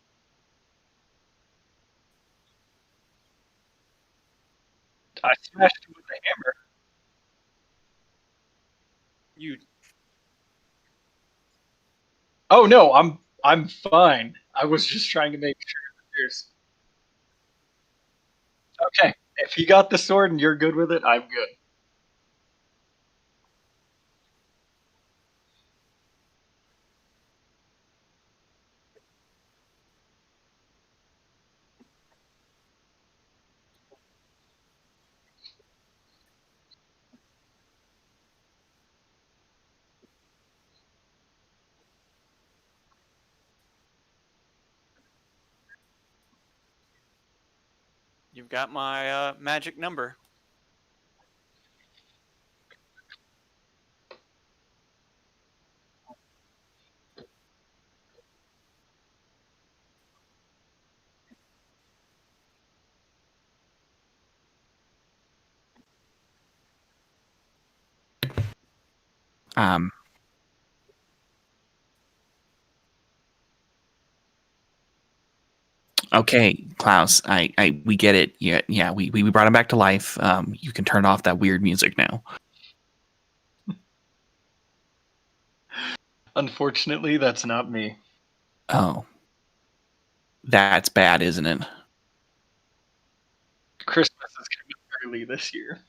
I smashed him with a hammer. You Oh no, I'm fine. I was just trying to make sure that there's. Okay, if he got the sword and you're good with it, I'm good. you've got my magic number. Um, okay, Klaus, we get it. Yeah, we brought him back to life. You can turn off that weird music now. Unfortunately, that's not me. Oh, that's bad, isn't it? Christmas is coming early this year.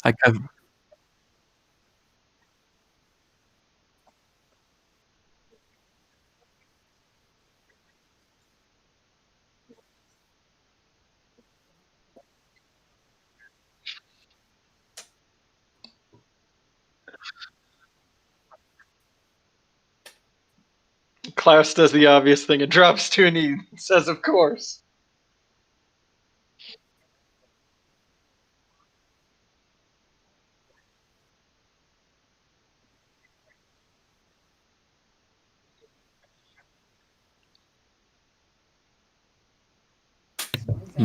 I've Klaus does the obvious thing and drops to a knee and says, "Of course."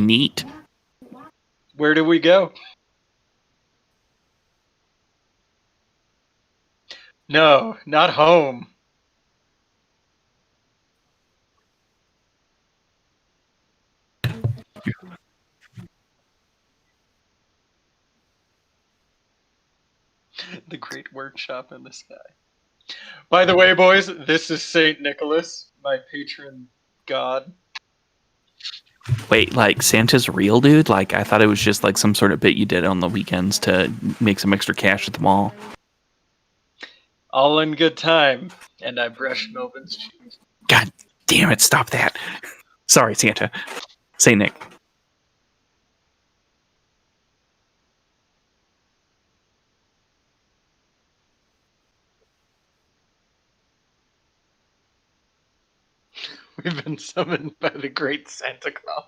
neat. Where do we go? No, not home. The great workshop in the sky. By the way, boys, this is Saint Nicholas, my patron god. Wait, like Santa's real, dude? Like I thought it was just like some sort of bit you did on the weekends to make some extra cash at the mall. All in good time. And I brush Melvin's cheek. God damn it! Stop that. Sorry, Santa. Say Nick. We've been summoned by the great Santa Claus.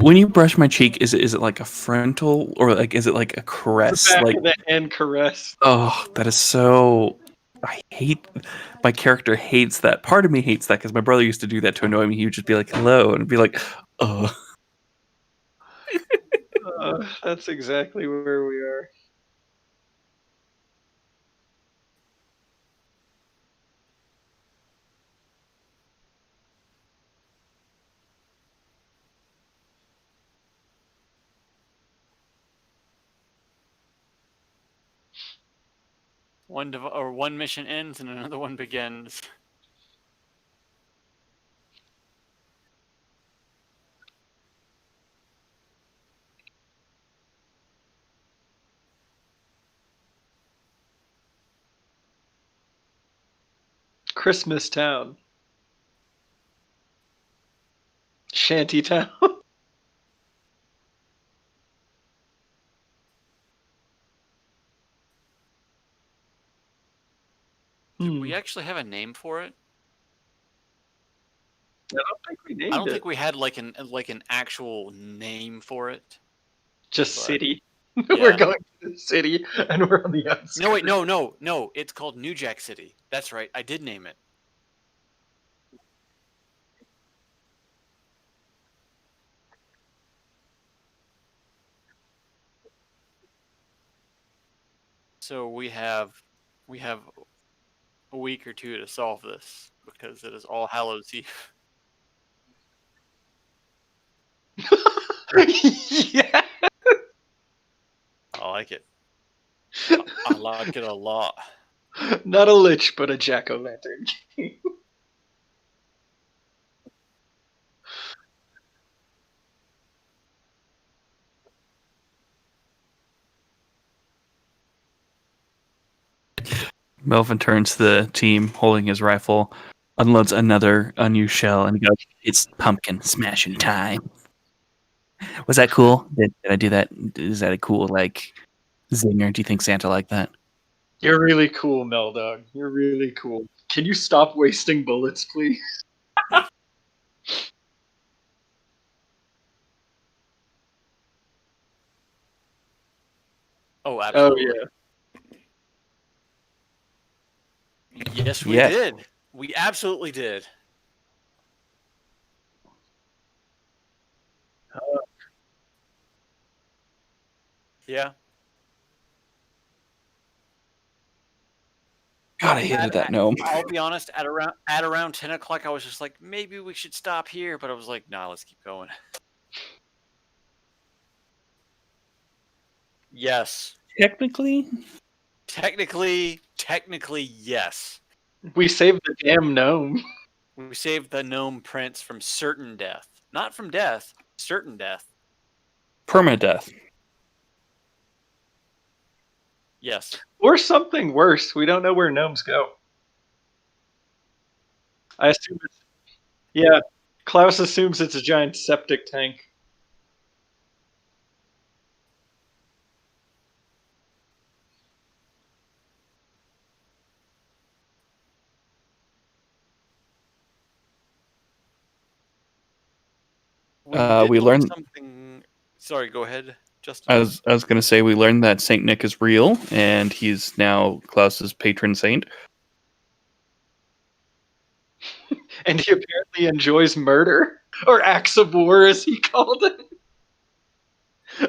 When you brush my cheek, is it like a frontal or like is it like a caress? The back Like of the hand caress. oh, that is so. I hate. My character hates that. Part of me hates that because my brother used to do that to annoy me. He would just be like hello and be like, oh. That's exactly where we are. One mission ends and another one begins. Christmas Town. Shantytown. Did we actually have a name for it? I don't think we named I don't it. think we had like an actual name for it. Just but- city. Yeah. We're going to the city, and we're on the outskirts. No, wait, no. It's called New Jack City. That's right. I did name it. So we have a week or two to solve this because it is All Hallows Eve. Yeah. I like it. I like it a lot. Not a lich, but a jack-o'-lantern. Melvin turns to the team holding his rifle, unloads another unused shell, and he goes, "It's pumpkin smashing time." Was that cool? Did I do that? Is that a cool like zinger? Do you think Santa liked that? You're really cool, Meldog. You're really cool. Can you stop wasting bullets, please? Oh, Oh, absolutely. yeah. Yes, we Yeah. did. We absolutely did. Yeah. God, I hated that gnome. I'll be honest. At around 10 o'clock, I was just like, maybe we should stop here. But I was like, nah, let's keep going. Yes. Technically, Technically, yes. We saved the damn gnome. We saved the gnome prince from certain death. Not from death, certain death. permadeath. Yes. Or something worse. We don't know where gnomes go. I assume it's... Yeah. Klaus assumes it's a giant septic tank. We did we learn learned. something. Sorry, go ahead, Justin. I was going to say we learned that Saint Nick is real, and he's now Klaus's patron saint. And he apparently enjoys murder. Or acts of war, as he called it.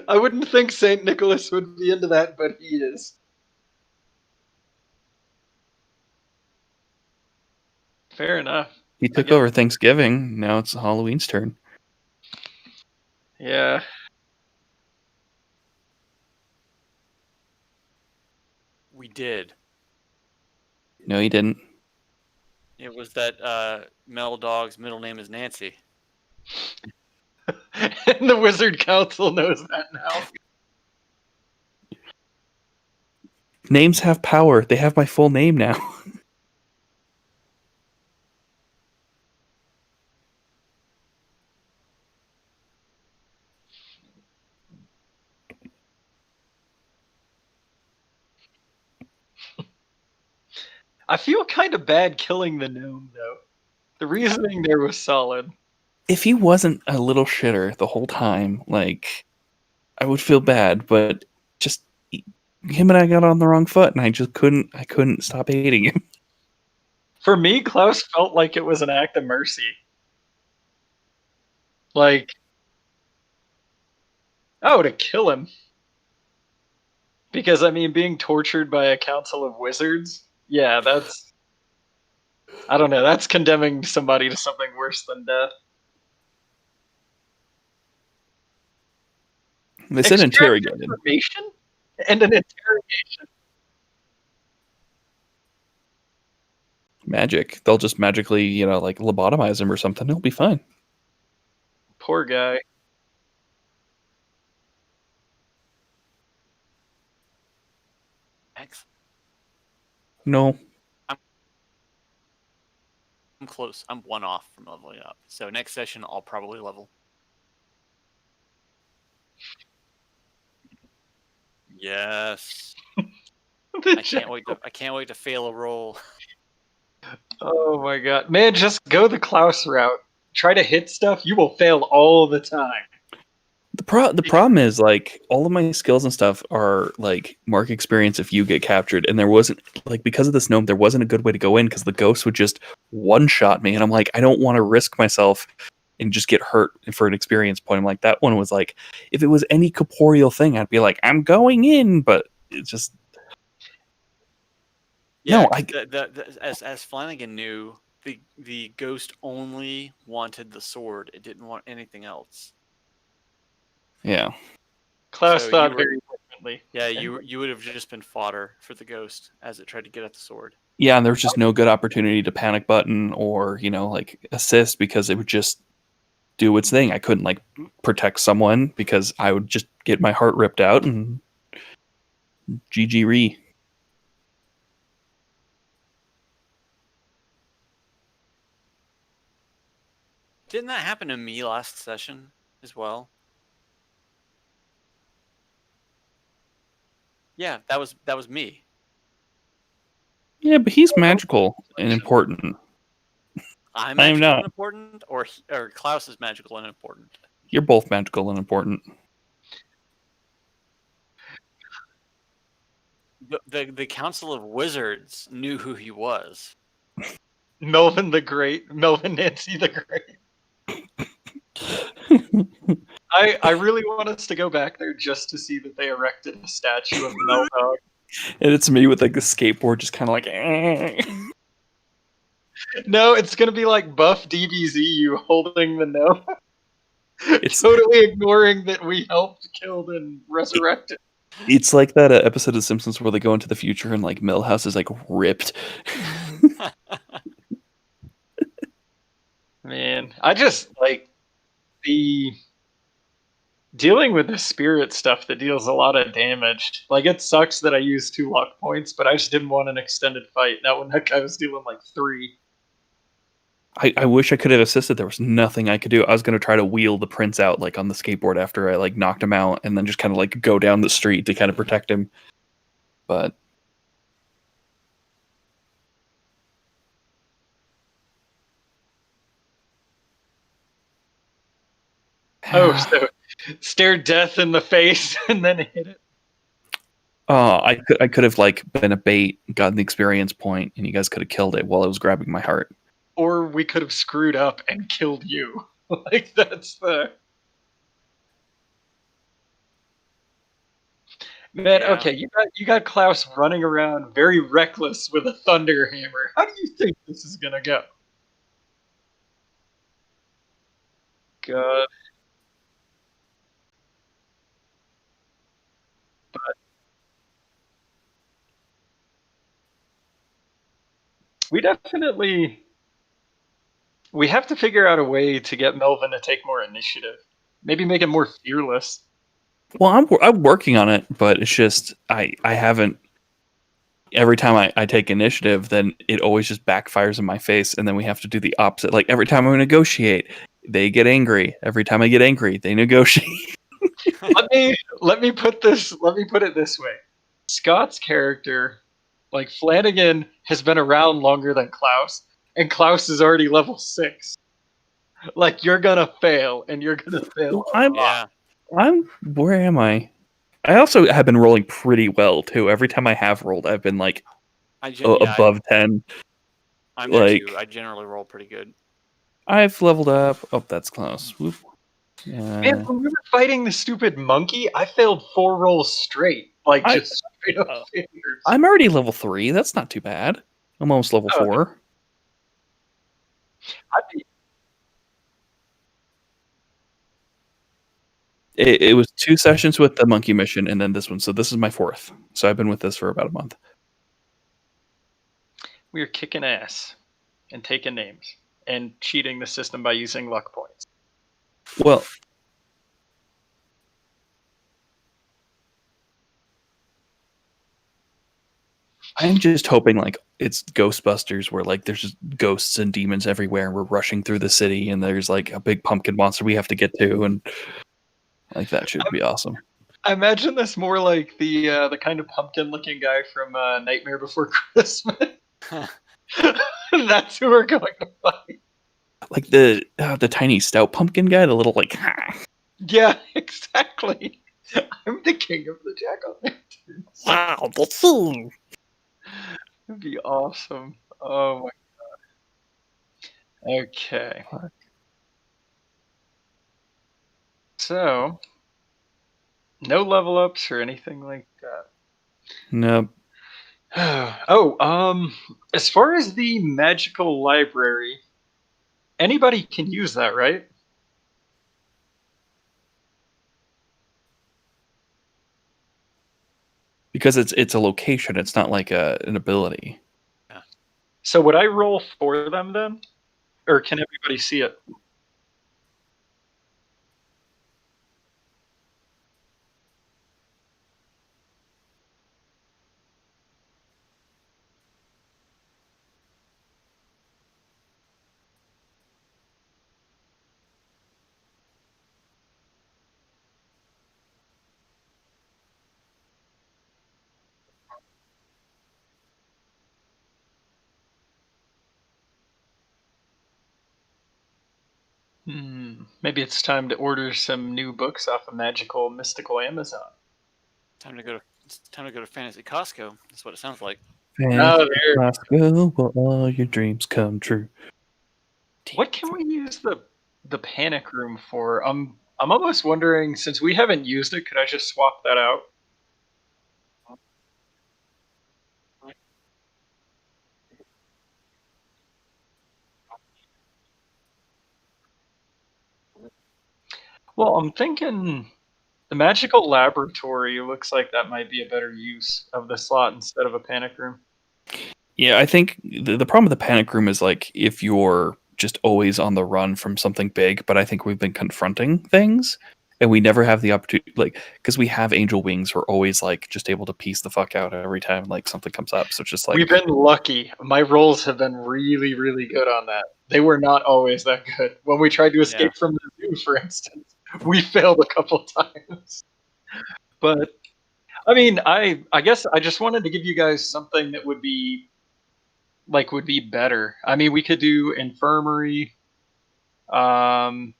I wouldn't think St. Nicholas would be into that, but he is. Fair enough. He took guess- over Thanksgiving. Now it's Halloween's turn. Yeah. We did. No, he didn't. It was that Mel Dog's middle name is Nancy. And the Wizard Council knows that now. Names have power. They have my full name now. I feel kind of bad killing the gnome, though. The reasoning there was solid. If he wasn't a little shitter the whole time, like, I would feel bad, but just him and I got on the wrong foot, and I couldn't stop hating him. For me, Klaus felt like it was an act of mercy. Like, oh, to kill him. Because, I mean, being tortured by a council of wizards, yeah, that's... I don't know, that's condemning somebody to something worse than death. They said Extract interrogated. information? And an interrogation. Magic. They'll just magically, like lobotomize him or something. He'll be fine. Poor guy. Excellent. No. close. I'm 1 off from leveling up. So next session, I'll probably level. Yes. I can't wait to fail a roll. Oh my god. Man, just go the Klaus route. Try to hit stuff, you will fail all the time. The problem is, like, all of my skills and stuff are like mark experience if you get captured, and there wasn't, like, because of this gnome, there wasn't a good way to go in because the ghost would just one shot me, and I'm like, I don't want to risk myself and just get hurt for an experience point. I'm like, that one was like, if it was any corporeal thing, I'd be like, I'm going in, but it's just Yeah, no. I as Flanagan knew, the ghost only wanted the sword. It didn't want anything else. yeah. Klaus So thought you were- very differently. Yeah, you would have just been fodder for the ghost as it tried to get at the sword. Yeah, and there was just no good opportunity to panic button or, like, assist because it would just do its thing. I couldn't, like, protect someone because I would just get my heart ripped out and GG re. Didn't that happen to me last session as well? Yeah, that was me. Yeah, but he's magical and important. I'm I am magical not. and important, or Klaus is magical and important. You're both magical and important. The Council of Wizards knew who he was. Melvin the Great, Melvin Nancy the Great. I really want us to go back there just to see that they erected a statue of Meldog. And it's me with, like, the skateboard just kind of like, eh. No, it's gonna be like Buff DBZ, you holding the gnome. It's Totally ignoring that we helped, killed, and resurrected. it's like that episode of The Simpsons where they go into the future and, like, Millhouse is, like, ripped. Man, I just like the dealing with the spirit stuff that deals a lot of damage. Like, it sucks that I used 2 luck points, but I just didn't want an extended fight. Now when that guy was dealing like 3. I wish I could have assisted. There was nothing I could do. I was going to try to wheel the prince out, like, on the skateboard after I, like, knocked him out, and then just kind of, like, go down the street to kind of protect him. But Oh, so stare death in the face and then hit it. I could have, like, been a bait, gotten the experience point, and you guys could have killed it while it was grabbing my heart. Or we could have screwed up and killed you. Like, that's the... Man, Yeah. okay, you got Klaus running around very reckless with a thunder hammer. How do you think this is gonna go? God. We definitely... We have to figure out a way to get Melvin to take more initiative. Maybe make him more fearless. Well, I'm working on it, but it's just I haven't. Every time I take initiative, then it always just backfires in my face, and then we have to do the opposite. Like, every time I negotiate, they get angry. Every time I get angry, they negotiate. let me put it this way. Scott's character, like Flanagan, has been around longer than Klaus, and Klaus is already level 6. Like, you're gonna fail, and you're gonna fail. Yeah. Where am I? I also have been rolling pretty well too. Every time I have rolled, I've been like above 10. I'm there like- too. I generally roll pretty good. I've leveled up. Oh, that's close. Whoop. Man, Yeah. when we were fighting the stupid monkey, I failed 4 rolls straight. Like, I- just straight up failures. I'm already level 3. That's not too bad. I'm almost level Oh, 4. I'd be- It was 2 sessions with the monkey mission, and then this one. So this is my 4th. So I've been with this for about a month. we are kicking ass and taking names and cheating the system by using luck points. Well, I'm just hoping like it's Ghostbusters where like there's just ghosts and demons everywhere and we're rushing through the city and there's like a big pumpkin monster we have to get to and like that should be awesome. I imagine this more like the kind of pumpkin-looking guy from Nightmare Before Christmas. That's who we're going to fight. Like the tiny stout pumpkin guy, the little like Yeah, exactly. I'm the king of the jack-o'-lanterns. wow, that's so That'd be awesome. Oh my god. Okay. So, no level ups or anything like that. no. Oh, as far as the magical library, anybody can use that, right? Because it's a location, it's not like an ability. So would I roll for them then? Or can everybody see it? Maybe it's time to order some new books off of Magical Mystical Amazon. It's time to go to Fantasy Costco. That's what it sounds like. Oh, there. Costco, will all your dreams come true. What can we use the panic room for? I'm almost wondering, since we haven't used it, could I just swap that out? Well, I'm thinking the magical laboratory looks like that might be a better use of the slot instead of a panic room. Yeah, I think the problem with the panic room is like if you're just always on the run from something big, but I think we've been confronting things and we never have the opportunity like because we have angel wings, we're always like just able to piece the fuck out every time like something comes up. So it's just like We've been lucky. My rolls have been really, really good on that. They were not always that good. When we tried to escape from the zoo, for instance, we failed a couple times. But I mean, I guess I just wanted to give you guys something that would be better. I mean, we could do infirmary. Um,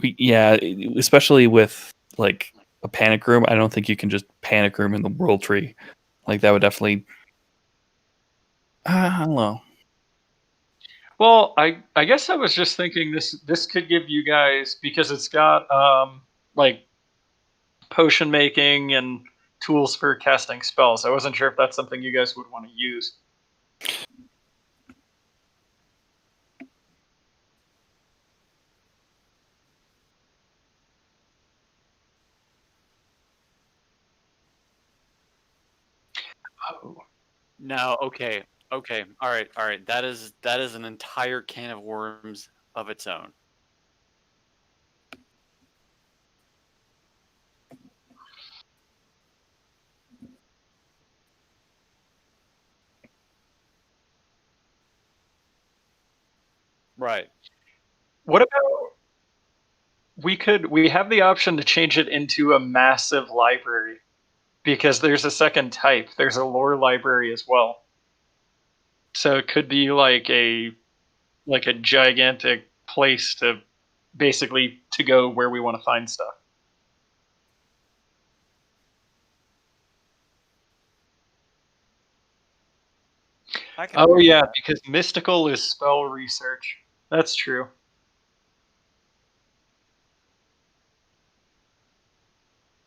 yeah, especially with like a panic room, I don't think you can just panic room in the world tree. Like that would definitely I don't know. well, I guess I was just thinking this could give you guys, because it's got like potion making and tools for casting spells. I wasn't sure if that's something you guys would want to use. Oh. No, okay, all right. That is an entire can of worms of its own. Right. What about we have the option to change it into a massive library, because there's a second type. There's a lore library as well. So it could be like a gigantic place to basically to go where we want to find stuff. Oh yeah, because mystical is spell research. That's true.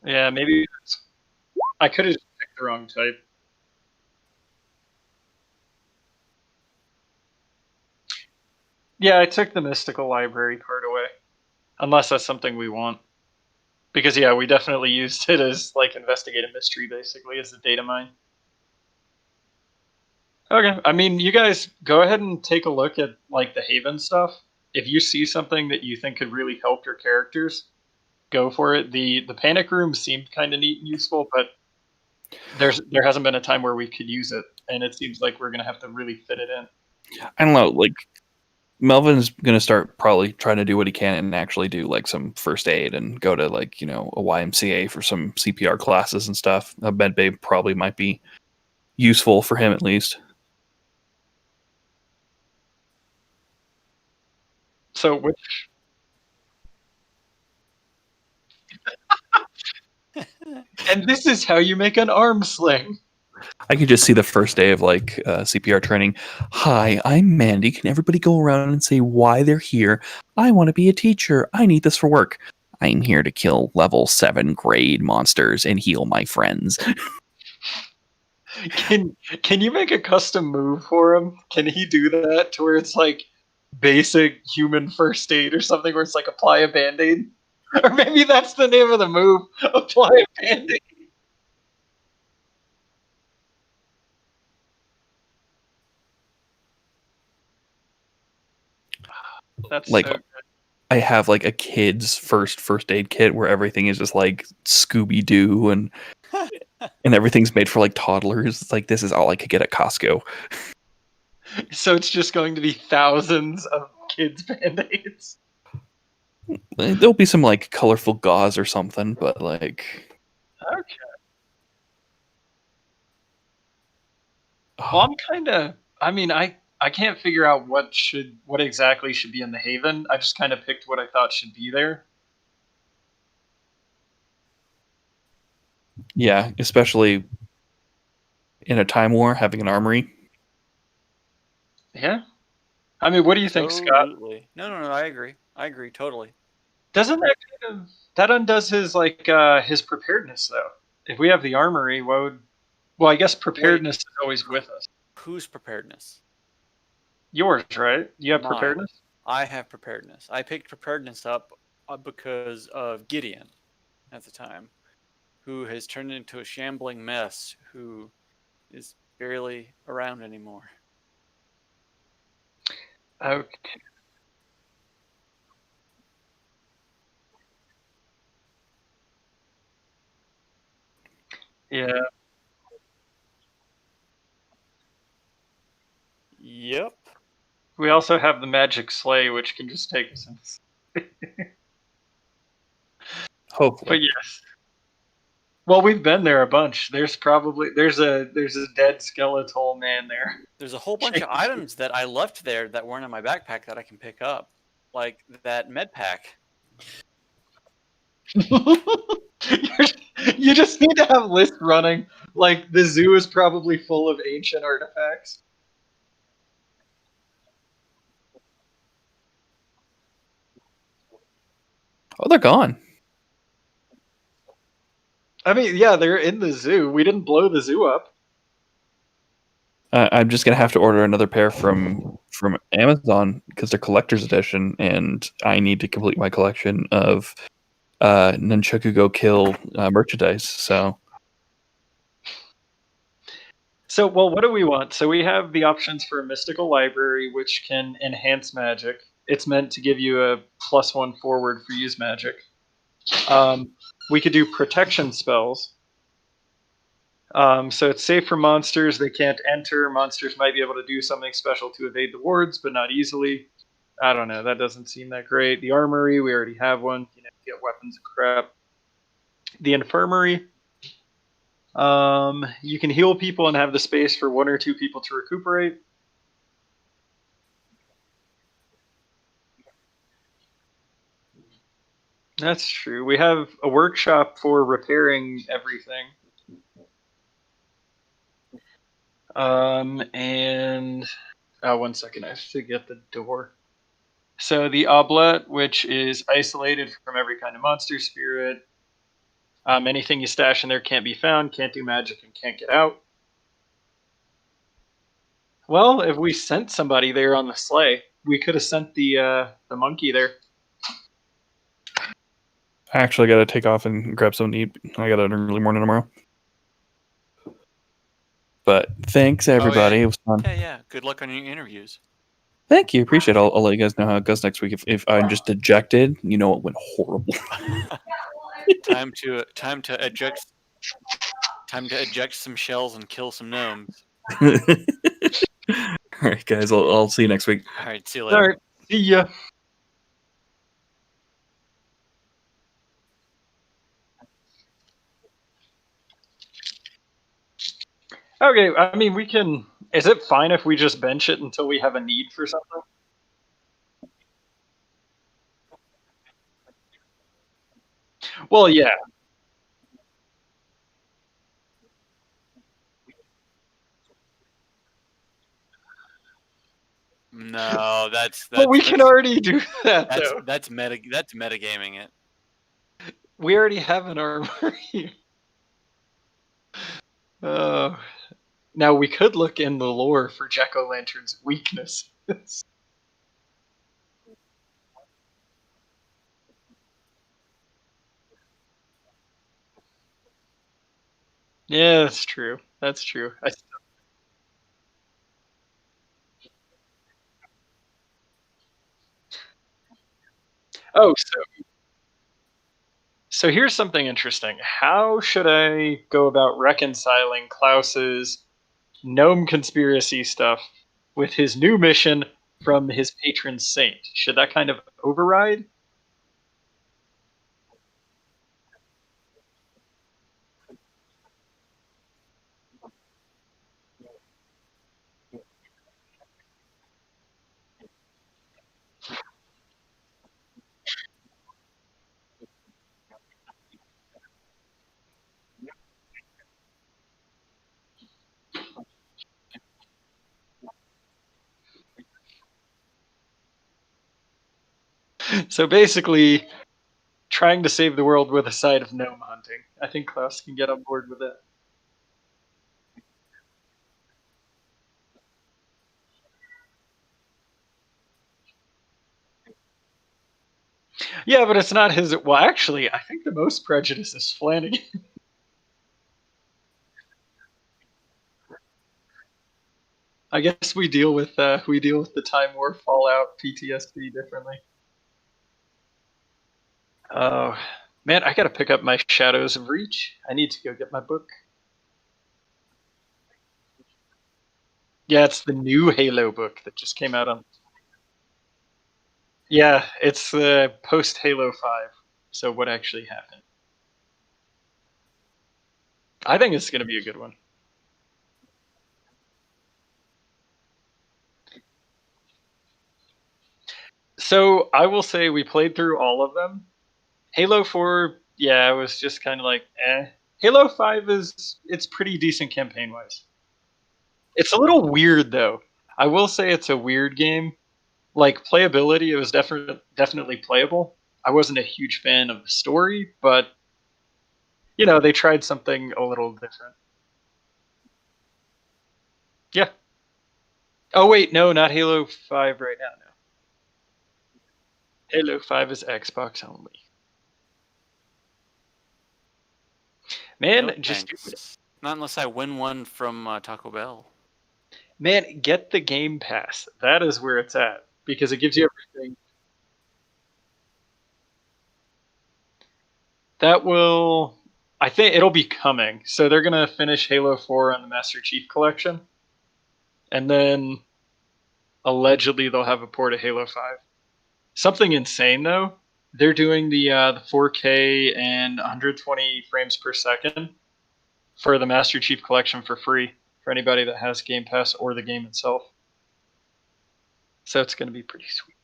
Yeah, maybe I could have just picked the wrong type. Yeah, I took the mystical library part away. Unless that's something we want. Because yeah, we definitely used it as like investigate a mystery basically as a data mine. Okay. I mean, you guys go ahead and take a look at like the Haven stuff. If you see something that you think could really help your characters, go for it. The panic room seemed kind of neat and useful, but there hasn't been a time where we could use it, and it seems like we're gonna have to really fit it in. I don't know. Like Melvin's gonna start probably trying to do what he can and actually do like some first aid and go to like a YMCA for some CPR classes and stuff. A med bay probably might be useful for him at least. So which and this is how you make an arm sling. I could just see the first day of like CPR training. Hi, I'm Mandy. Can everybody go around and say why they're here? I want to be a teacher. I need this for work. I'm here to kill level 7 grade monsters and heal my friends. Can you make a custom move for him? Can he do that to where it's like basic human first aid or something where it's like apply a band-aid? Or maybe that's the name of the move. Apply a band-aid. That's Like, so good. I have like a kid's first aid kit where everything is just like Scooby Doo and everything's made for like toddlers. It's like this is all I could get at Costco. So it's just going to be thousands of kids' band-aids. There'll be some like colorful gauze or something, but like Okay. Well, I'm kind of. I mean, I can't figure out what exactly should be in the Haven. I just kind of picked what I thought should be there. yeah, especially in a time war, having an armory. Yeah. I mean, what do you think, Scott? Absolutely. No, I agree. I agree totally. Doesn't that kind of that undoes his his preparedness though? If we have the armory, what would? Well, I guess preparedness is always with us. Whose preparedness? Yours, right? You have Mine. preparedness. I have preparedness. I picked preparedness up because of Gideon at the time, who has turned into a shambling mess, who is barely around anymore. Okay. Yeah. Yep. We also have the magic sleigh, which can just take us in. Hopefully. But yes. Well, we've been there a bunch. There's a dead skeletal man there. There's a whole bunch of items that I left there that weren't in my backpack that I can pick up, like that med pack. You just need to have lists running. Like the zoo is probably full of ancient artifacts. Oh, they're gone. I mean, yeah, they're in the zoo. We didn't blow the zoo up. I'm just gonna have to order another pair from Amazon because they're collector's edition, and I need to complete my collection of Nunchaku Go Kill merchandise. So Well, what do we want? So we have the options for a mystical library, which can enhance magic. It's meant to give you a +1 forward for use magic. We could do protection spells. So it's safe for monsters. They can't enter. Monsters might be able to do something special to evade the wards, but not easily. I don't know. That doesn't seem that great. The armory, we already have one. Get weapons and crap. The infirmary. You can heal people and have the space for 1 or 2 people to recuperate. That's true. We have a workshop for repairing everything. And 1 second, I have to get the door. So the oblette, which is isolated from every kind of monster spirit. Anything you stash in there can't be found, can't do magic, and can't get out. Well, if we sent somebody there on the sleigh, we could have sent the monkey there. I actually got to take off and grab something to eat. I got an early morning tomorrow. But thanks everybody. It was fun. Yeah. Good luck on your interviews. Thank you. Appreciate it. I'll let you guys know how it goes next week. If I'm just dejected, you know it went horrible. Time to eject. Time to eject some shells and kill some gnomes. All right, guys. I'll see you next week. All right, see you All later. right. See ya. Okay, I mean, we can. Is it fine if we just bench it until we have a need for something? Well, yeah. No, that's But we can already do that, though. that's metagaming it. We already have an armory. Uh, now we could look in the lore for Jack-o'-lantern's weaknesses. Yeah, that's true. That's true. Oh, so here's something interesting. How should I go about reconciling Klaus's gnome conspiracy stuff with his new mission from his patron saint? Should that kind of override? So basically, trying to save the world with a side of gnome hunting. I think Klaus can get on board with it. Yeah, but it's not his. Well, actually, I think the most prejudice is Flanagan. I guess we deal with the Time War Fallout PTSD differently. Oh man, I gotta pick up my Shadows of Reach. I need to go get my book. Yeah, it's the new Halo book that just came out on. Yeah, it's the post Halo 5. So what actually happened? I think it's gonna be a good one. So I will say we played through all of them. Halo 4, yeah, it was just kind of like eh. Halo 5 it's pretty decent campaign wise. It's a little weird though. I will say it's a weird game. Like playability, it was definitely playable. I wasn't a huge fan of the story, but they tried something a little different. Yeah. Oh wait, no, not Halo 5 right now. No. Halo 5 is Xbox only. Man, No just thanks. Not unless I win one from Taco Bell. man, get the Game Pass. That is where it's at because it gives you everything. That will I think it'll be coming. So they're going to finish Halo 4 on the Master Chief Collection. And then allegedly they'll have a port of Halo 5. Something insane though. They're doing the 4K and 120 frames per second for the Master Chief Collection for free for anybody that has Game Pass or the game itself. So it's going to be pretty sweet.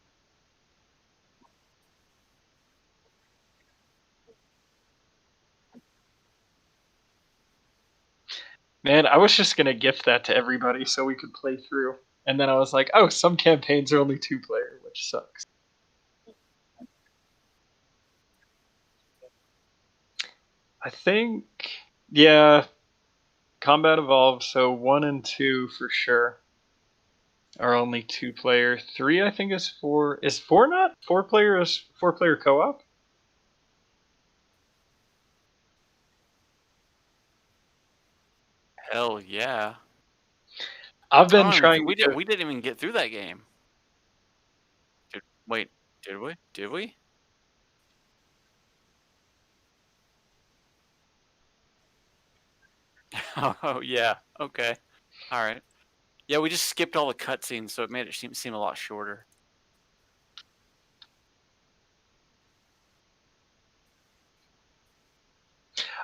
Man, I was just going to gift that to everybody so we could play through. And then I was like, oh, some campaigns are only 2-player, which sucks. I think, yeah, Combat Evolved, so 1 and 2 for sure are only 2-player. 3, I think, is 4. Is 4 not? 4-player is 4-player co-op? Hell yeah. I've been I don't even, trying we to. didn't even get through that game. Wait, did we? Did we? Oh yeah. Okay. All right. Yeah, we just skipped all the cutscenes, so it made it seem a lot shorter.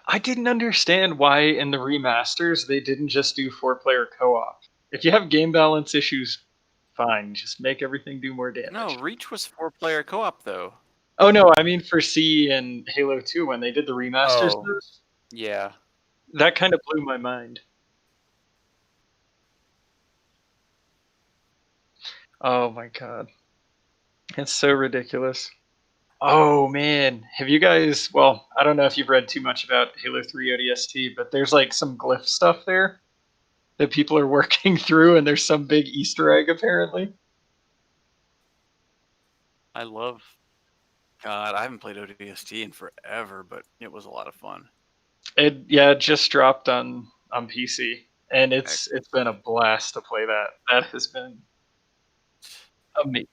I didn't understand why in the remasters they didn't just do 4-player co-op. If you have game balance issues, fine, just make everything do more damage. No, Reach was 4-player co-op though. Oh no, I mean for C and Halo 2 when they did the remasters, Oh. Yeah. that kind of blew my mind. Oh my god. It's so ridiculous. Oh man, have you guys, well, I don't know if you've read too much about Halo 3 ODST, but there's like some glyph stuff there that people are working through and there's some big Easter egg apparently. I love. God, I haven't played ODST in forever, but it was a lot of fun. It just dropped on PC and it's been a blast to play that. That has been amazing.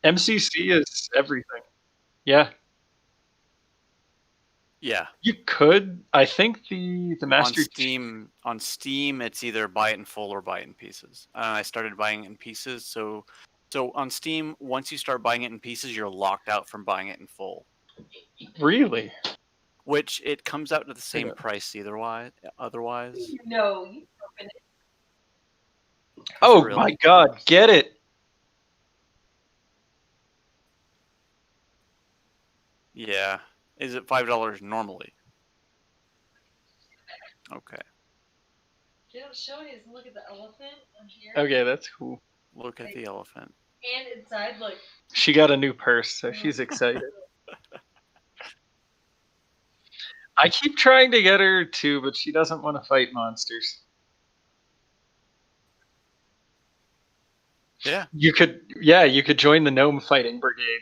MCC is everything. Yeah. Yeah. You could. I think the Master On Steam, it's either buy it in full or buy it in pieces. I started buying it in pieces, so on Steam, once you start buying it in pieces, you're locked out from buying it in full. Really? Which it comes out to the same Yeah. price otherwise. No, you open it. Oh really? my god, get it. Yeah. Is it $5 normally? Okay. You know, Shoni is look at the elephant on here. Okay, that's cool. Look at the elephant. And inside, look. She got a new purse, so she's excited. I keep trying to get her to, but she doesn't want to fight monsters. Yeah. You could join the gnome fighting brigade.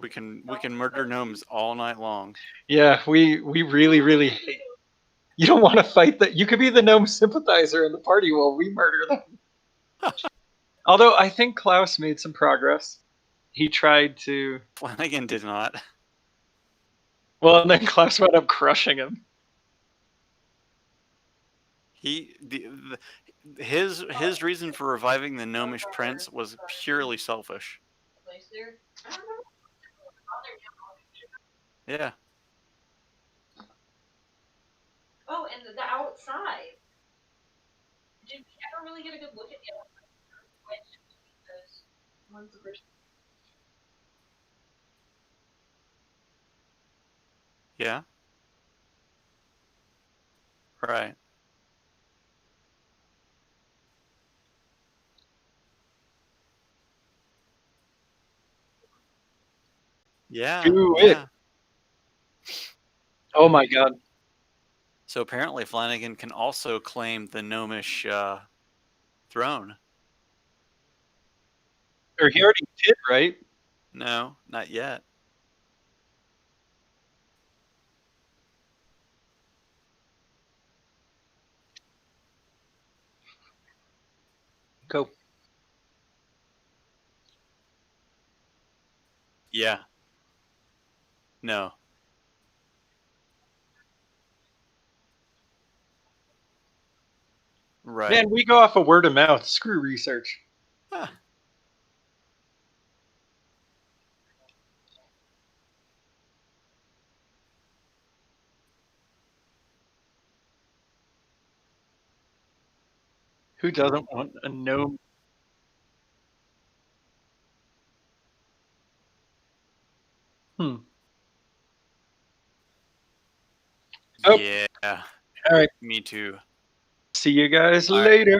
We can murder gnomes all night long. Yeah, we really hate. You don't want to fight that. You could be the gnome sympathizer in the party while we murder them. Although I think Klaus made some progress. He tried to. Flanagan did not. Well, and then Klaus wound up crushing him. His reason for reviving the gnomish prince was purely selfish. Yeah. Oh, and the outside. Did we ever really get a good look at the outside? Because one's the first. Yeah. Right. Yeah. Do it. Oh my god. So apparently Flanagan can also claim the gnomish throne. Or he already did, right? No, not yet. Go. Yeah. No. Right. Man, we go off of word of mouth. Screw research. Huh. Who doesn't want a gnome? Oh. Yeah. All right. Me too. See you guys All right. later.